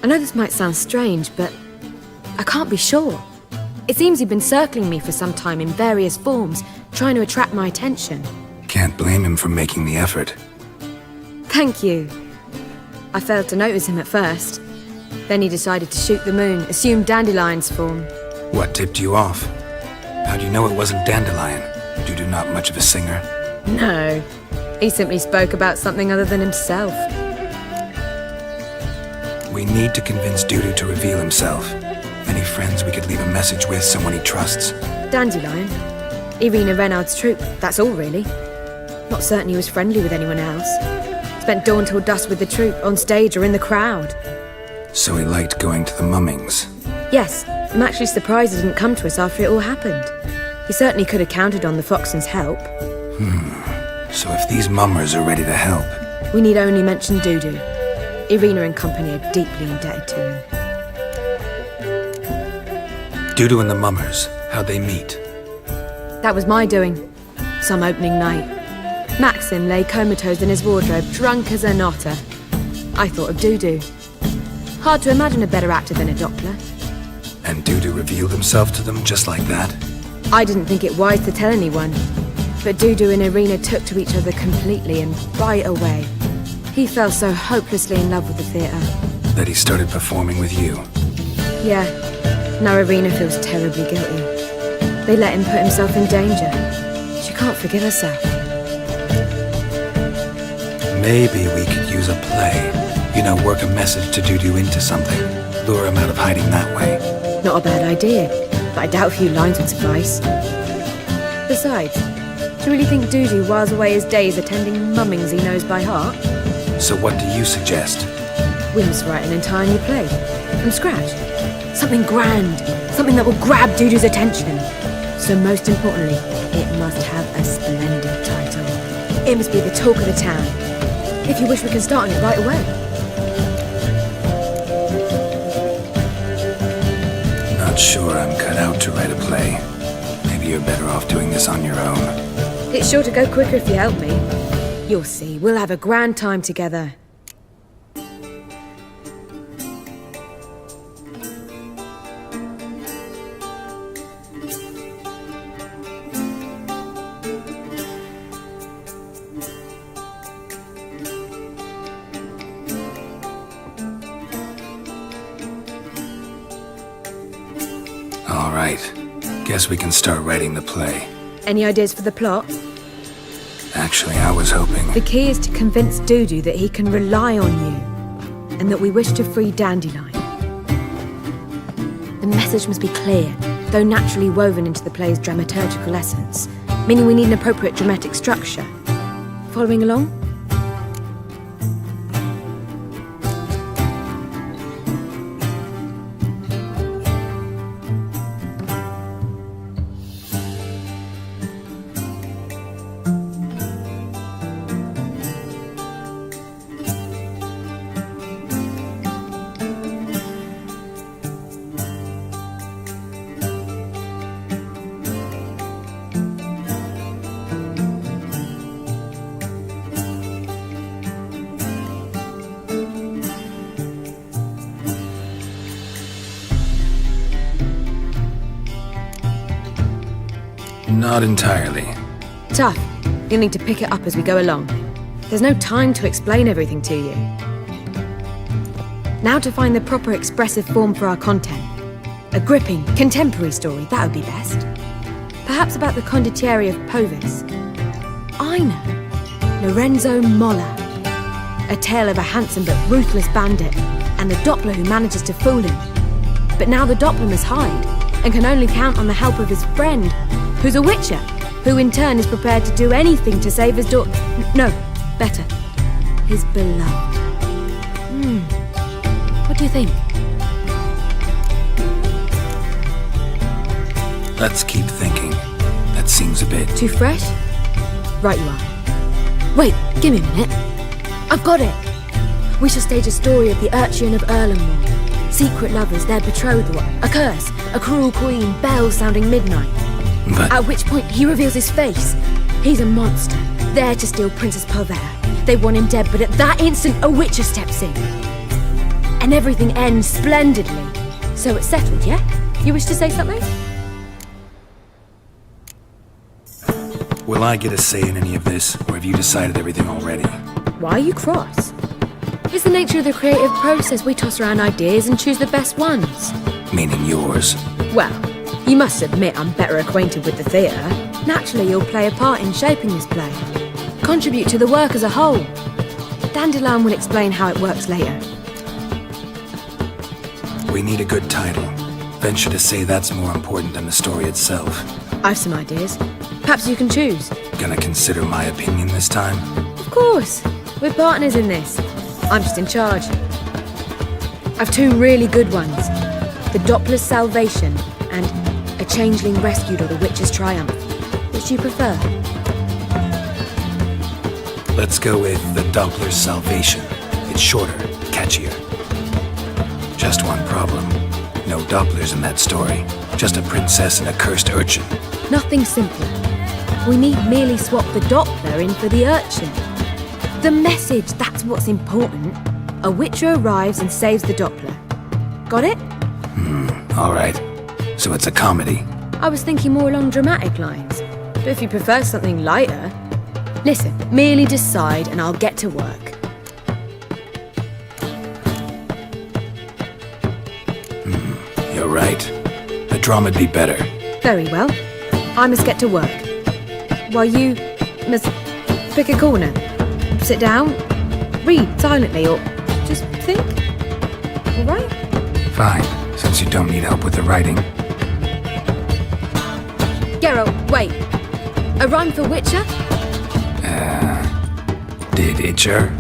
I know this might sound strange, but I can't be sure. It seems he'd been circling me for some time in various forms, trying to attract my attention. Can't blame him for making the effort. Thank you. I failed to notice him at first. Then he decided to shoot the moon, assumed Dandelion's form. What tipped you off? How'd you know it wasn't Dandelion? Dudu not much of a singer? No. He simply spoke about something other than himself. We need to convince Dudu to reveal himself. Any friends we could leave a message with, someone he trusts? Dandelion. Irina Renard's troupe, that's all really. Not certain he was friendly with anyone else. Spent dawn till dusk with the troupe, on stage or in the crowd. So he liked going to the mummings. Yes, I'm actually surprised he didn't come to us after it all happened. He certainly could have counted on the Foxen's help. So if these mummers are ready to help... We need only mention Dudu. Irina and company are deeply indebted to him. Dudu and the mummers, how'd they meet? That was my doing. Some opening night. Maxim lay comatose in his wardrobe, drunk as an otter. I thought of Dudu. Hard to imagine a better actor than a Doppler. And Dudu revealed himself to them just like that? I didn't think it wise to tell anyone. But Dudu and Irina took to each other completely and right away. He fell so hopelessly in love with the theatre. That he started performing with you? Yeah. Now Irina feels terribly guilty. They let him put himself in danger. She can't forgive herself. Maybe we could use a play. You know, work a message to Dudu into something. Lure him out of hiding that way. Not a bad idea, but I doubt a few lines would suffice. Besides, do you really think Dudu whiles away his days attending mummings he knows by heart? So what do you suggest? We must write an entire new play. From scratch. Something grand. Something that will grab Dudu's attention. So most importantly, it must have a splendid title. It must be the talk of the town. If you wish, we can start on it right away. Not sure I'm cut out to write a play. Maybe you're better off doing this on your own. It's sure to go quicker if you help me. You'll see, we'll have a grand time together. All right. Guess we can start writing the play. Any ideas for the plot? Actually, I was hoping... The key is to convince Dudu that he can rely on you, and that we wish to free Dandelion. The message must be clear, though naturally woven into the play's dramaturgical essence, meaning we need an appropriate dramatic structure. Following along? Not entirely. Tough. You'll need to pick it up as we go along. There's no time to explain everything to you. Now to find the proper expressive form for our content. A gripping, contemporary story, that would be best. Perhaps about the condottieri of Povis. I know. Lorenzo Molla. A tale of a handsome but ruthless bandit, and the Doppler who manages to fool him. But now the Doppler must hide, and can only count on the help of his friend, who's a witcher, who in turn is prepared to do anything to save his daughter. No, better, his beloved. What do you think? Let's keep thinking. That seems a bit... Too fresh? Right you are. Wait, give me a minute. I've got it! We shall stage a story of the Urchin of Erlenmoor. Secret lovers, their betrothal, a curse, a cruel queen, bells sounding midnight. But... At which point he reveals his face. He's a monster, there to steal Princess Pavera. They want him dead, but at that instant a witcher steps in. And everything ends splendidly. So it's settled, yeah? You wish to say something? Will I get a say in any of this, or have you decided everything already? Why are you cross? It's the nature of the creative process. We toss around ideas and choose the best ones. Meaning yours. Well, you must admit I'm better acquainted with the theatre. Naturally, you'll play a part in shaping this play. Contribute to the work as a whole. Dandelion will explain how it works later. We need a good title. Venture to say that's more important than the story itself. I've some ideas. Perhaps you can choose. Gonna consider my opinion this time? Of course. We're partners in this. I'm just in charge. I've two really good ones. The Doppler's Salvation and A Changeling Rescued or the Witch's Triumph. Which do you prefer? Let's go with The Doppler's Salvation. It's shorter, catchier. Just one problem. No Dopplers in that story. Just a princess and a cursed urchin. Nothing simpler. We need merely swap the Doppler in for the urchin. The message, that's what's important. A witcher arrives and saves the Doppler. Got it? Alright. So it's a comedy. I was thinking more along dramatic lines. But if you prefer something lighter... Listen, merely decide and I'll get to work. You're right. A drama'd be better. Very well. I must get to work. While you must pick a corner. Sit down, read silently, or just think. All right? Fine, since you don't need help with the writing. Geralt, wait. A rhyme for Witcher? Did Itcher?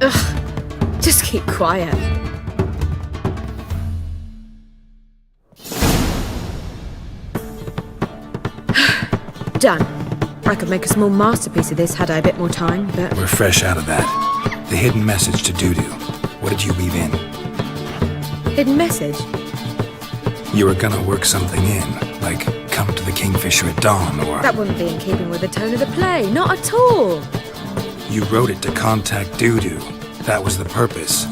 Ugh, just keep quiet. Done. I could make a small masterpiece of this had I a bit more time, but... We're fresh out of that. The hidden message to Dudu. What did you weave in? Hidden message? You were gonna work something in, like come to the Kingfisher at dawn, or... That wouldn't be in keeping with the tone of the play, not at all. You wrote it to contact Dudu. That was the purpose.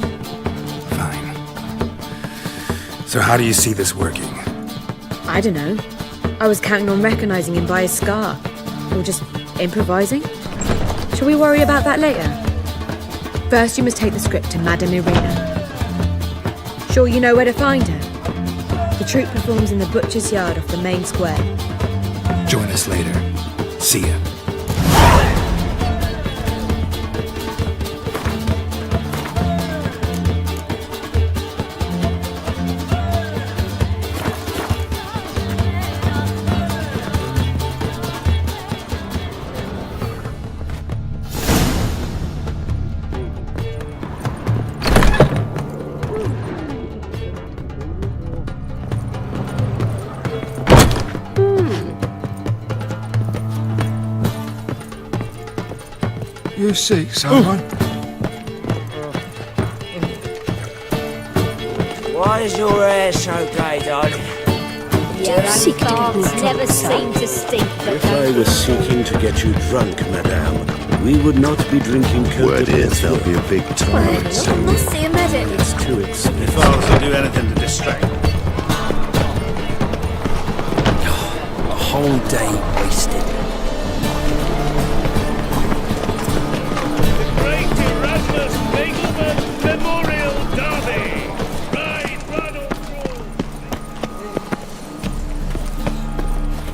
Fine. So how do you see this working? I don't know. I was counting on recognizing him by his scar. Or just improvising? Shall we worry about that later? First, you must take the script to Madame Irina. Sure you know where to find her? The troupe performs in the butcher's yard off the main square. Join us later. See ya. You seek someone? Why is your hair so grey, darling? Juicy farts never seem to stink, but If I was seeking to get you drunk, madame, we would not be drinking Coca-Cola. Word is there'll be a big tournament soon. must see a medic. It's too expensive. If I was to do anything to distract. A whole all day wasted. Great Erasmus Nagelman Memorial Derby. Ride, run or crawl.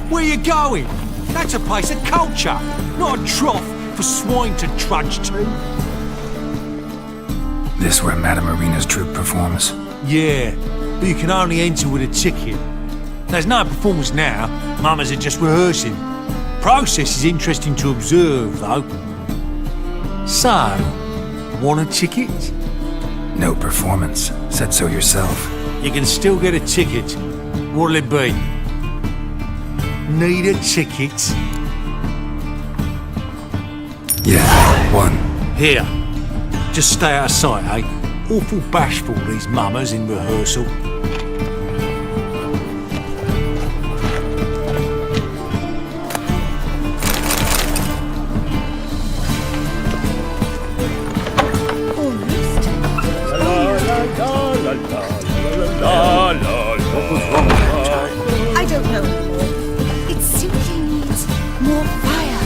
Where you going? That's a place of culture, not a trough for swine to trudge to. This where Madame Marina's troupe performs? Yeah, but you can only enter with a ticket. There's no performance now. Mamas are just rehearsing. Process is interesting to observe, though. So, want a ticket? No performance. Said so yourself. You can still get a ticket. What'll it be? Need a ticket? Yeah, one. Here. Just stay out of sight, eh? Awful bashful, these mamas in rehearsal. I don't know. It simply needs more fire.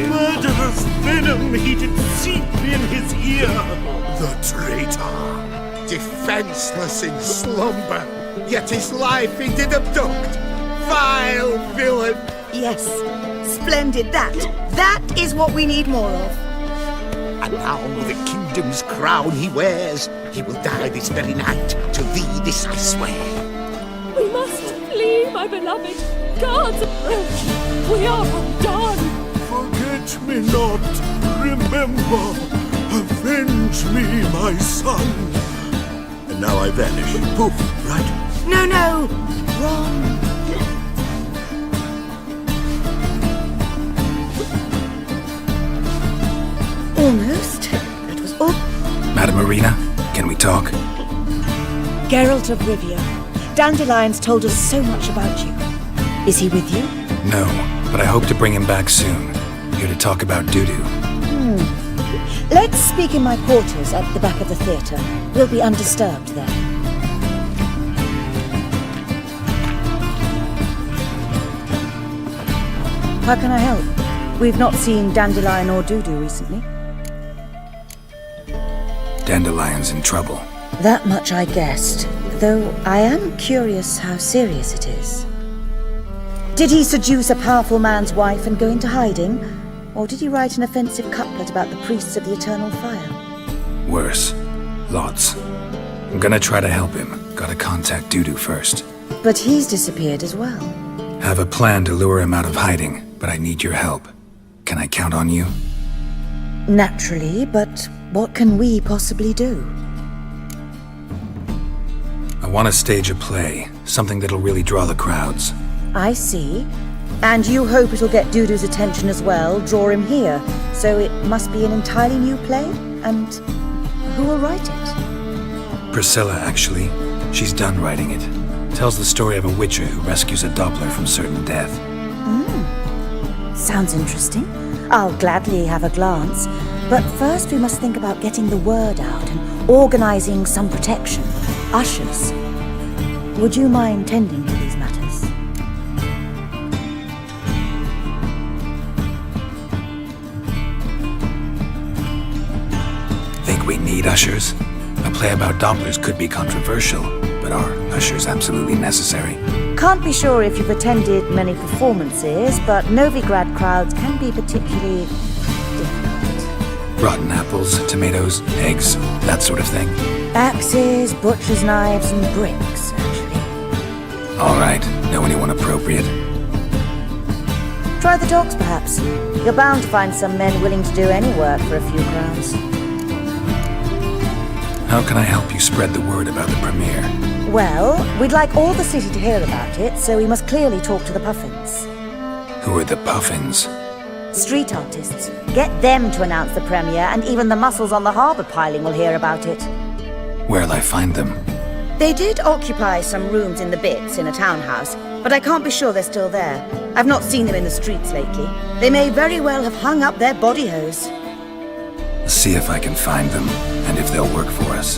Murderous venom heated seep in his ear. The traitor, defenseless in slumber, yet his life he did abduct. Vile villain! Yes, splendid. That is what we need more of. And now the kingdom's crown he wears, he will die this very night. To thee this I swear. We must flee, my beloved. Guards approach. We are undone. Forget me not, remember, avenge me, my son. And now I vanish. Poof, right? No, wrong. Almost. That was all. Madame Marina, can we talk? Geralt of Rivia. Dandelion's told us so much about you. Is he with you? No, but I hope to bring him back soon. Here to talk about Dudu. Let's speak in my quarters at the back of the theatre. We'll be undisturbed there. How can I help? We've not seen Dandelion or Dudu recently. Dandelion's in trouble. That much I guessed, though I am curious how serious it is. Did he seduce a powerful man's wife and go into hiding? Or did he write an offensive couplet about the priests of the eternal fire? Worse. Lots. I'm gonna try to help him. Gotta contact Dudu first. But he's disappeared as well. Have a plan to lure him out of hiding, but I need your help. Can I count on you? Naturally, but what can we possibly do? I want to stage a play. Something that'll really draw the crowds. I see. And you hope it'll get Dudu's attention as well, draw him here. So it must be an entirely new play? And who will write it? Priscilla, actually. She's done writing it. Tells the story of a witcher who rescues a Doppler from certain death. Sounds interesting. I'll gladly have a glance. But first we must think about getting the word out and organizing some protection. Ushers. Would you mind tending to these matters? Think we need ushers? A play about Dopplers could be controversial, but are ushers absolutely necessary? Can't be sure if you've attended many performances, but Novigrad crowds can be particularly difficult. Rotten apples, tomatoes, eggs, that sort of thing. Axes, butcher's knives, and bricks, actually. All right, know anyone appropriate? Try the dogs, perhaps. You're bound to find some men willing to do any work for a few crowns. How can I help you spread the word about the premiere? Well, we'd like all the city to hear about it, so we must clearly talk to the Puffins. Who are the Puffins? Street artists. Get them to announce the premiere, and even the muscles on the harbour piling will hear about it. Where'll I find them? They did occupy some rooms in the Bits in a townhouse, but I can't be sure they're still there. I've not seen them in the streets lately. They may very well have hung up their body hose. A See if I can find them, and if they'll work for us.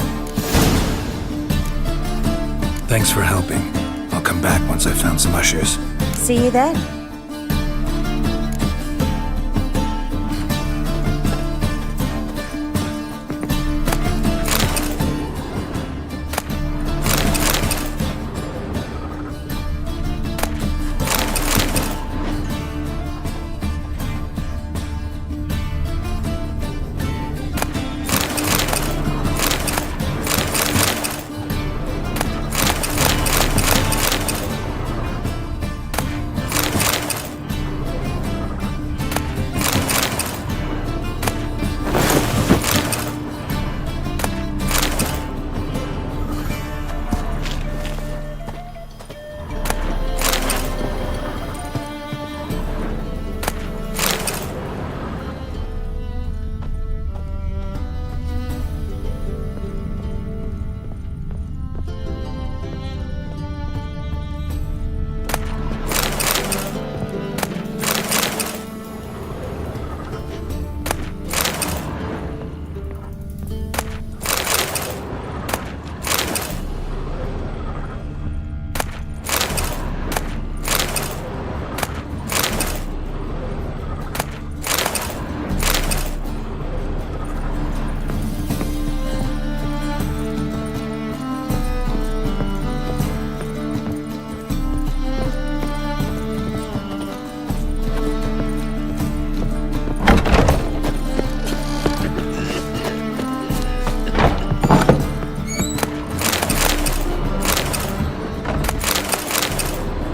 Thanks for helping. I'll come back once I've found some ushers. See you then.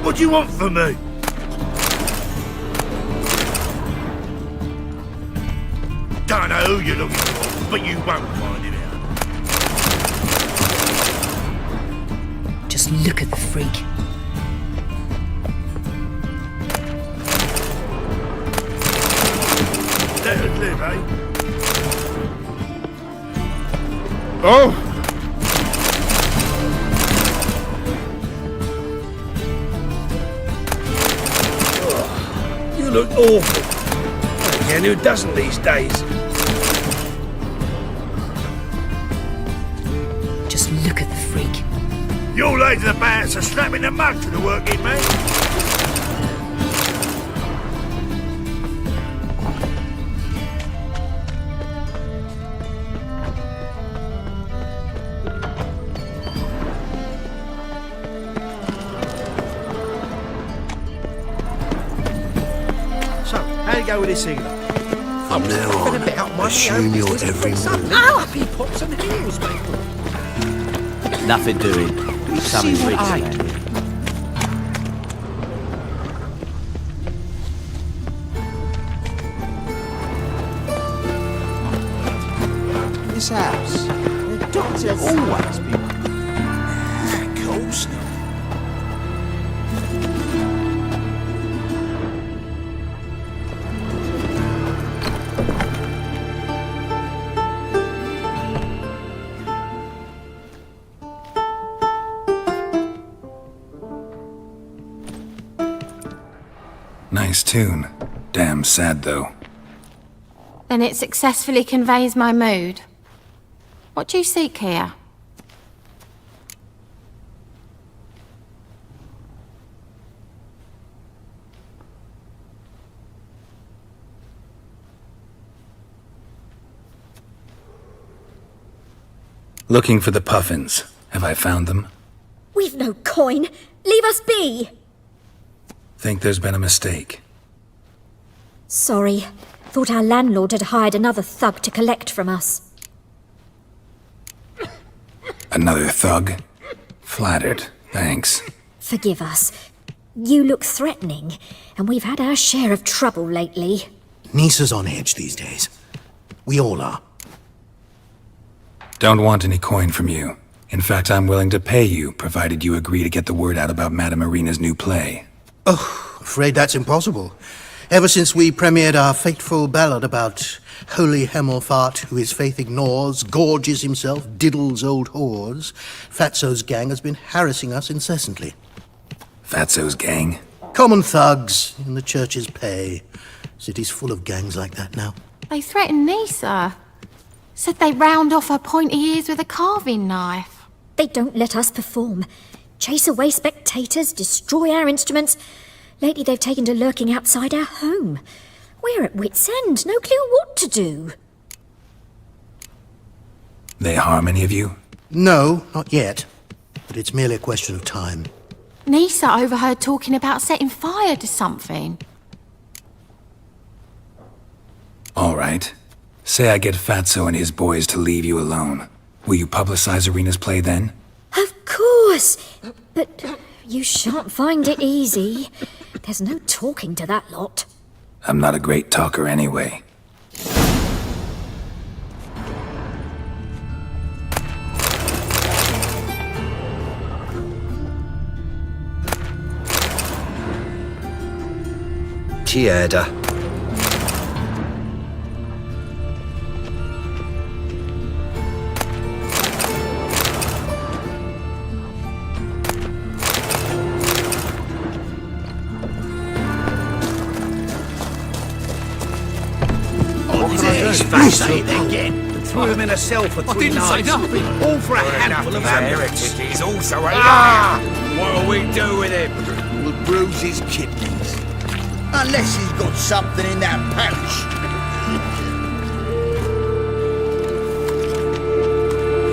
What do you want from me? Don't know who you're looking for, but you won't find it out. Just look at the freak. Let us live, eh? Oh! You look awful. Again, who doesn't these days? Just look at the freak. Your ladies are bad, so slapping the mug to the working man. How you go with this healer? From now on, assume your every move. Happy pops and heels, mate. Nothing doing. Something see what freaks I around do? here. This house, the doctor's always been. Of course not. Nice tune. Damn sad, though. Then it successfully conveys my mood. What do you seek here? Looking for the puffins. Have I found them? We've no coin. Leave us be. Think there's been a mistake. Sorry. Thought our landlord had hired another thug to collect from us. Another thug? Flattered. Thanks. Forgive us. You look threatening, and we've had our share of trouble lately. Nisa's on edge these days. We all are. Don't want any coin from you. In fact, I'm willing to pay you, provided you agree to get the word out about Madame Irina's new play. Oh, afraid that's impossible. Ever since we premiered our fateful ballad about holy Hemelfart, who his faith ignores, gorges himself, diddles old whores, Fatso's gang has been harassing us incessantly. Fatso's gang? Common thugs in the church's pay. City's full of gangs like that now. They threaten Nisa. Said they round off her pointy ears with a carving knife. They don't let us perform. Chase away spectators, destroy our instruments. Lately they've taken to lurking outside our home. We're at wit's end, no clue what to do. They harm any of you? No, not yet. But it's merely a question of time. Nisa overheard talking about setting fire to something. All right. Say I get Fatso and his boys to leave you alone. Will you publicize Arena's play then? Of course! But you shan't find it easy. There's no talking to that lot. I'm not a great talker anyway. Tieda. Threw him in a cell for 3 nights. I didn't say nothing. All for a handful of heretics. He's also a What'll we do with him? We'll bruise his kidneys. Unless he's got something in that pouch.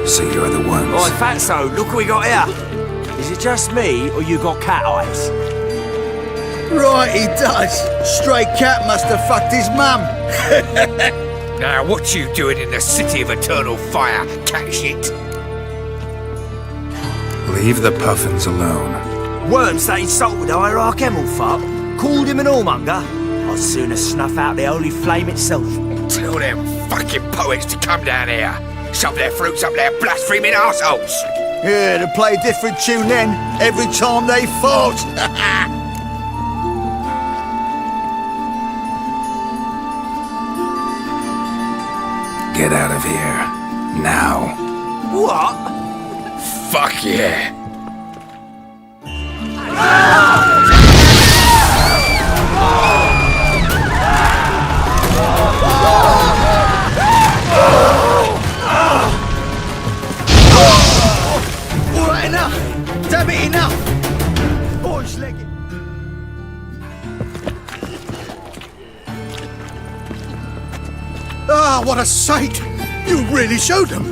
So you're the ones. Oi, Fatso, look what we got here. Is it just me, or you got cat eyes? Right, he does. Stray cat must have fucked his mum. Now, what you doing in the city of eternal fire, cat shit? Leave the puffins alone. Worms that insulted Hierarch Emelfart, called him an whoremonger. I'd sooner snuff out the holy flame itself. Tell them fucking poets to come down here. Shove their fruits up their blaspheming arseholes. Yeah, to play a different tune then, every time they fought. Get out of here. Now. What? Fuck yeah. All right, enough. Damn it, enough. Boys, leg it. Ah, what a sight! You really showed them.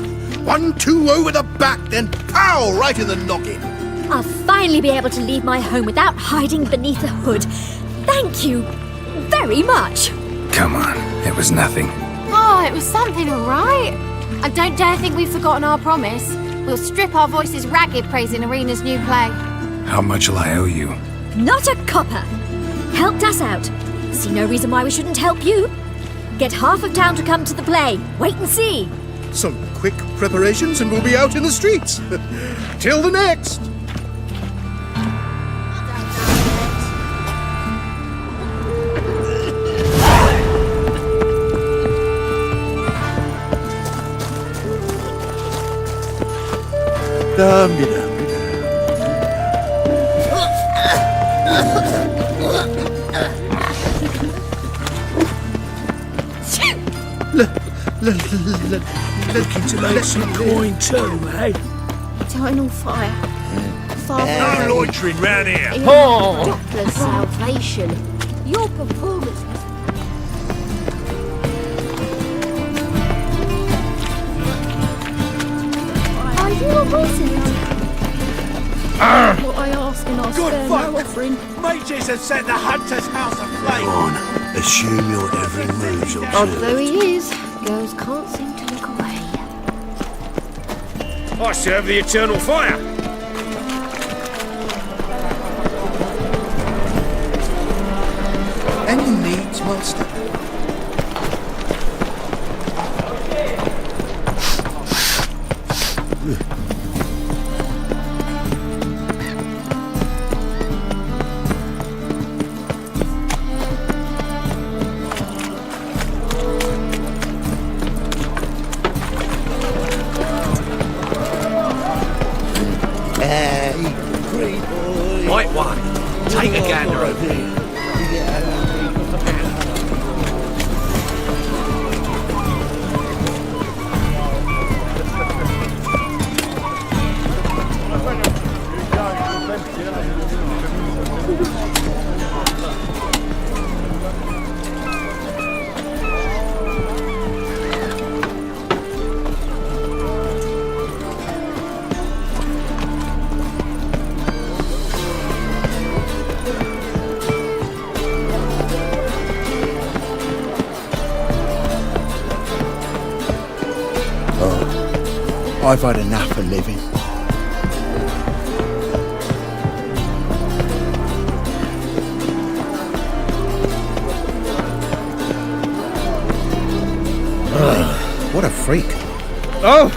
1-2 over the back, then pow! Right in the noggin. I'll finally be able to leave my home without hiding beneath a hood. Thank you very much. Come on, it was nothing. Oh, it was something, all right. I don't dare think we've forgotten our promise. We'll strip our voices ragged praising Arena's new play. How much will I owe you? Not a copper. Helped us out. See no reason why we shouldn't help you. Get half of town to come to the play. Wait and see. Some quick preparations and we'll be out in the streets. Till the next. Looking to make some coin too, eh? Eternal fire. Father, No loitering round here. Doppler's salvation. Your performance was... Are you a wizard? What I ask in our Good stern fuck. offering. Mages have set the hunter's house aflame. on, assume your every move's observed. Though he is, girls can't seem to look away. I serve the eternal fire. Any needs, master? White one, take a gander over here. I've had enough of living. What a freak. Oh!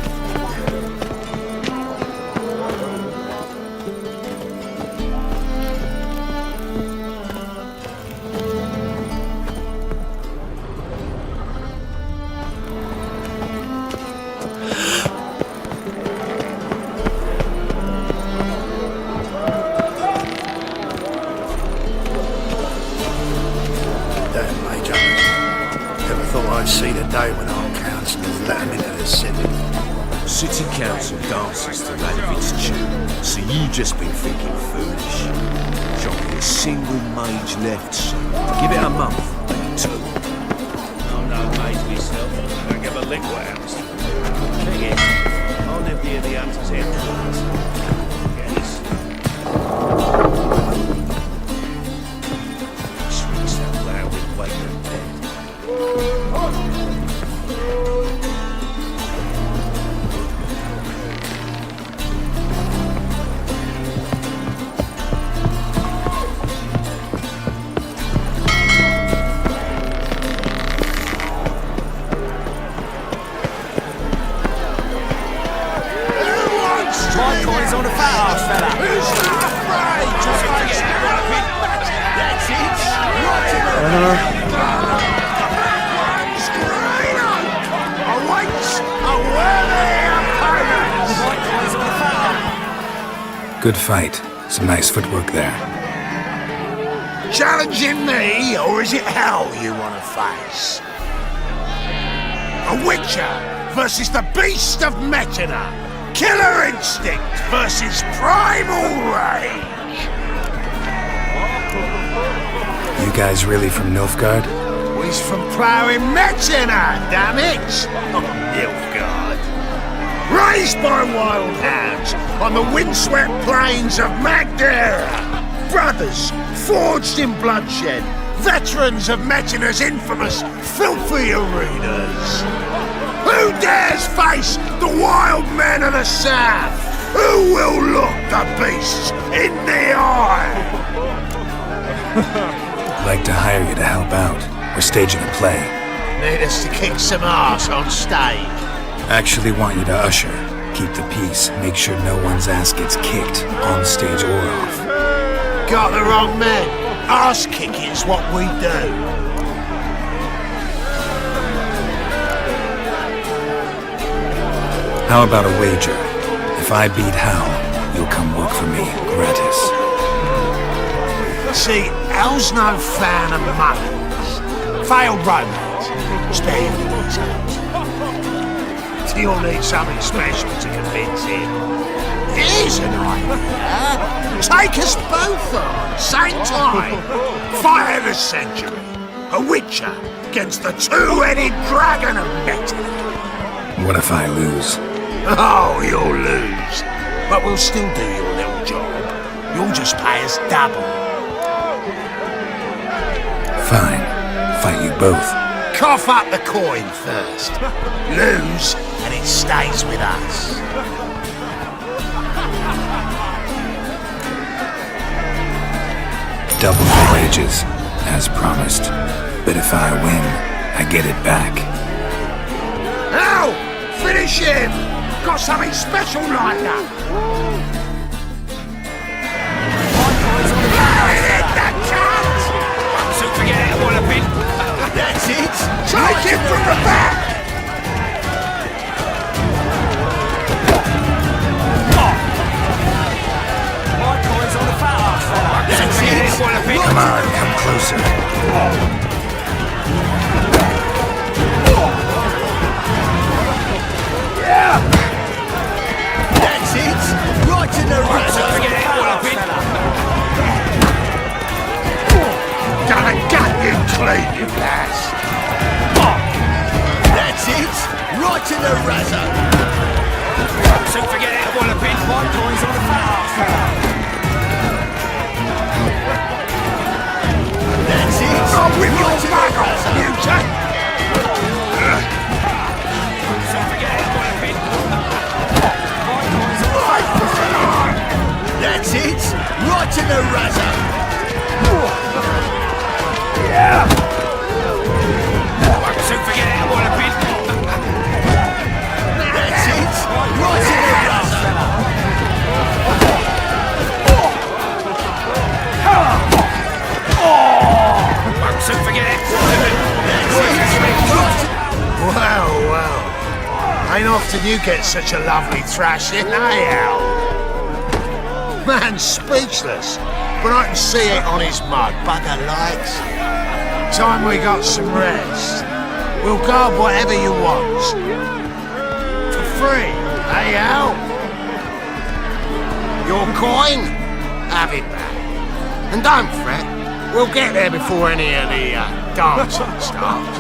Damn, Major. Never thought I'd see the day when our councillors let him into the city. City Council dances to Radovid's tune, so you just been thinking foolish. Shan't be a single mage left soon. Give it a month, maybe 2. I'm no mage myself. I don't give a lick what happens to me. Thing is, I'll live near the Hunter's headquarters. Yes. Swings that loud with weight and dead. My coin's on the fat ass, fella. Who's not afraid? Just face it, Robin. That's it. Right in the awaits a worthy opponent. My coin's on the fat ass. Good fight. Some nice footwork there. Challenging me, or is it hell you want to face? A Witcher versus the Beast of Metina. Killer instinct versus primal rage. You guys really from Nilfgaard? He's from ploughing Metina, damn it! Oh, Nilfgaard. Raised by wild hounds on the windswept plains of Magdera. Brothers forged in bloodshed. Veterans of Metina's infamous filthy arenas. Who dares face the wild men of the south? Who will look the beasts in the eye? I'd like to hire you to help out. We're staging a play. Need us to kick some ass on stage. Actually want you to usher. Keep the peace. Make sure no one's ass gets kicked, on stage or off. Got the wrong man. Ass kicking's what we do. How about a wager? If I beat Hal, you'll come work for me, gratis. See, Hal's no fan of muggins. Failed romance. Spare you the details. You'll need something special to convince him. Here's an idea. Take us both on, same time. Fight of the century. A Witcher against the two-headed dragon of Metina. What if I lose? Oh, you'll lose. But we'll still do your little job. You'll just pay us double. Fine. Fight you both. Cough up the coin first. Lose, and it stays with us. Double the wages, as promised. But if I win, I get it back. Now, finish him! Got something special lined up. Hit the cat! So forget it, what a bit. That's it! Take him from the back! My coin's on the fat ass, fella. That's it! What a bit. Come on, come closer. That's it! Right in the roots! So forget it, what a bit. Gonna gut you clean, you ass! did you get such a lovely thrashing, eh, Al? Man's speechless, but I can see it on his mug, bugger likes. Time we got some rest. We'll guard whatever you want. For free, eh, Al? Your coin? Have it back. And don't fret, we'll get there before any of the dancing starts.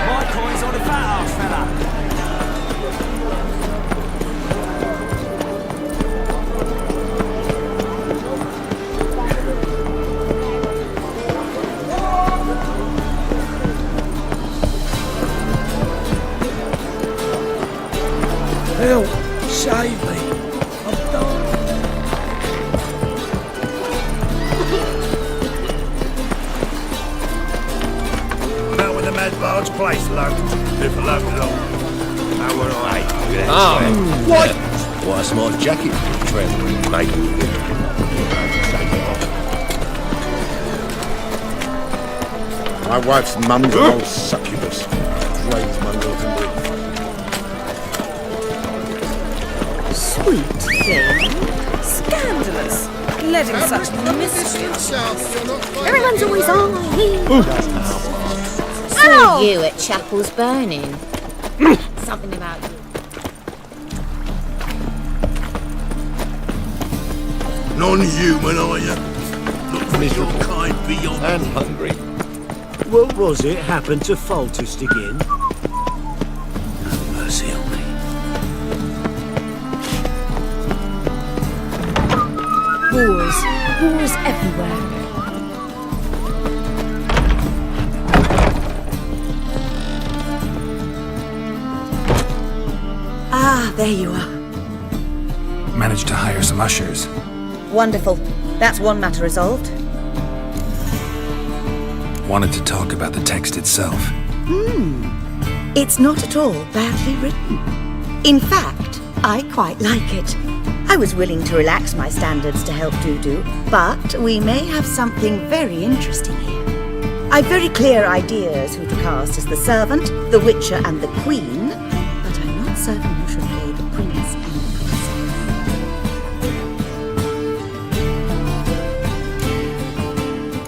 My coin's on the fat ass, fella. Help! Save me! I'm done! About when the mad bard's place loads. If I load it all. How would I? What? Why, it's my jacket. Mate. My wife's mum's an old succubus. Drains my milk and bread. Sweet thing. Scandalous. Letting such mischief. Everyone's always on. Saw you at Chapel's Burning. Something about you. Non-human, are you? Look miserable, kind beyond. And hungry. What was it happened to Foltest again? Mercy on me. Wars. Wars everywhere. Ah, there you are. Managed to hire some ushers. Wonderful. That's one matter resolved. Wanted to talk about the text itself. It's not at all badly written. In fact, I quite like it. I was willing to relax my standards to help Dudu, but we may have something very interesting here. I've very clear ideas who to cast as the servant, the witcher, and the queen, but I'm not certain who should play the prince and the princess.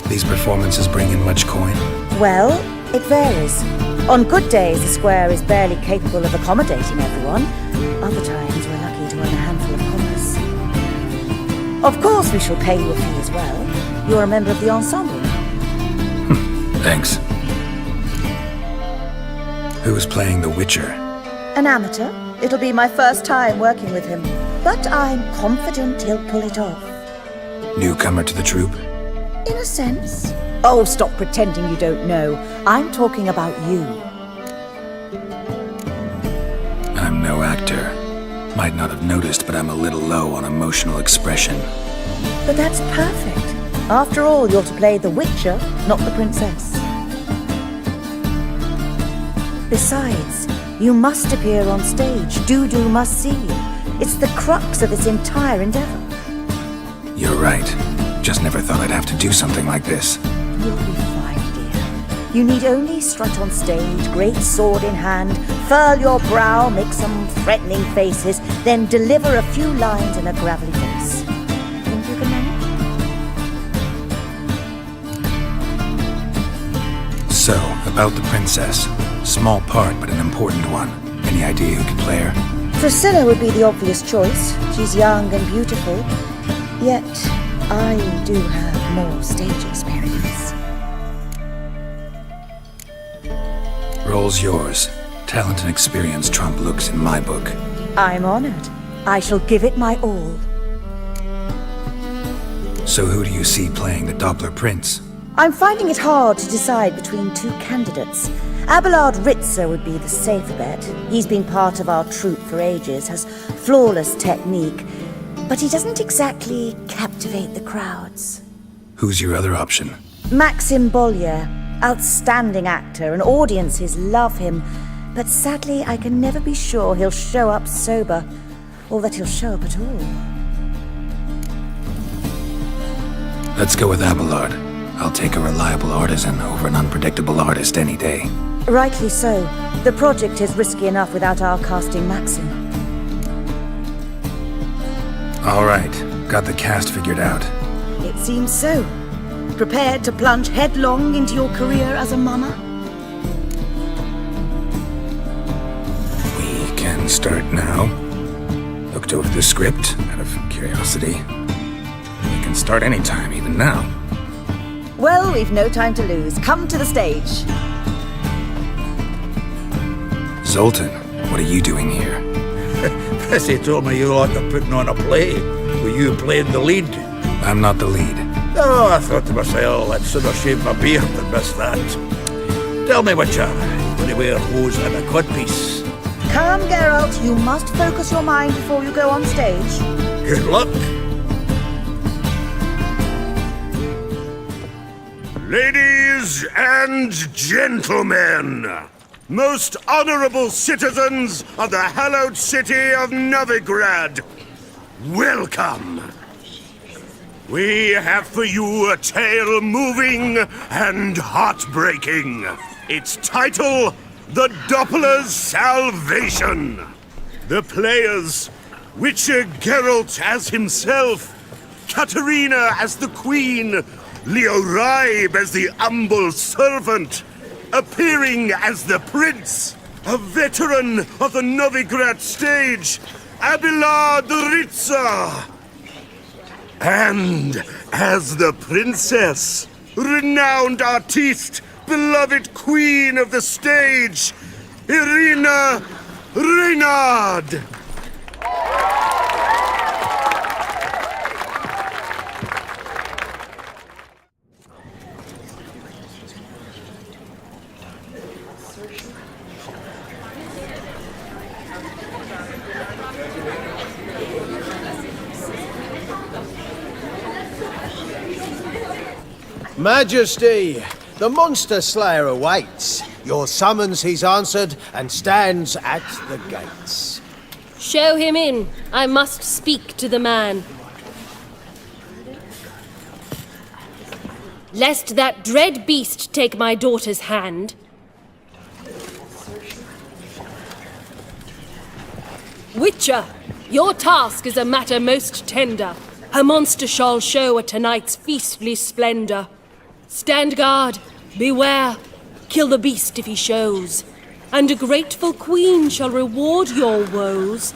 These performances bring in much coin. Well, it varies. On good days, the square is barely capable of accommodating everyone. Other times, we're lucky to earn a handful of coppers. Of course, we shall pay you a fee as well. You're a member of the ensemble now. Thanks. Who is playing the Witcher? An amateur. It'll be my first time working with him, but I'm confident he'll pull it off. Newcomer to the troupe? In a sense. Oh, stop pretending you don't know. I'm talking about you. I'm no actor. Might not have noticed, but I'm a little low on emotional expression. But that's perfect. After all, you're to play the Witcher, not the princess. Besides, you must appear on stage. Dudu must see you. It's the crux of this entire endeavor. You're right. Just never thought I'd have to do something like this. You'll be fine, dear. You need only strut on stage, great sword in hand, furl your brow, make some threatening faces, then deliver a few lines in a gravelly voice. Think you can manage? So, about the princess. Small part, but an important one. Any idea who could play her? Priscilla would be the obvious choice. She's young and beautiful. Yet, I do have more stage experience. Role's yours. Talent and experience trump looks in my book. I'm honored. I shall give it my all. So who do you see playing the Doppler Prince? I'm finding it hard to decide between two candidates. Abelard Ritzer would be the safer bet. He's been part of our troupe for ages, has flawless technique, but he doesn't exactly captivate the crowds. Who's your other option? Maxim Bollier, outstanding actor, and audiences love him. But sadly, I can never be sure he'll show up sober, or that he'll show up at all. Let's go with Abelard. I'll take a reliable artisan over an unpredictable artist any day. Rightly so. The project is risky enough without our casting Maxim. All right, got the cast figured out. It seems so. Prepared to plunge headlong into your career as a mama? We can start now. Looked over the script out of curiosity. We can start anytime, even now. Well, we've no time to lose. Come to the stage. Zoltan, what are you doing here? Prissy told me you like putting on a play. Were you playing the lead? I'm not the lead. Oh, I thought to myself, I'd sooner shave my beard than miss that. Tell me, Witcher, will you wear hose and a codpiece? Calm, Geralt. You must focus your mind before you go on stage. Good luck. Ladies and gentlemen, most honorable citizens of the hallowed city of Novigrad, welcome. We have for you a tale moving and heartbreaking. Its title, The Doppler's Salvation. The players, Witcher Geralt as himself, Katarina as the Queen, Leo Raib as the humble servant, appearing as the Prince, a veteran of the Novigrad stage, Abelard Ritza. And as the Princess, renowned artiste, beloved Queen of the stage, Irina Reynard. Majesty, the Monster Slayer awaits. Your summons he's answered and stands at the gates. Show him in. I must speak to the man. Lest that dread beast take my daughter's hand. Witcher, your task is a matter most tender. A monster shall show at tonight's feastly splendor. Stand guard, beware, kill the beast if he shows, and a grateful queen shall reward your woes.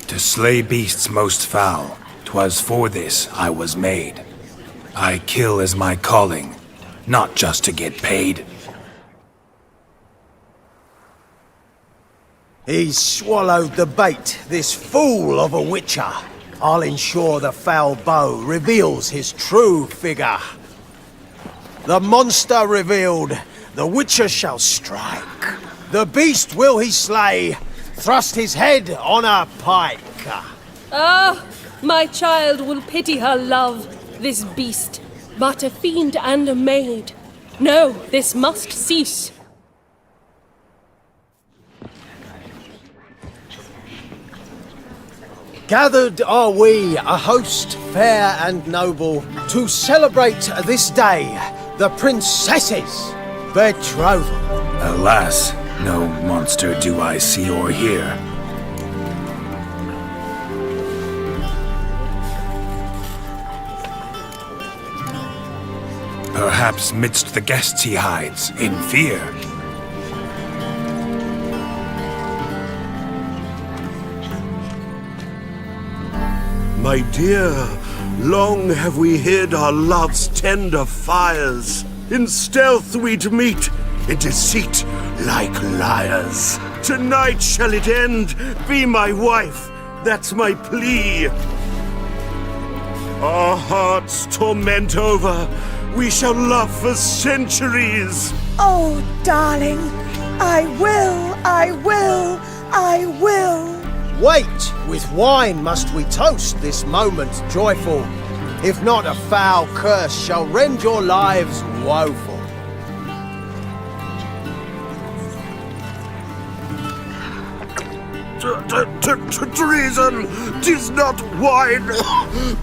To slay beasts most foul, 'twas for this I was made. I kill as my calling, not just to get paid. He's swallowed the bait, this fool of a Witcher. I'll ensure the foul bow reveals his true figure. The monster revealed, the Witcher shall strike. The beast will he slay, thrust his head on a pike. Ah, my child will pity her love, this beast, but a fiend and a maid. No, this must cease. Gathered are we, a host fair and noble, to celebrate this day, the princess's betrothal. Alas, no monster do I see or hear. Perhaps midst the guests he hides, in fear. My dear, long have we hid our love's tender fires. In stealth we'd meet, in deceit like liars. Tonight shall it end, be my wife, that's my plea. Our hearts torment over, we shall love for centuries. Oh, darling, I will, I will, I will. Wait, with wine must we toast this moment joyful. If not, a foul curse shall rend your lives woeful. Treason! 'Tis not wine,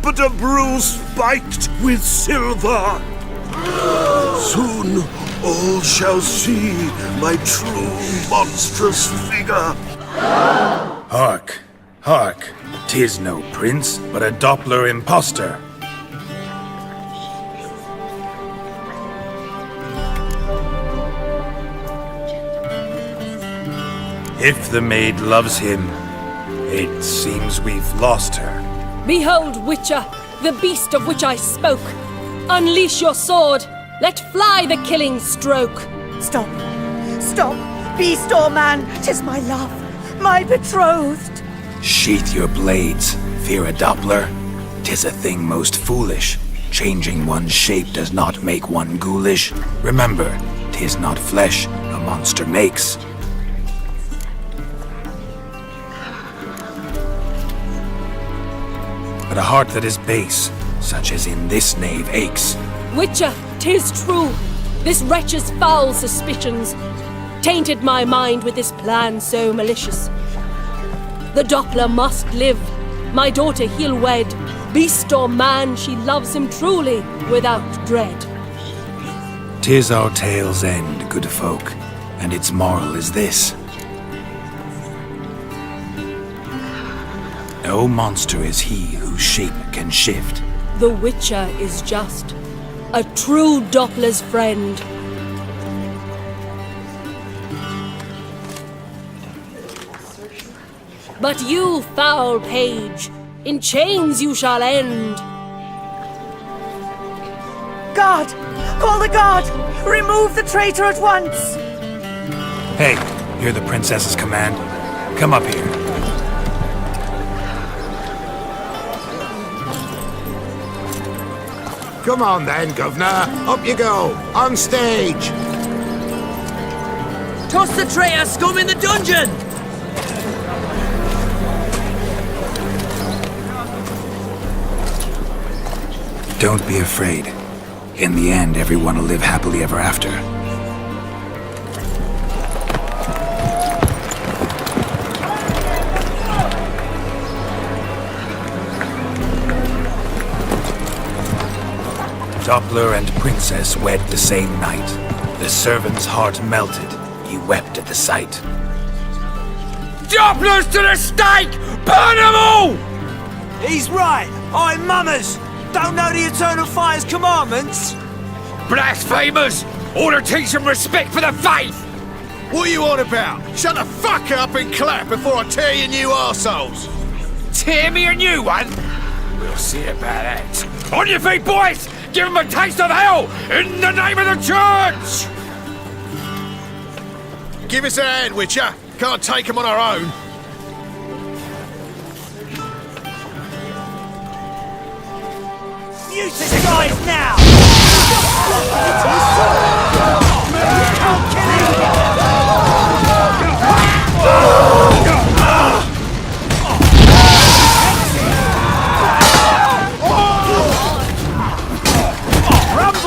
but a brew spiked with silver. Soon all shall see my true monstrous figure. Hark, hark. 'Tis no prince, but a Doppler impostor. If the maid loves him, it seems we've lost her. Behold, Witcher, the beast of which I spoke. Unleash your sword. Let fly the killing stroke. Stop. Stop. Beast or man, 'tis my love, my betrothed. Sheath your blades, fear a Doppler. 'Tis a thing most foolish. Changing one's shape does not make one ghoulish. Remember, 'tis not flesh a monster makes. But a heart that is base, such as in this knave aches. Witcher, 'tis true. This wretch's foul suspicions tainted my mind with this plan so malicious. The Doppler must live. My daughter he'll wed. Beast or man, she loves him truly, without dread. 'Tis our tale's end, good folk, and its moral is this. No monster is he whose shape can shift. The Witcher is just a true Doppler's friend. But you, foul page, in chains you shall end. Guard! Call the guard! Remove the traitor at once! Hey, hear the princess's command? Come up here. Come on then, Governor. Up you go. On stage. Toss the traitor scum in the dungeon! Don't be afraid. In the end, everyone will live happily ever after. Doppler and princess wed the same night. The servant's heart melted. He wept at the sight. Dopplers to the stake! Burn them all! He's right! I'm mummers! Don't know the Eternal Fire's commandments? Blasphemers! Order teach some respect for the faith! What are you on about? Shut the fuck up and clap before I tear you new arseholes! Tear me a new one? We'll see about that. On your feet, boys! Give them a taste of hell in the name of the church! Give us a hand, Witcher. Can't take them on our own. Mute this guys now!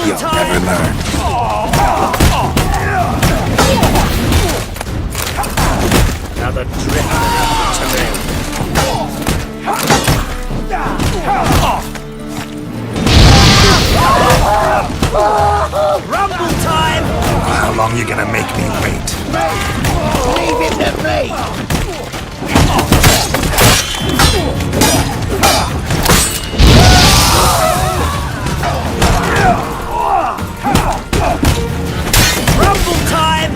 You'll never learn. Another drift to me. Rumble time! How long you gonna make me wait? Leave it to me! Rumble time!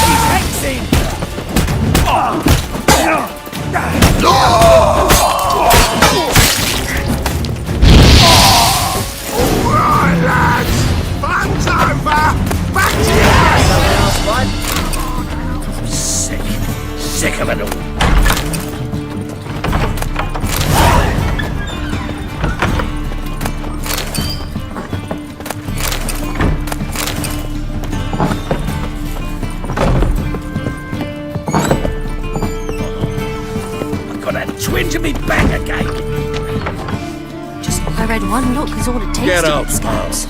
He's hexing! Alright, lads! Fun's over! Back to you! Sick of it all. I've got a twinge of me back again. Just I read one look is all it takes Get to up, get scouts.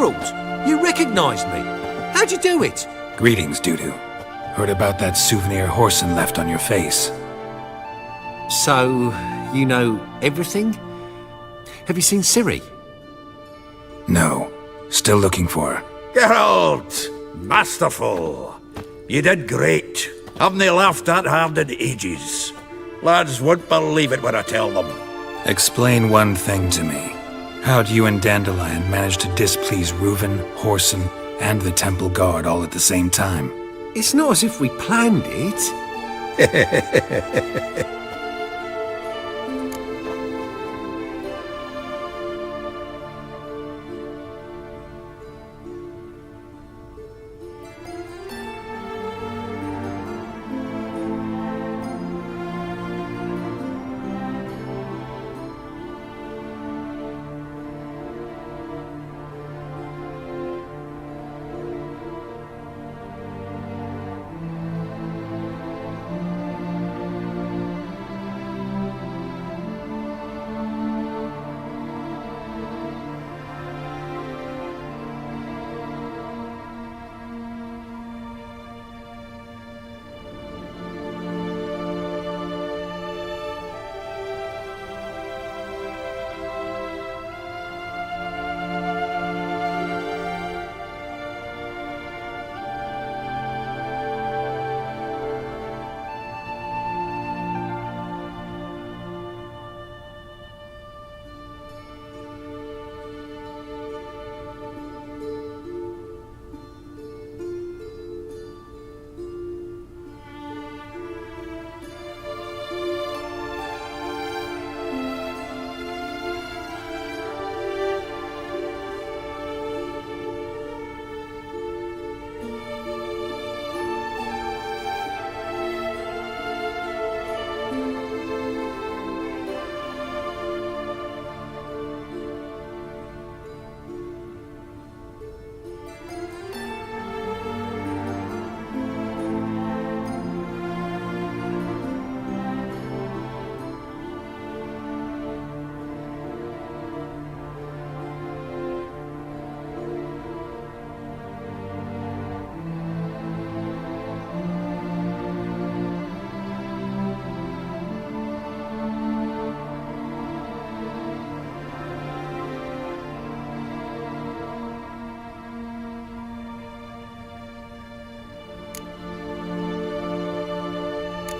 Geralt, you recognised me. How'd you do it? Greetings, Dudu. Heard about that souvenir Horson left on your face. So, you know everything? Have you seen Ciri? No. Still looking for her. Geralt! Masterful! You did great. Haven't they laughed that hard in ages? Lads won't believe it when I tell them. Explain one thing to me. How do you and Dandelion manage to displease Reuven, Horson, and the Temple Guard all at the same time? It's not as if we planned it.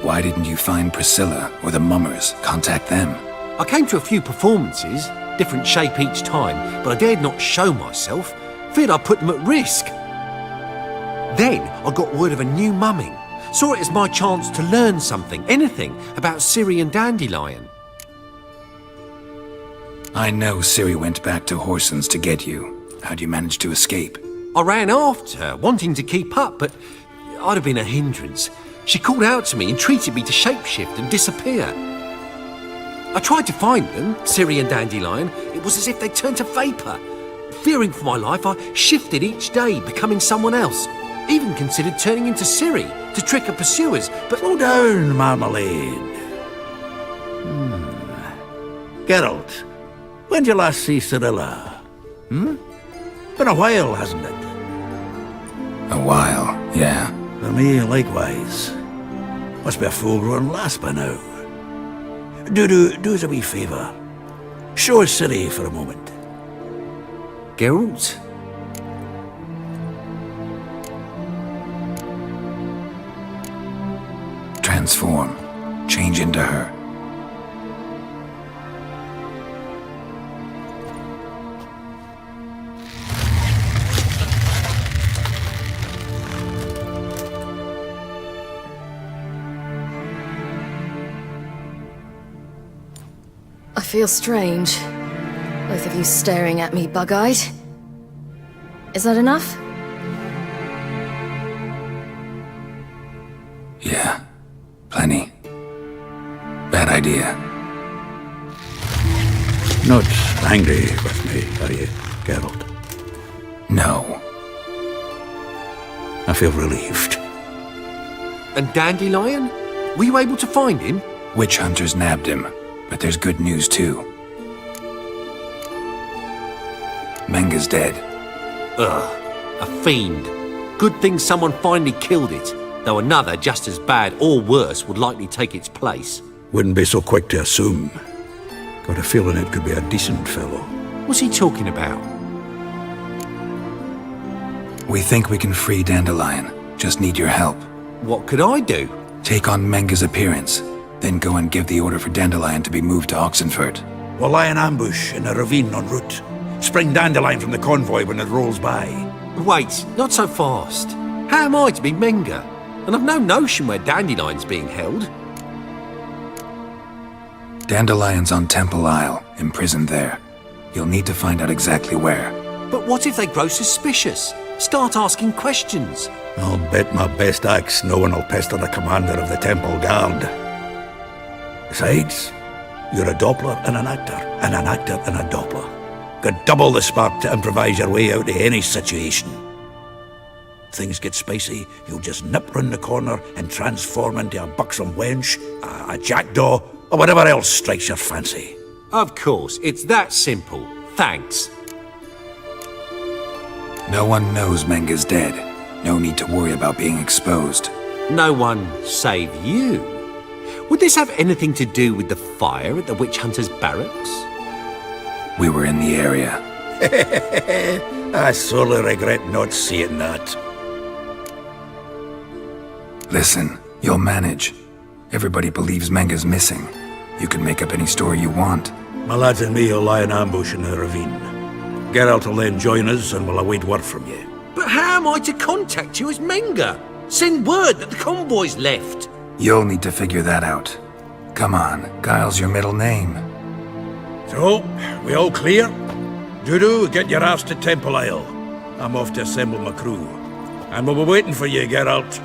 Why didn't you find Priscilla or the Mummers? Contact them. I came to a few performances, different shape each time, but I dared not show myself. Feared I'd put them at risk. Then I got word of a new mumming. Saw it as my chance to learn something, anything, about Ciri and Dandelion. I know Ciri went back to Horson's to get you. How'd you manage to escape? I ran after her, wanting to keep up, but I'd have been a hindrance. She called out to me, entreated me to shapeshift and disappear. I tried to find them, Ciri and Dandelion. It was as if they turned to vapour. Fearing for my life, I shifted each day, becoming someone else. Even considered turning into Ciri to trick her pursuers, but... Slow down, Marmalade. Geralt, when did you last see Cirilla? Been a while, hasn't it? A while, yeah. For me, likewise. Must be a full-grown lass by now. Do us a wee favour. Show us Ciri for a moment. Geralt? Transform. Change into her. I feel strange. Both of you staring at me bug-eyed. Is that enough? Yeah. Plenty. Bad idea. Not angry with me, are you, Geralt? No. I feel relieved. And Dandelion? Were you able to find him? Witch hunters nabbed him, but there's good news too. Menga's dead. Ugh, a fiend. Good thing someone finally killed it, though another just as bad or worse would likely take its place. Wouldn't be so quick to assume. Got a feeling it could be a decent fellow. What's he talking about? We think we can free Dandelion. Just need your help. What could I do? Take on Menga's appearance, then go and give the order for Dandelion to be moved to Oxenford. We'll lie in ambush in a ravine en route. Spring Dandelion from the convoy when it rolls by. Wait, not so fast. How am I to be Menga? And I've no notion where Dandelion's being held. Dandelion's on Temple Isle, imprisoned there. You'll need to find out exactly where. But what if they grow suspicious? Start asking questions. I'll bet my best axe no one will pester the commander of the Temple Guard. Besides, you're a Doppler and an actor and a Doppler. Got double the spark to improvise your way out of any situation. Things get spicy, you'll just nip round the corner and transform into a buxom wench, a jackdaw, or whatever else strikes your fancy. Of course, it's that simple. Thanks. No one knows Menga's dead. No need to worry about being exposed. No one save you. Would this have anything to do with the fire at the witch hunter's barracks? We were in the area. I sorely regret not seeing that. Listen, you'll manage. Everybody believes Menga's missing. You can make up any story you want. My lads and me will lie in ambush in the ravine. Geralt will then join us and we'll await word from you. But how am I to contact you as Menga? Send word that the convoy's left. You'll need to figure that out. Come on, Guile's your middle name. So, we all clear? Dudu, get your ass to Temple Isle. I'm off to assemble my crew. And we'll be waiting for you, Geralt.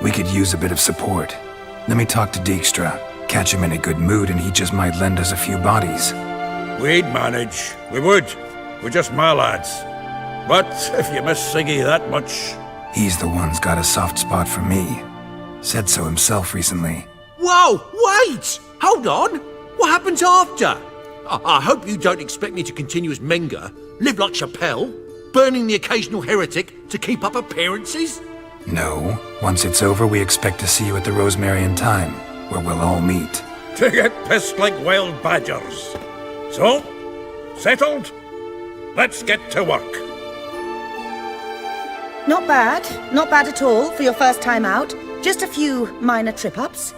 We could use a bit of support. Let me talk to Dijkstra. Catch him in a good mood and he just might lend us a few bodies. We'd manage. We would. We're just my lads. But if you miss Siggy that much... He's the one's got a soft spot for me. Said so himself recently. Whoa, wait! Hold on! What happens after? I hope you don't expect me to continue as Menga, live like Chappelle, burning the occasional heretic to keep up appearances? No. Once it's over, we expect to see you at the Rosemary in Time, where we'll all meet. To get pissed like wild badgers. So, settled? Let's get to work. Not bad. Not bad at all for your first time out. Just a few minor trip-ups.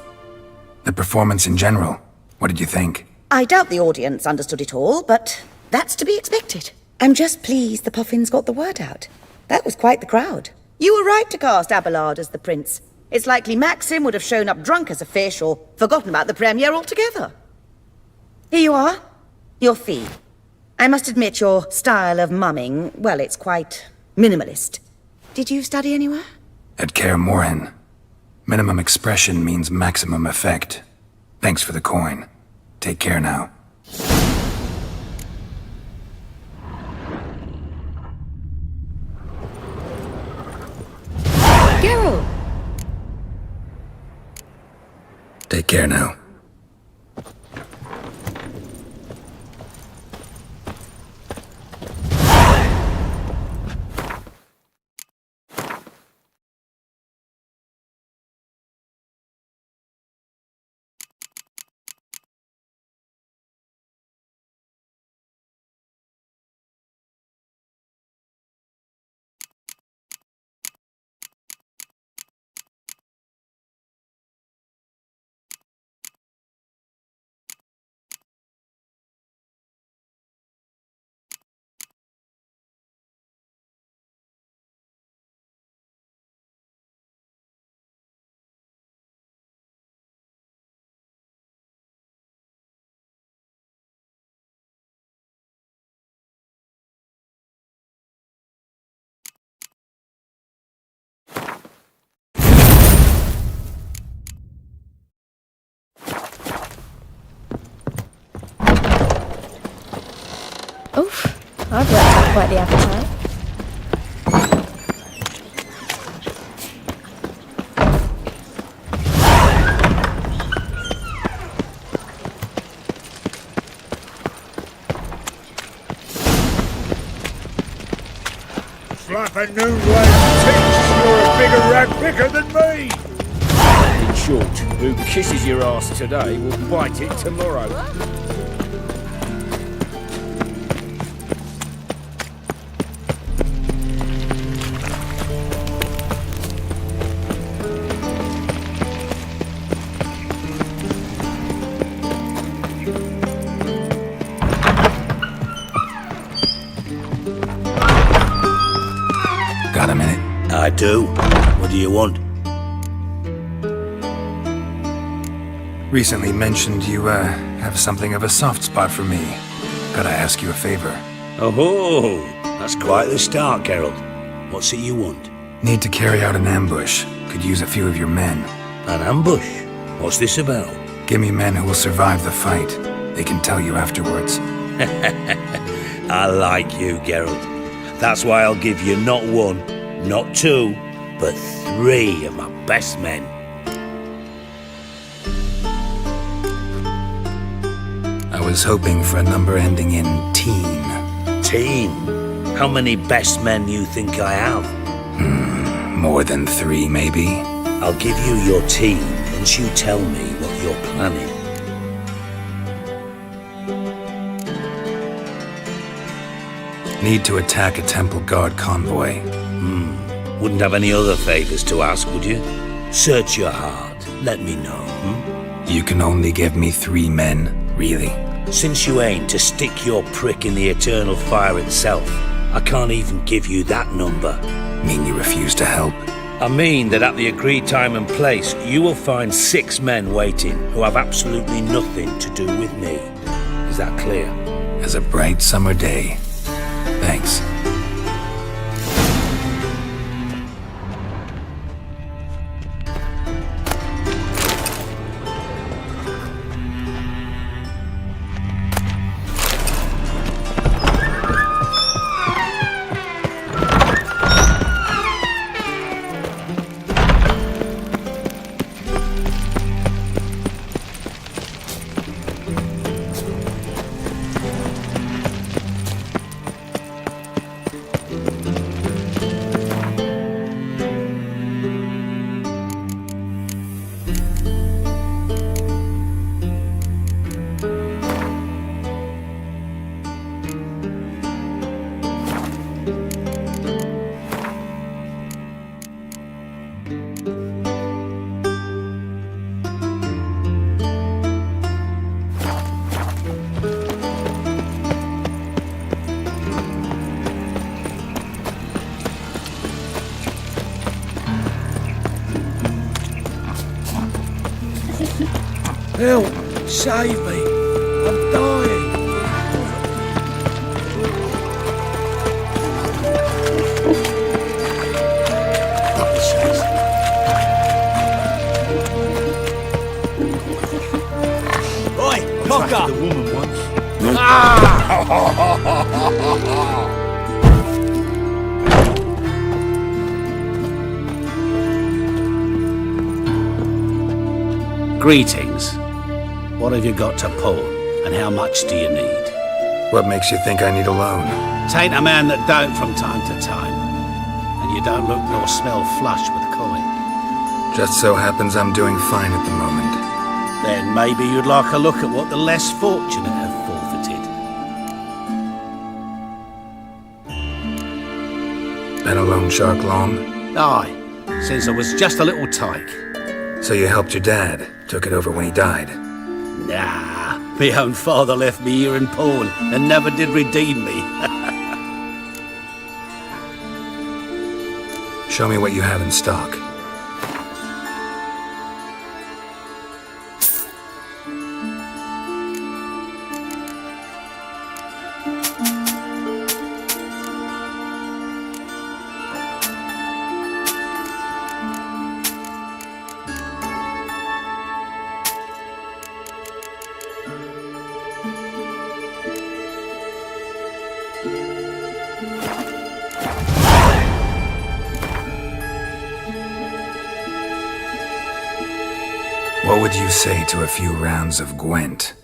The performance in general, what did you think? I doubt the audience understood it all, but that's to be expected. I'm just pleased the Puffins got the word out. That was quite the crowd. You were right to cast Abelard as the prince. It's likely Maxim would have shown up drunk as a fish or forgotten about the premiere altogether. Here you are. Your fee. I must admit your style of mumming, well, it's quite minimalist. Did you study anywhere? At Kaer Morhen. Minimum expression means maximum effect. Thanks for the coin. Take care now. Geralt! Take care now. Oof, I've worked up quite the appetite. flapping noonlight thinks you're a bigger rat picker than me! In short, who kisses your ass today will bite it tomorrow. Got a minute? I do. What do you want? Recently mentioned you, have something of a soft spot for me. Gotta ask you a favor. Oh, that's quite the start, Geralt. What's it you want? Need to carry out an ambush. Could use a few of your men. An ambush? What's this about? Give me men who will survive the fight. They can tell you afterwards. I like you, Geralt. That's why I'll give you not one, not two, but 3 of my best men. I was hoping for a number ending in teen. Teen? How many best men you think I have? More than 3, maybe. I'll give you your team once you tell me what you're planning. Need to attack a Temple Guard convoy. Wouldn't have any other favors to ask, would you? Search your heart. Let me know, You can only give me 3 men, really? Since you aim to stick your prick in the eternal fire itself, I can't even give you that number. Mean you refuse to help? I mean that at the agreed time and place, you will find 6 men waiting who have absolutely nothing to do with me. Is that clear? As a bright summer day. Thanks. Help! Save me! I'm dying! Oi, Mocker! The woman once. Greetings. What have you got to pawn, and how much do you need? What makes you think I need a loan? Tain't a man that don't from time to time. And you don't look nor smell flush with coin. Just so happens I'm doing fine at the moment. Then maybe you'd like a look at what the less fortunate have forfeited. Been a loan shark long? Aye, since I was just a little tyke. So you helped your dad, took it over when he died? Nah, my own father left me here in pawn and never did redeem me. Show me what you have in stock. What would you say to a few rounds of Gwent?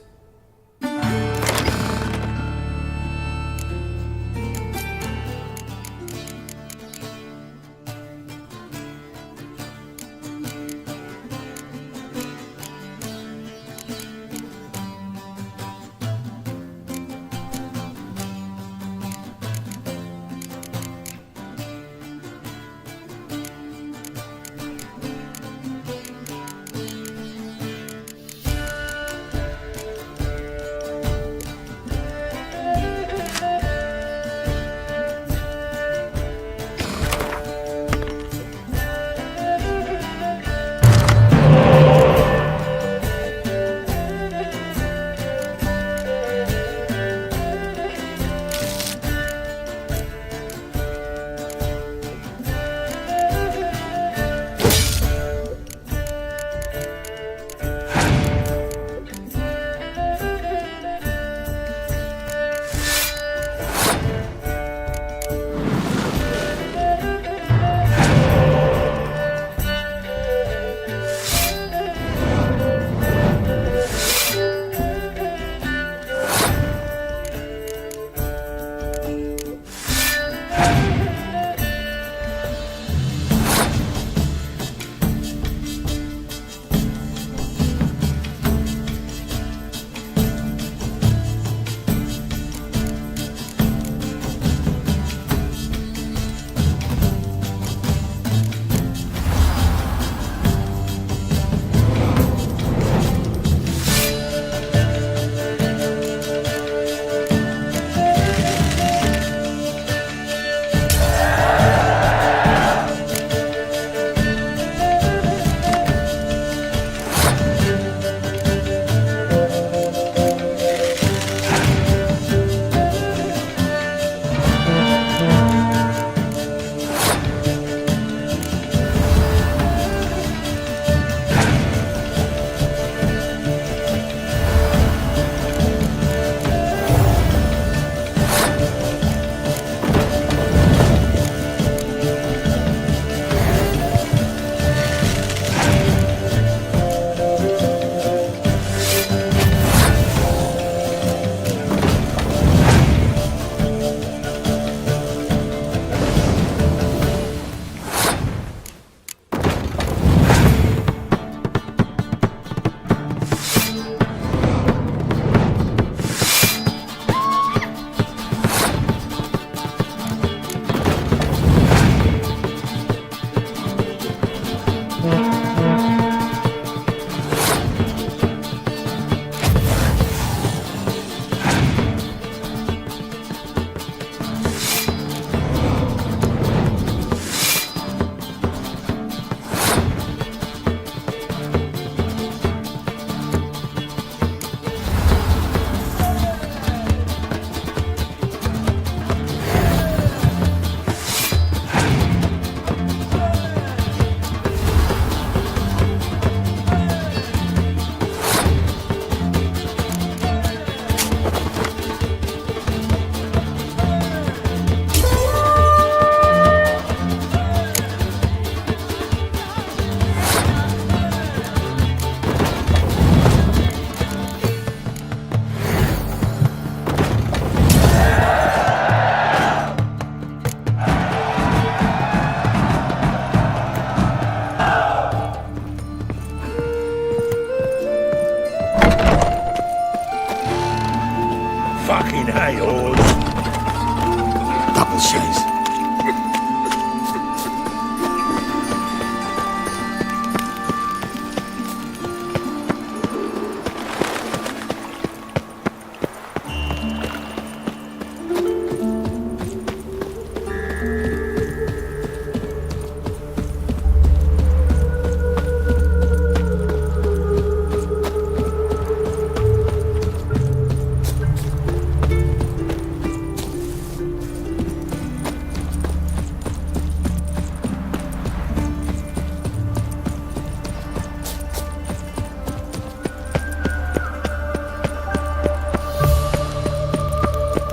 steeplechase.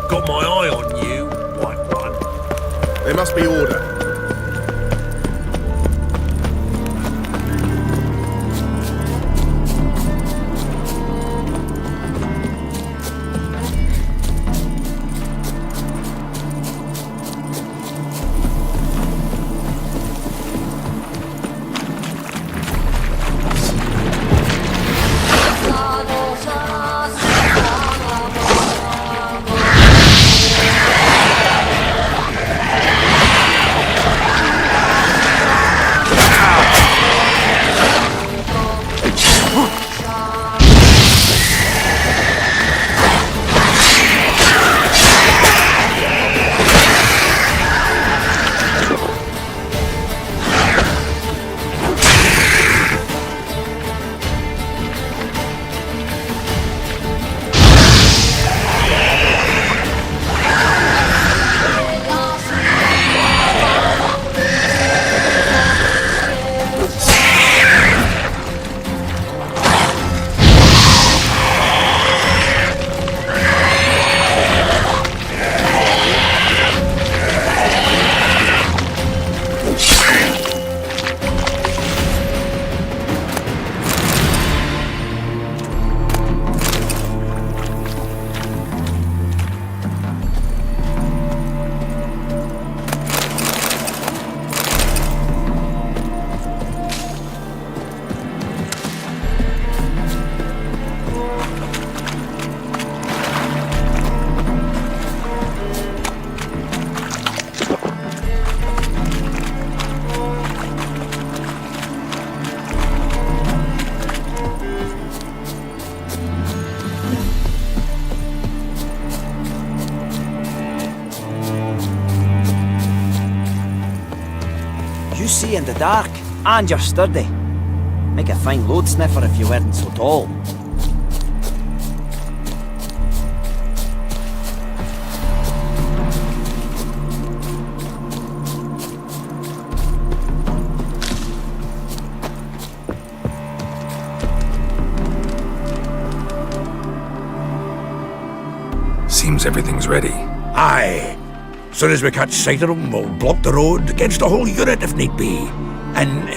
Got my eye on you, white one. There must be order. You see in the dark, and you're sturdy. Make a fine load sniffer if you weren't so tall. Seems everything's ready. Aye. Soon as we catch sight of them, we'll block the road against the whole unit if need be. And,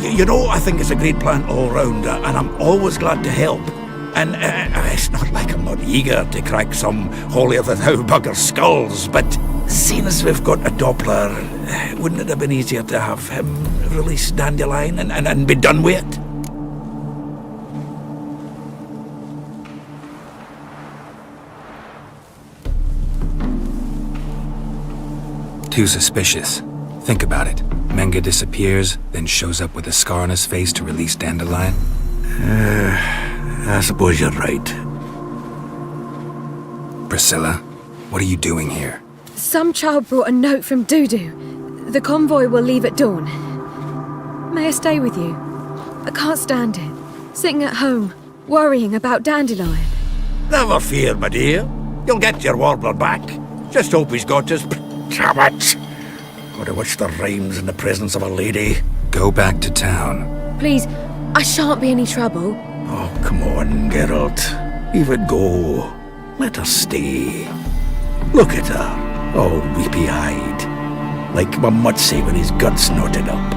you know, I think it's a great plan all round, and I'm always glad to help. And it's not like I'm not eager to crack some holier-than-thou bugger skulls, but seeing as we've got a Doppler, wouldn't it have been easier to have him release Dandelion and be done with it? Too suspicious. Think about it. Menga disappears, then shows up with a scar on his face to release Dandelion. I suppose you're right. Priscilla, what are you doing here? Some child brought a note from Dudu. The convoy will leave at dawn. May I stay with you? I can't stand it. Sitting at home, worrying about Dandelion. Never fear, my dear. You'll get your warbler back. Just hope he's got his... Damn it! Gotta watch the rhymes in the presence of a lady. Go back to town. Please, I shan't be any trouble. Oh, come on, Geralt. Leave it go. Let her stay. Look at her, all weepy-eyed. Like my Mutsy when his gut's knotted up.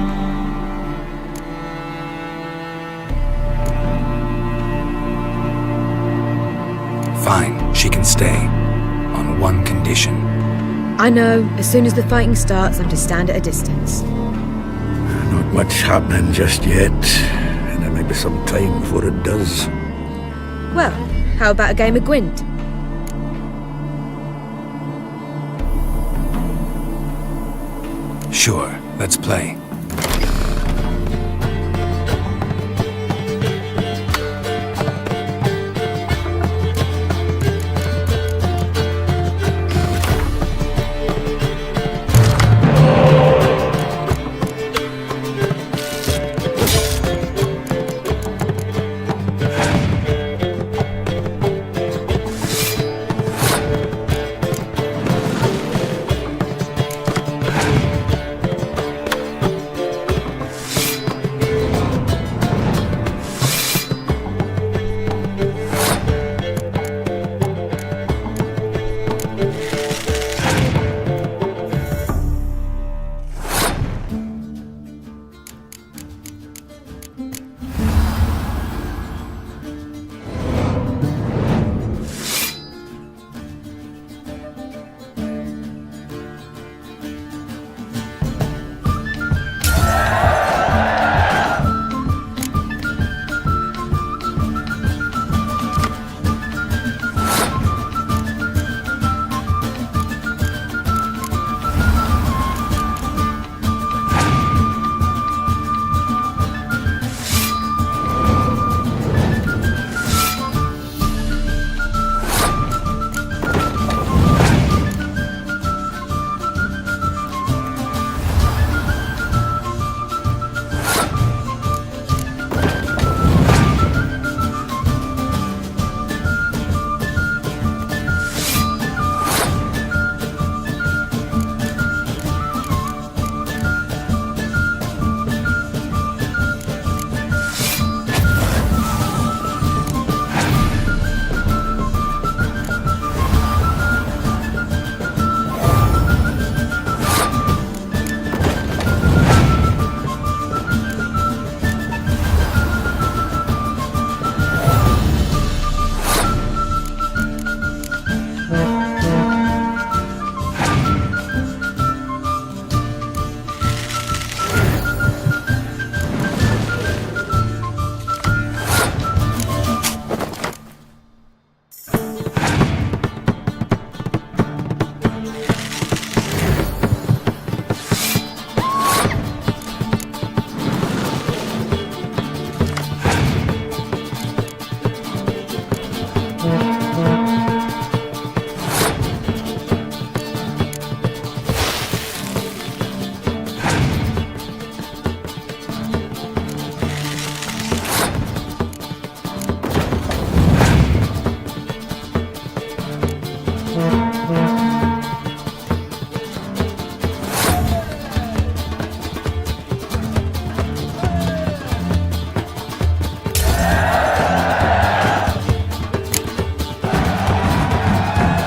Fine, she can stay. On one condition. I know, as soon as the fighting starts, I'm to stand at a distance. Not much happening just yet. And there may be some time before it does. Well, how about a game of Gwent? Sure, let's play.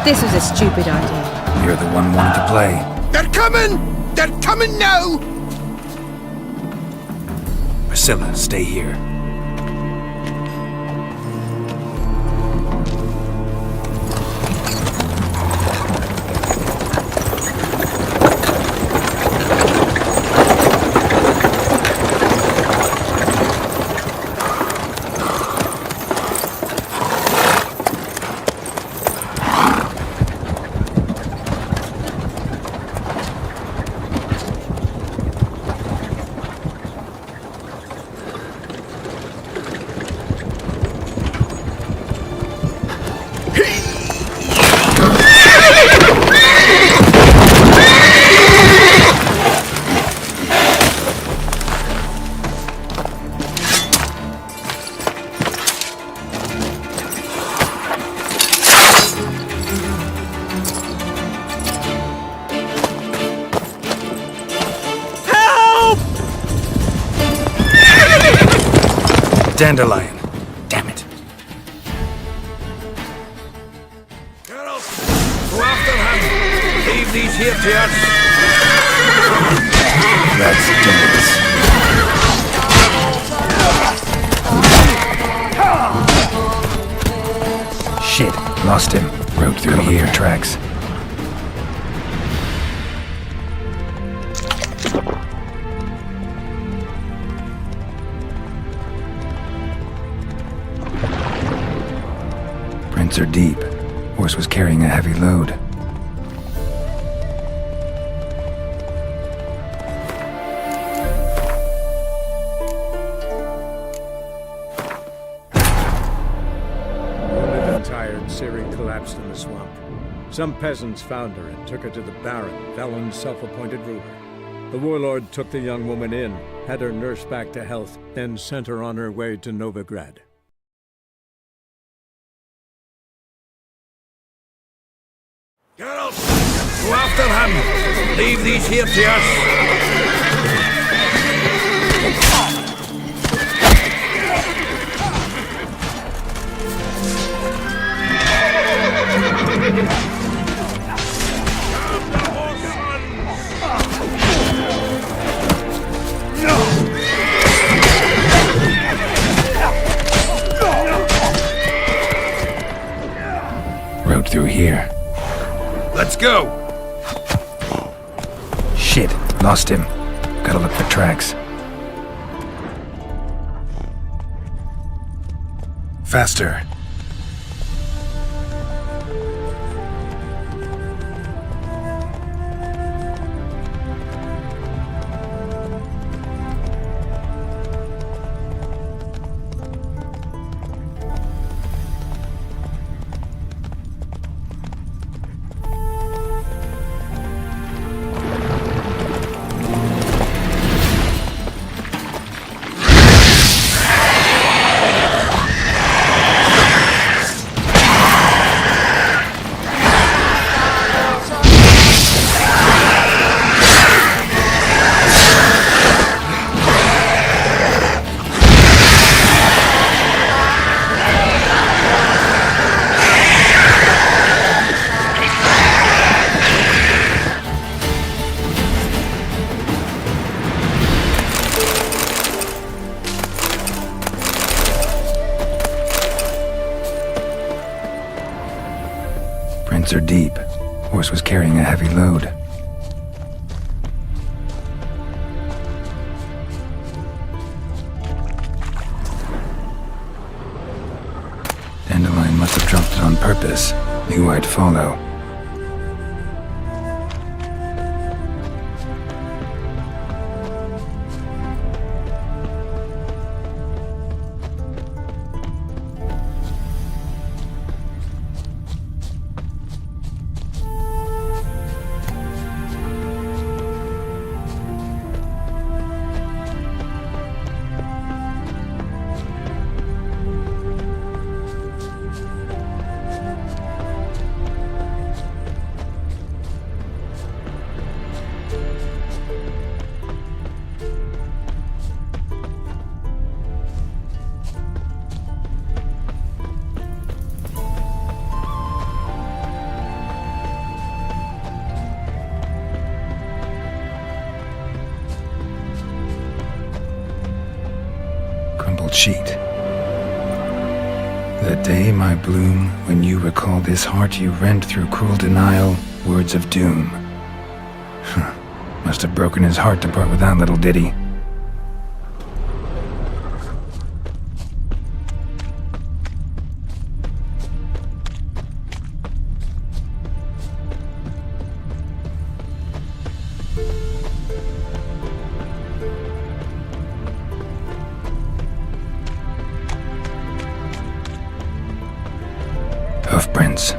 This was a stupid idea. You're the one wanting to play. They're coming! They're coming now! Priscilla, stay here. Dandelion. Damn it. Geralt, go after him. Leave these here to us. That's dangerous. Shit, lost him. Rode through here. Tracks. Prints are deep. Horse was carrying a heavy load. Some peasants found her and took her to the Baron, Velen's self-appointed ruler. The warlord took the young woman in, had her nursed back to health, then sent her on her way to Novigrad. Girls, go after him! Leave these here to us! Road through here. Let's go! Shit, lost him. Gotta look for tracks. Faster. Prints are deep. Horse was carrying a heavy load. Dandelion must have dropped it on purpose. Knew I'd follow. Sheet. The day, my bloom, when you recall this heart you rent through cruel denial, words of doom. Must have broken his heart to part with that little ditty. Hoofprints.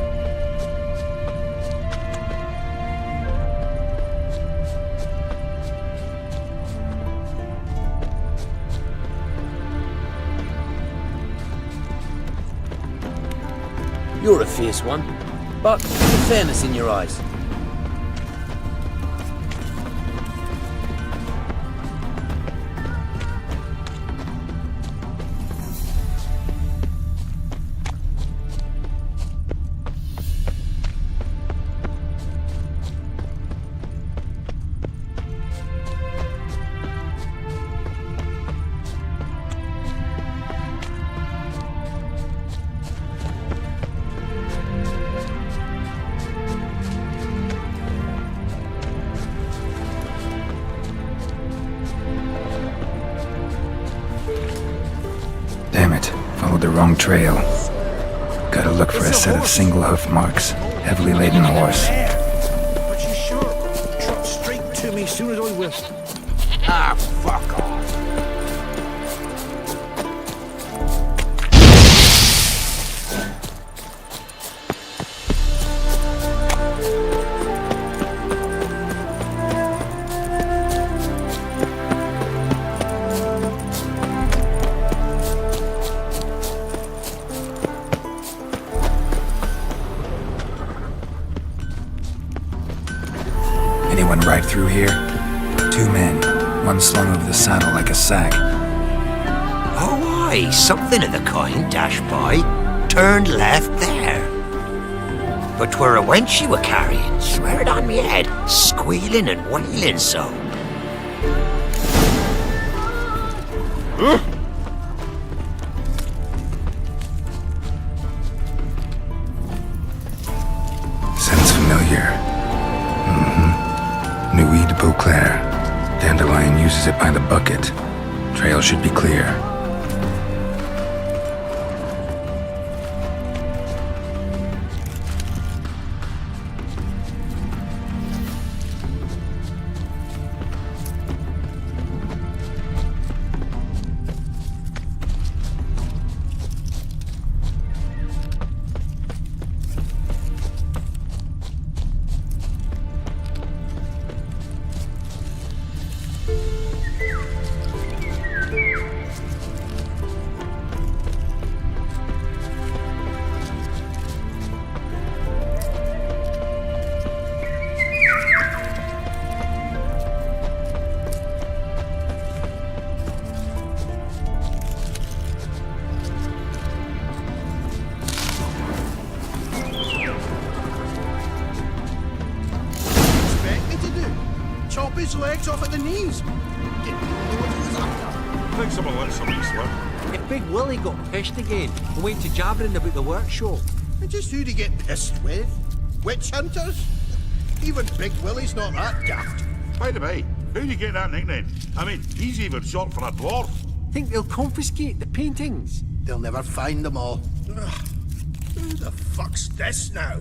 You're a fierce one, but the fairness in your eyes. Damn it, followed the wrong trail. Gotta look for a set of single hoof marks. Heavily laden horse. But you sure trot straight to me soon as I will. Ah, fuck off. Anyone ride through here? 2 men, one slung over the saddle like a sack. Oh, aye, something of the kind dashed by. Turned left there. But 'twere a wench she were carrying, swear it on me head, squealing and wailing so. Sounds familiar. Nuit de Beauclair. Dandelion uses it by the bucket. Trail should be clear. Chop his legs off at the knees. Didn't know what he was after. Think someone let somebody slip. If Big Willie got pissed again and went to jabbering about the workshop. And just who'd he get pissed with? Witch hunters? Even Big Willie's not that daft. By the way, how'd you get that nickname? I mean, he's even short for a dwarf. Think they'll confiscate the paintings? They'll never find them all. Ugh. Who the fuck's this now?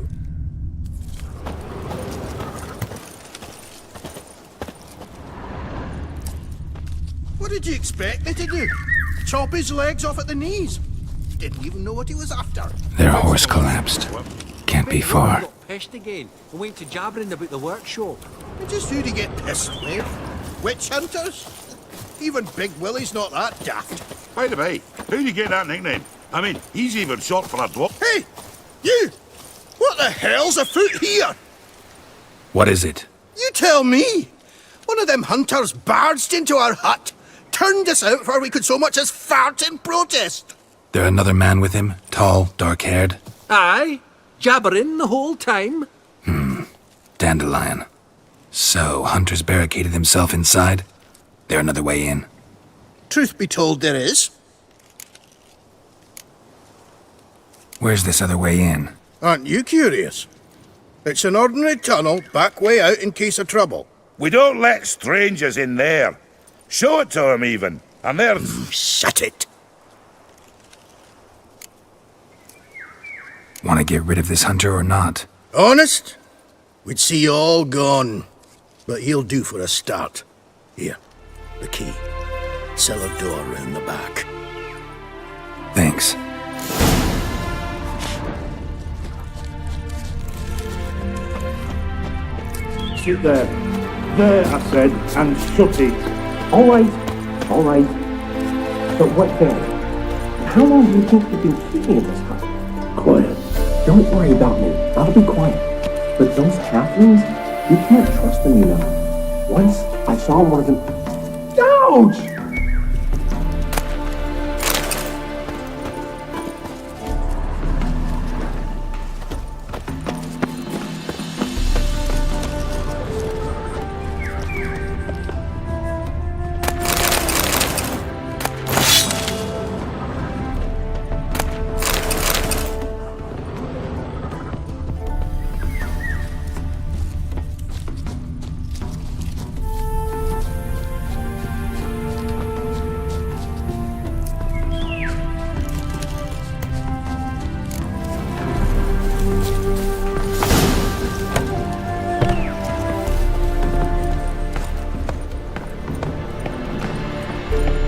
What did you expect me to do? Chop his legs off at the knees? Didn't even know what he was after. Their horse collapsed. Can't be far. Got pissed again and went to jabbering about the workshop. And just who'd he get pissed with? Witch hunters? Even Big Willie's not that daft. By the way, how'd you get that nickname? I mean, he's even short for a dwarf. Hey! You! What the hell's afoot here? What is it? You tell me! One of them hunters barged into our hut, turned us out before we could so much as fart in protest. There another man with him? Tall, dark-haired? Aye, jabbering the whole time. Dandelion. So, Hunter's barricaded himself inside? There another way in? Truth be told, there is. Where's this other way in? Aren't you curious? It's an ordinary tunnel, back way out in case of trouble. We don't let strangers in there. Show it to them even. And they're... Shut it. Want to get rid of this hunter or not? Honest? We'd see you all gone. But he'll do for a start. Here, the key. Cellar door round the back. Thanks. Sit there. There, I said, and shut it. All right. But what then? How long do you think you've been keeping in this hut? Quiet. Don't worry about me. I'll be quiet. But those halflings, you can't trust them, you know. Once I saw one of them. Ouch!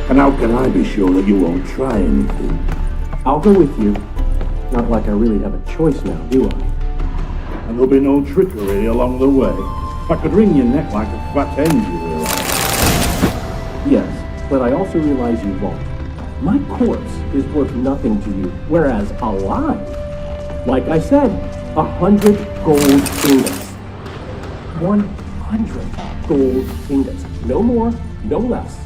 And how can I be sure that you won't try anything? I'll go with you. Not like I really have a choice now, do I? And there'll be no trickery along the way. I could wring your neck like a fat hen, you realize? Yes, but I also realize you won't. My corpse is worth nothing to you, whereas alive, like I said, 100 gold ingots. 100 100 gold ingots. No more, no less.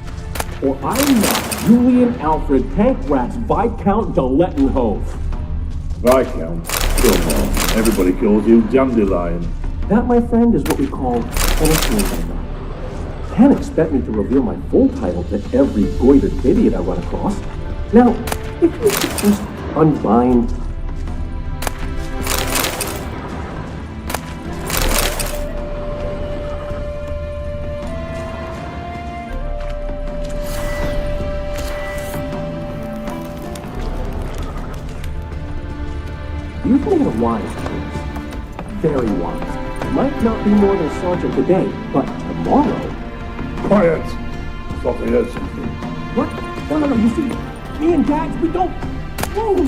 Or I'm not Julian Alfred Pancratz Viscount de Lettenhove. Viscount? Come on, everybody calls you Dandelion. That, my friend, is what we call entertainment. Can't expect me to reveal my full title to every goited idiot I run across. Now, if you could just unbind... You've made a wise choice. Very wise. Might not be more than sergeant today, but tomorrow... Quiet! I thought I heard something. What? No, you see, me and Dags, we don't... Whoa.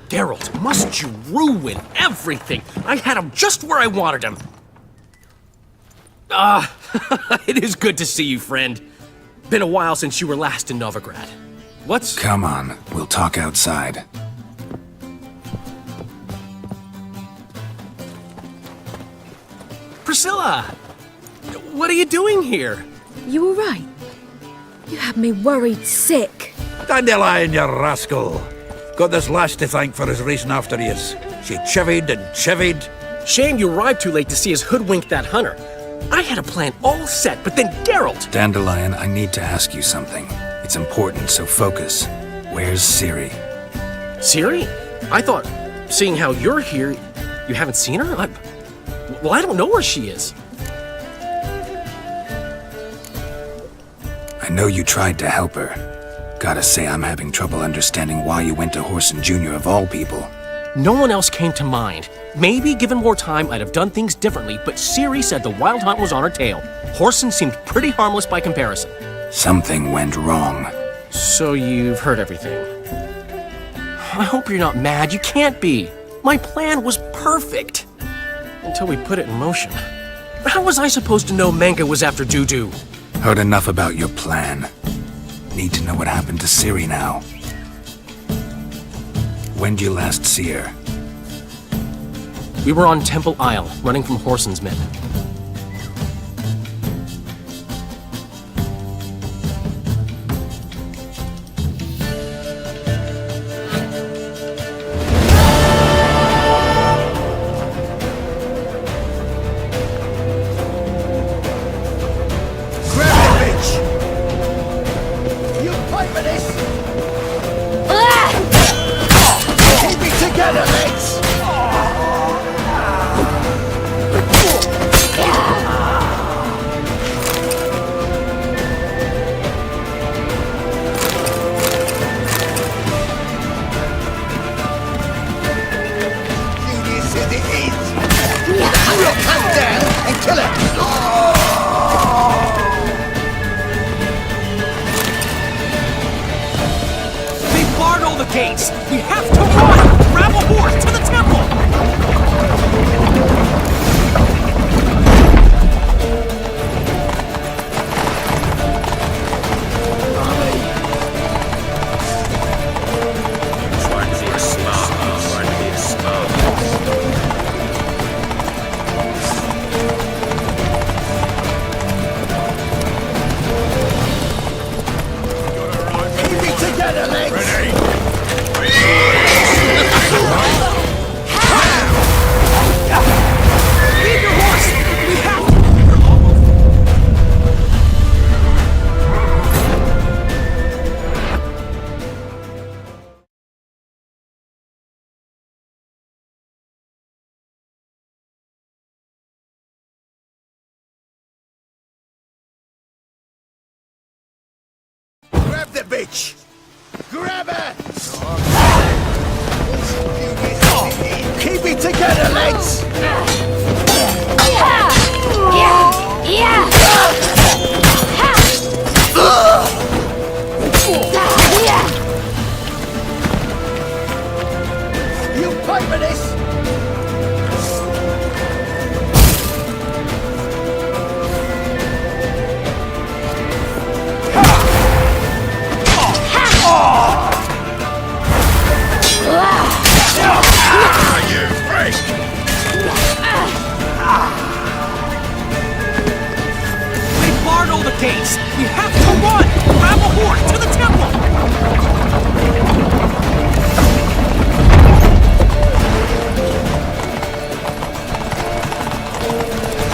Geralt, must you ruin everything? I had him just where I wanted him. It is good to see you, friend. Been a while since you were last in Novigrad. What's... Come on, we'll talk outside. Priscilla! What are you doing here? You all right? You had me worried sick. Dandelion, you rascal! Got this lass to thank for his racing after yous. She chivied and chivied. Shame you arrived too late to see us hoodwink that hunter. I had a plan all set, but then Geralt... Dandelion, I need to ask you something. It's important, so focus. Where's Ciri? Ciri? I thought, seeing how you're here, you haven't seen her? Well, I don't know where she is. I know you tried to help her. Gotta say, I'm having trouble understanding why you went to Whoreson Jr. of all people. No one else came to mind. Maybe, given more time, I'd have done things differently, but Ciri said the Wild Hunt was on her tail. Whoreson seemed pretty harmless by comparison. Something went wrong. So you've heard everything. I hope you're not mad. You can't be. My plan was perfect. Until we put it in motion. How was I supposed to know Manga was after Dudu? Heard enough about your plan. Need to know what happened to Ciri now. When'd you last see her? We were on Temple Isle, running from Whoreson's men. Gates! We have to run! Grab a horse to the temple! the bitch! Grab her! Keep it together, lads! You pay for this! They barred all the gates! We have to run! Grab a horse to the temple!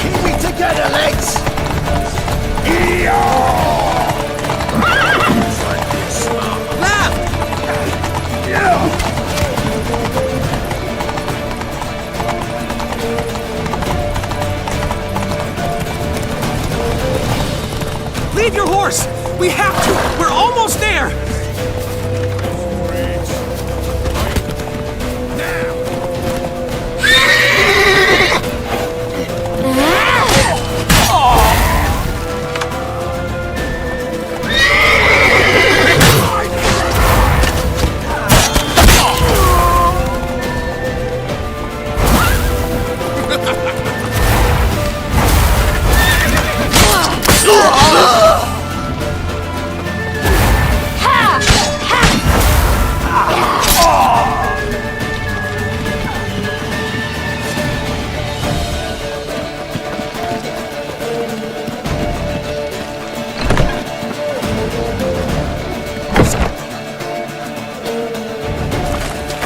Keep it together, lads! Leave your horse! We have to! We're almost there!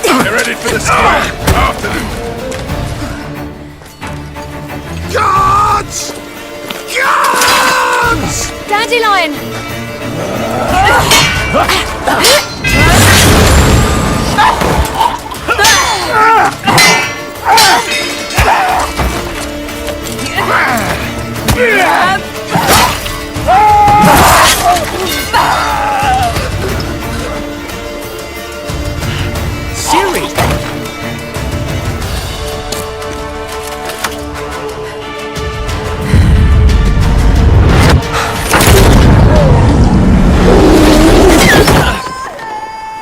Get ready for the storm! After them! Guards! Guards! Dandelion! Ciri!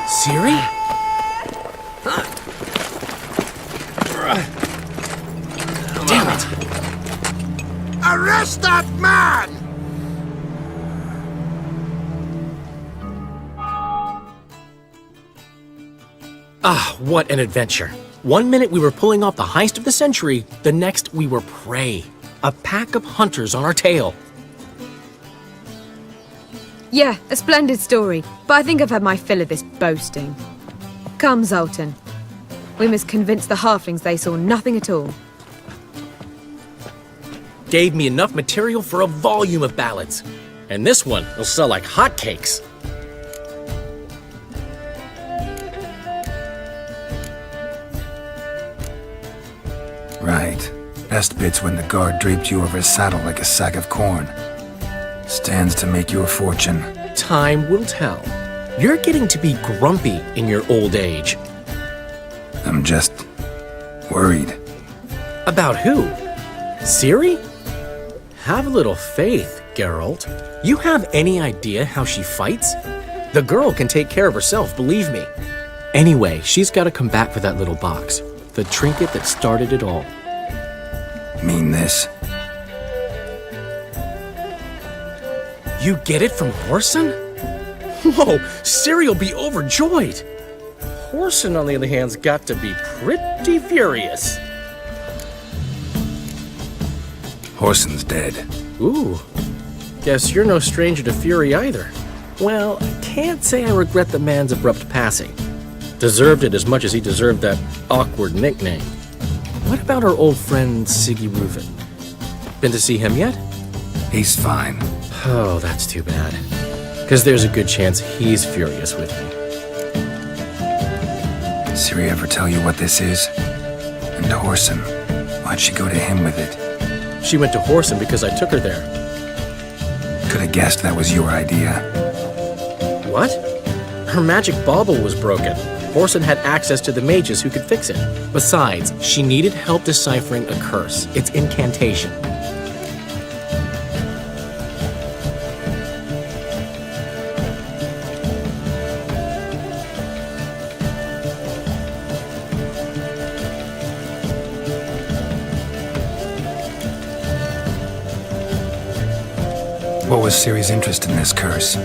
Ciri? Damn it! Arrest that man! Ah, what an adventure. One minute we were pulling off the heist of the century, the next we were prey. A pack of hunters on our tail. Yeah, a splendid story, but I think I've had my fill of this boasting. Come, Zoltan. We must convince the halflings they saw nothing at all. Gave me enough material for a volume of ballads. And this one will sell like hotcakes. Right. Best bit's when the guard draped you over his saddle like a sack of corn. Stands to make you a fortune. Time will tell. You're getting to be grumpy in your old age. I'm just worried. About who? Ciri? Have a little faith, Geralt. You have any idea how she fights? The girl can take care of herself, believe me. Anyway, she's got to come back for that little box. The trinket that started it all. Mean this? You get it from Whoreson? Whoa, Ciri will be overjoyed. Whoreson, on the other hand's got to be pretty furious. Whoreson's dead. Ooh, guess you're no stranger to fury either. Well, I can't say I regret the man's abrupt passing. Deserved it as much as he deserved that awkward nickname. What about our old friend Siggy Reuven? Been to see him yet? He's fine. Oh, that's too bad. Because there's a good chance he's furious with me. Ciri ever tell you what this is? And Whoreson, why'd she go to him with it? She went to Whoreson because I took her there. Could have guessed that was your idea. What? Her magic bauble was broken. Orson had access to the mages who could fix it. Besides, she needed help deciphering a curse. Its incantation. What was Ciri's interest in this curse?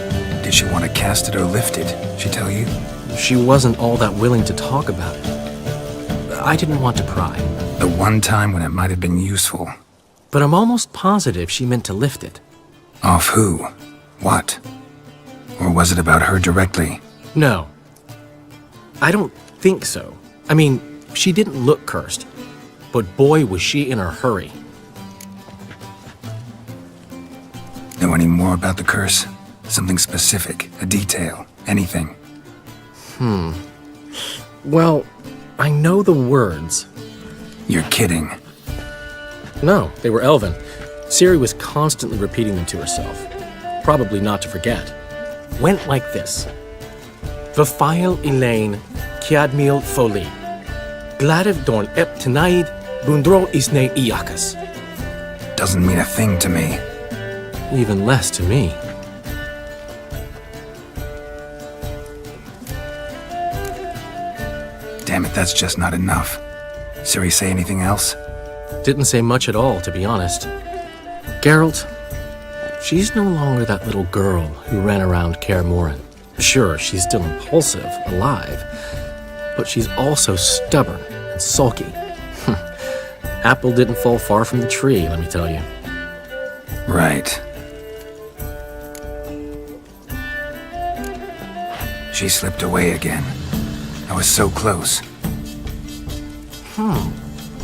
Did she want to cast it or lift it? She tell you? She wasn't all that willing to talk about it. I didn't want to pry. The one time when it might have been useful. But I'm almost positive she meant to lift it. Off who? What? Or was it about her directly? No. I don't think so. I mean, she didn't look cursed. But boy, was she in a hurry. Know any more about the curse? Something specific, a detail, anything? Well, I know the words. You're kidding. No, they were Elven. Ciri was constantly repeating them to herself. Probably not to forget. Went like this. Vafile Elaine, Kiadmil Foli. Gladiv Dorn Ep Tenaid, Bundro Isne Iakas. Doesn't mean a thing to me. Even less to me. Damn it, that's just not enough. Ciri say anything else? Didn't say much at all, to be honest. Geralt, she's no longer that little girl who ran around Kaer Morhen. Sure, she's still impulsive, alive, but she's also stubborn and sulky. Apple didn't fall far from the tree, let me tell you. Right. She slipped away again. I was so close.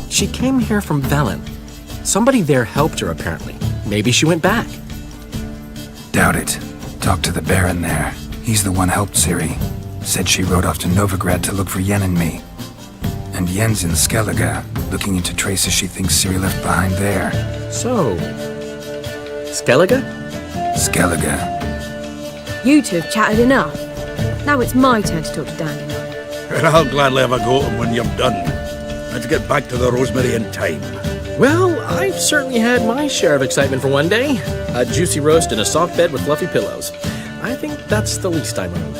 She came here from Velen. Somebody there helped her, apparently. Maybe she went back. Doubt it. Talked to the Baron there. He's the one helped Ciri. Said she rode off to Novigrad to look for Yen and me. And Yen's in Skellige, looking into traces she thinks Ciri left behind there. So, Skellige? Skellige. You two have chatted enough. Now it's my turn to talk to Dandelion. And I'll gladly have a go at him when you're done. Let's get back to the Rosemary in time. Well, I've certainly had my share of excitement for one day. A juicy roast in a soft bed with fluffy pillows. I think that's the least I mind.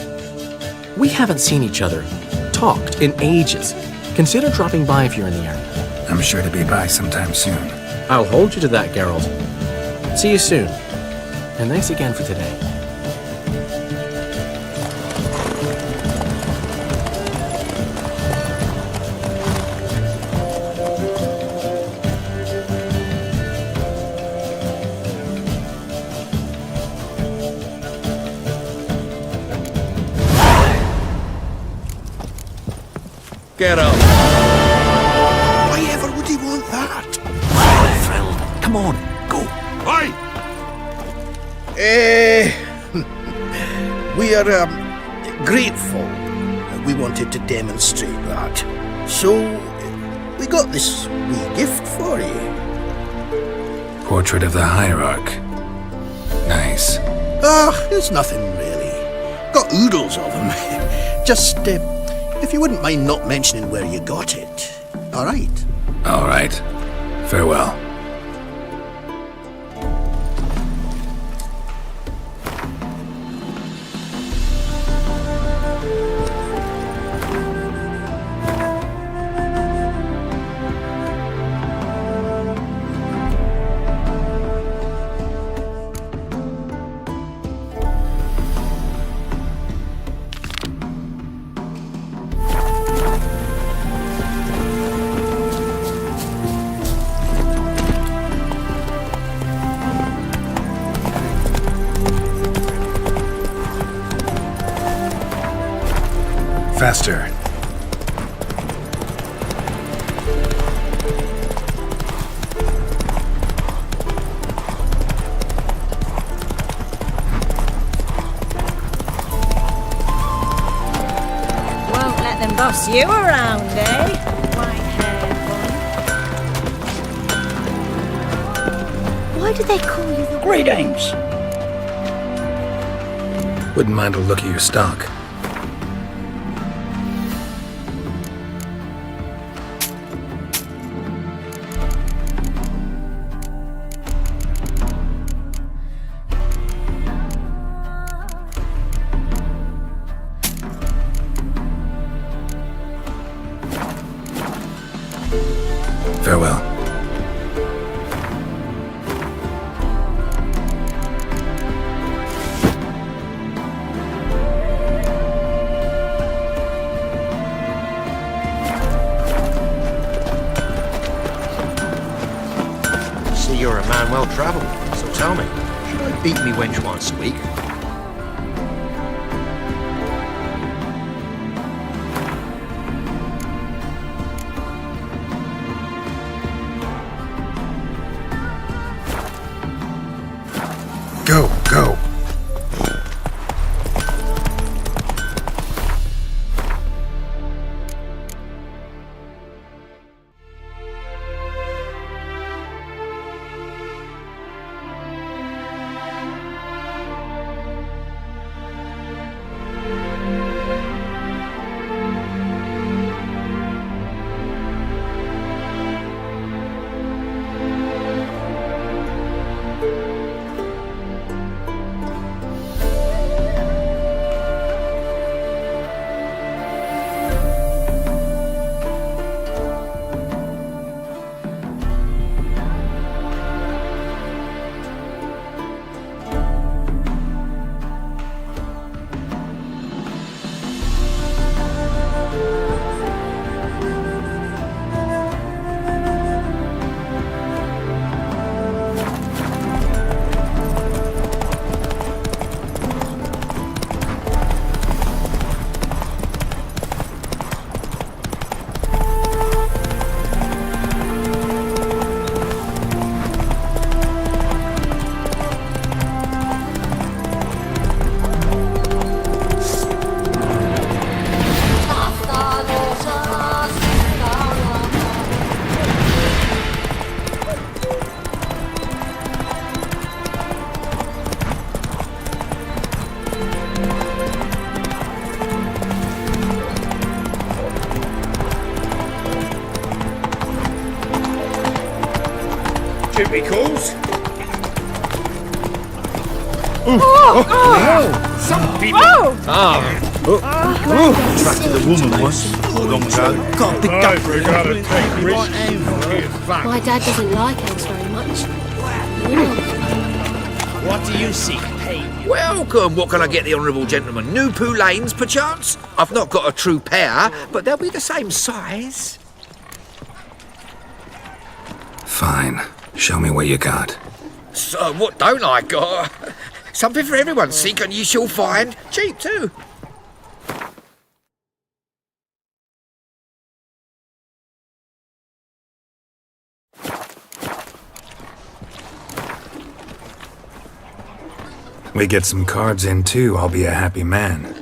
We haven't seen each other, talked in ages. Consider dropping by if you're in the area. I'm sure to be by sometime soon. I'll hold you to that, Geralt. See you soon. And thanks again for today. Get up. Why ever would he want that? Thrilled. Come on, go. Aye. We are grateful. We wanted to demonstrate that. So, we got this wee gift for you. Portrait of the Hierarch. Nice. It's nothing really. Got oodles of them. Just, if you wouldn't mind not mentioning where you got it. All right? All right. Farewell. Faster. Won't let them boss you around, eh? White-haired one. Why do they call you the Greetings. Wouldn't mind a look at your stock. Farewell. See, you're a man well travelled, so tell me, should I beat me wench once a week? Go, go. Duty calls. Some people. Attracted a woman once, long ago. Got the gut. We gotta take risks. My dad doesn't like eggs very much. What do you seek? Welcome! What can I get the honourable gentleman? New Poulaines, perchance? I've not got a true pair, but they'll be the same size. Fine. Show me what you got. So, what don't I got? Something for everyone. Seek and ye shall find. Cheap, too. We get some cards in too, I'll be a happy man.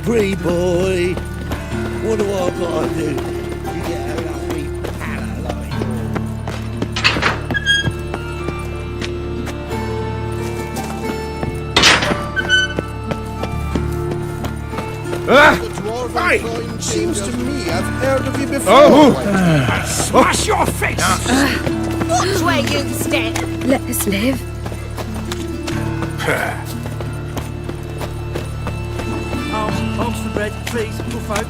pretty boy. What do I gotta do to get a lovely pal like Hey! Seems to me I've heard of you before. Oh! Smash your face! Watch where you step. Let us live. Hogs for bread, please, good folk.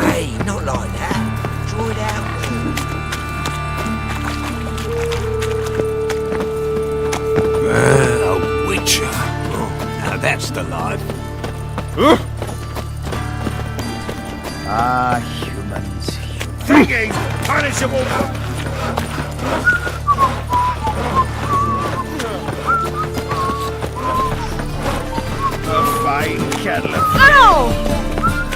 Hey, not like that. Draw it out. A witcher. Now that's the life. Ah, humans. Thinking punishable. A fine kettle of fish. Ow!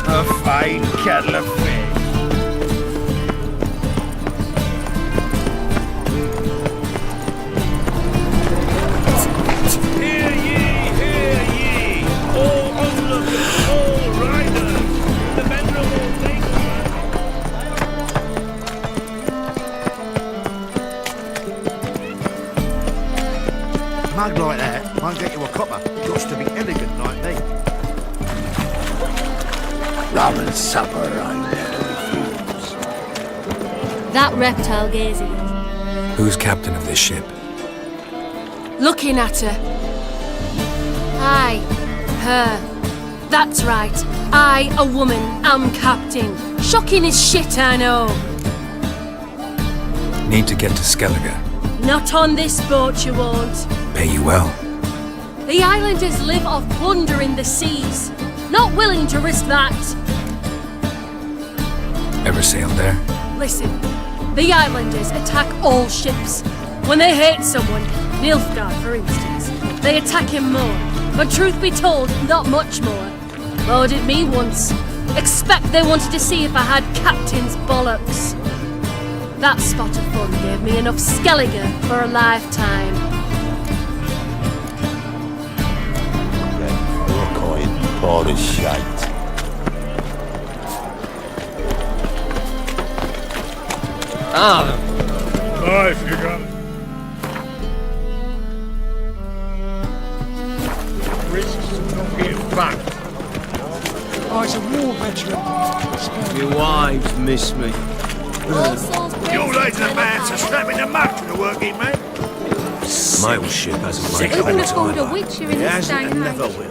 A fine kettle of fish. Hear ye, all onlookers, all riders, the venerable Mug like that won't get you a copper. Got to be elegant like me. Rum and supper, I never refuse. That reptile gazing. Who's captain of this ship? Looking at her. Aye, her. That's right. I, a woman, am captain. Shocking as shit, I know. Need to get to Skellige. Not on this boat, you won't. Pay you well. The islanders live off plunder in the seas. Not willing to risk that. Ever sailed there? Listen, the islanders attack all ships. When they hate someone, Nilfgaard for instance, they attack him more. But truth be told, not much more. Loaded me once. Expect they wanted to see if I had captain's bollocks. That spot of fun gave me enough Skellige for a lifetime. Pot of shite. Life, you got it. Risks of not being back. I was a war veteran. Your wives miss me. You laid the man to slap in the mud to the working man. My ship hasn't made Who can any afford a time. witcher in He this hasn't day and and never age? will.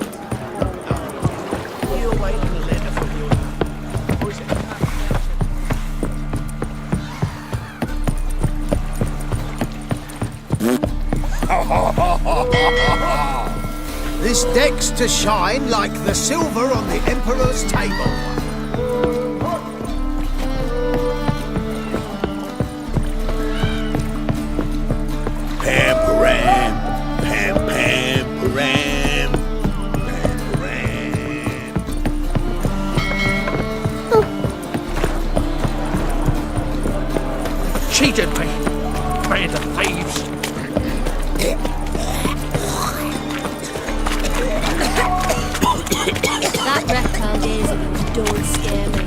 This deck's to shine like the silver on the Emperor's table. Pam param, pam pam param, pam param. Cheated me. Band of thieves. That reptile gazing don't scare me.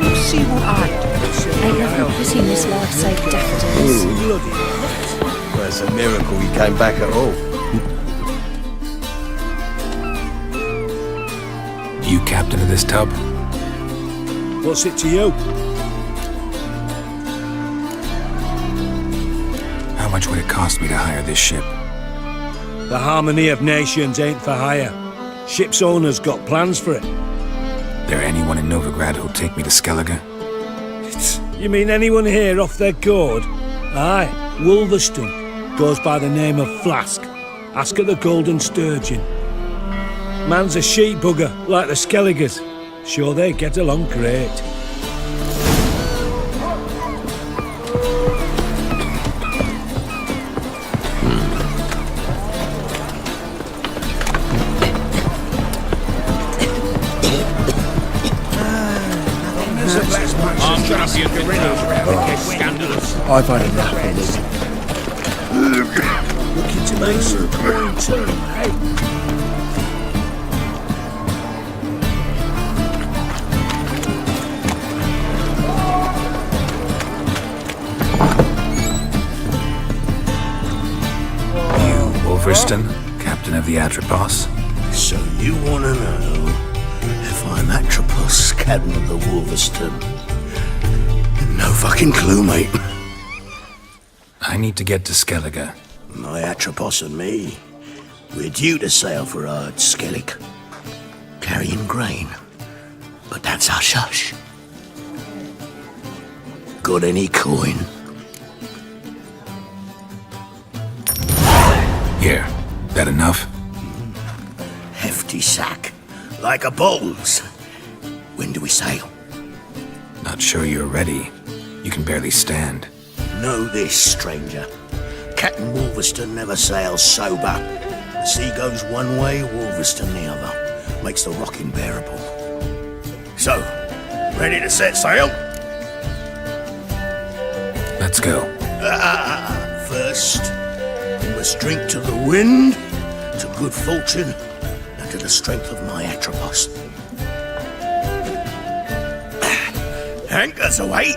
You see what I do? Ain't nothing pretty in this life save daffodils. Well, it's a miracle you came back at all. You captain of this tub? What's it to you? How much would it cost me to hire this ship? The harmony of nations ain't for hire. Ship's owner's got plans for it. There anyone in Novigrad who'll take me to Skellige? You mean anyone here off their gourd? Aye, Wolverston goes by the name of Flask. Ask at the Golden Sturgeon. Man's a sheep bugger, like the Skelligers. Sure, they get along great. Can't be a gorillas around and get scandalous. I've had enough of this. Looking to make some coin too, eh? Wolverston, captain of the Atropos. So you want to know if I'm Atropos, captain of the Wolverston? No fucking clue, mate. I need to get to Skellige. My Atropos and me, we're due to sail for Ard Skellig, carrying grain. But that's hush-hush. Got any coin? Here, that enough? Hefty sack, like a bowls. When do we sail? Not sure you're ready. You can barely stand. Know this, stranger. Captain Wolverston never sails sober. The sea goes one way, Wolverston the other. Makes the rocking bearable. So, ready to set sail? Let's go. First, we must drink to the wind, to good fortune, and to the strength of my Atropos. Anchors away!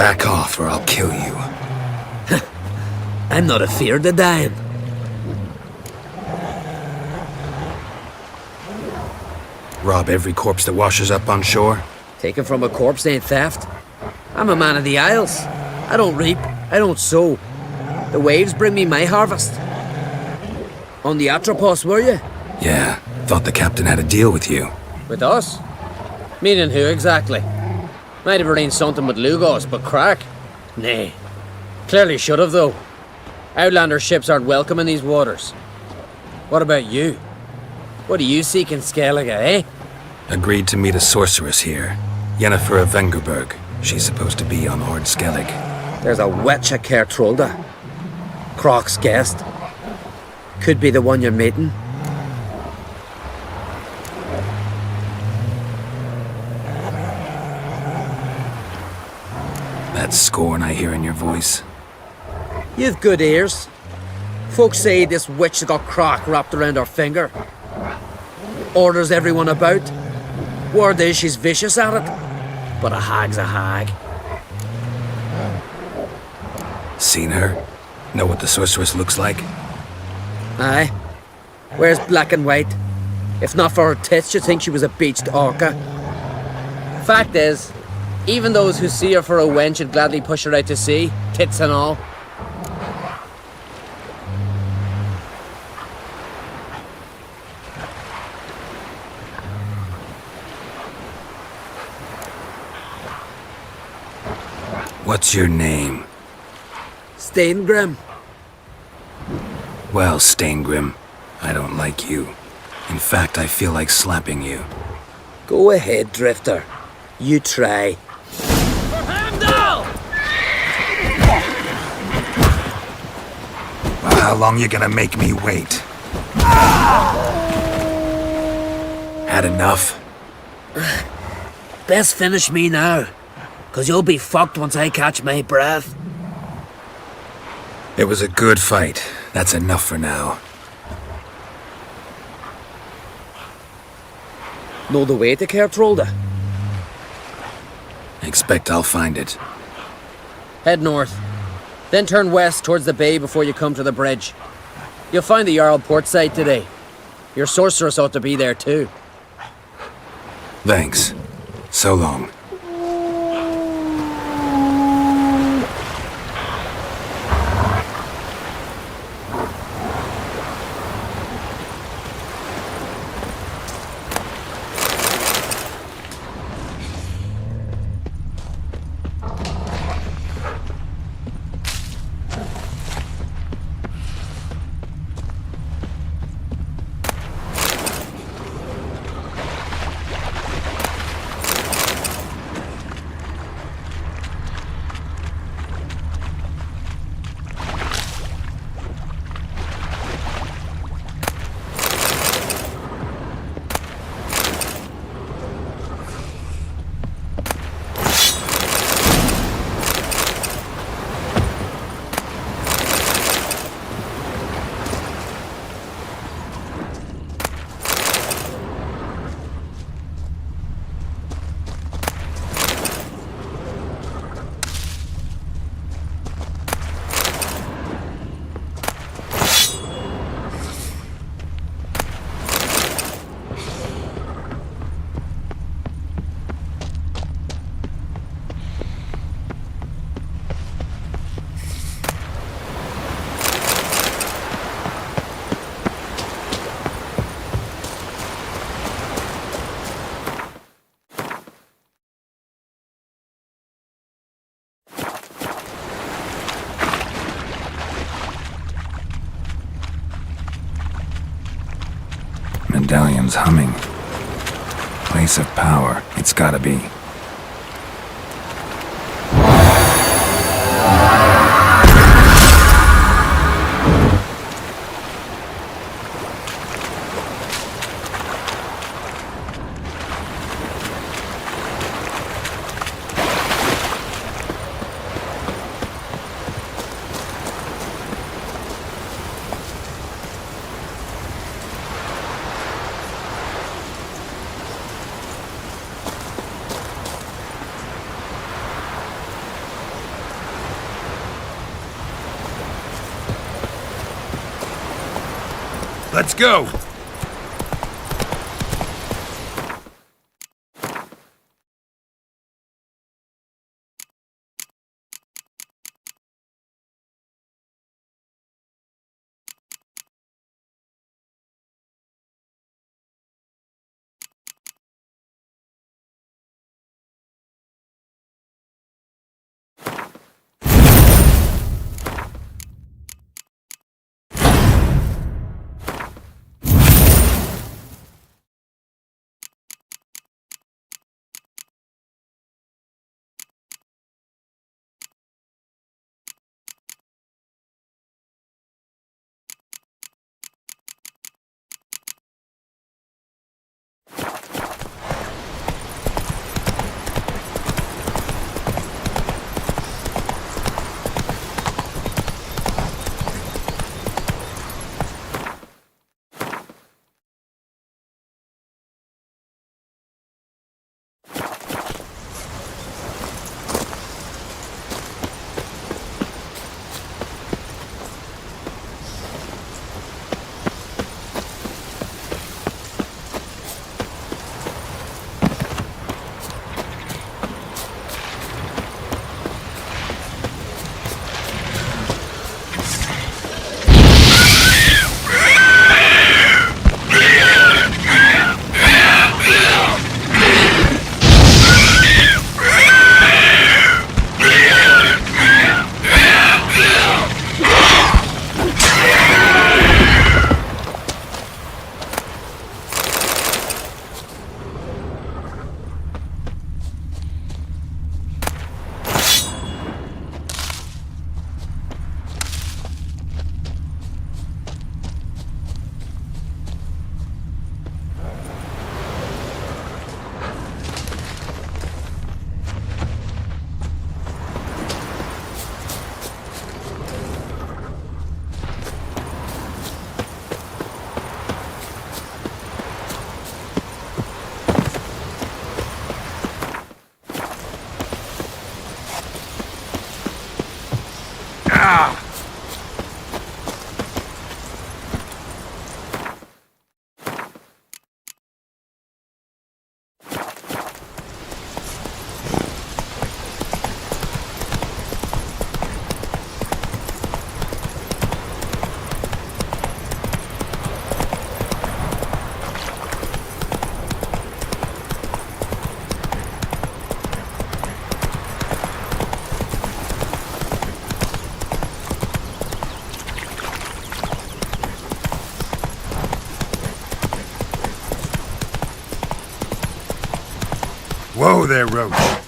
Back off or I'll kill you. I'm not afeard of dying. Rob every corpse that washes up on shore? Taken from a corpse ain't theft. I'm a man of the Isles. I don't reap, I don't sow. The waves bring me my harvest. On the Atropos, were you? Yeah, thought the captain had a deal with you. With us? Meaning who exactly? Might have arranged something with Lugos, but crack? Nay. Clearly should have, though. Outlander ships aren't welcome in these waters. What about you? What do you seek in Skellige, eh? Agreed to meet a sorceress here. Yennefer of Vengerberg. She's supposed to be on Ord Skellig. There's a witch at Caer Trolda. Croc's guest. Could be the one you're meeting. That scorn I hear in your voice. You've good ears. Folks say this witch has got Croc wrapped around her finger. Orders everyone about. Word is she's vicious at it. But a hag's a hag. Seen her? Know what the sorceress looks like? Aye. Wears black and white. If not for her tits, you'd think she was a beached orca. Fact is, even those who see her for a wench would gladly push her out to sea, tits and all. What's your name? Steingrim. Well, Steingrim, I don't like you. In fact, I feel like slapping you. Go ahead, Drifter. You try. Well, how long you gonna make me wait? Had enough? Best finish me now, 'cause you'll be fucked once I catch my breath. It was a good fight. That's enough for now. Know the way to Caer Trolda? Expect I'll find it. Head north. Then turn west towards the bay before you come to the bridge. You'll find the Jarl port site today. Your sorceress ought to be there too. Thanks. So long. Medallion's humming. Place of power, it's gotta be. Let's go! Whoa there, Roach.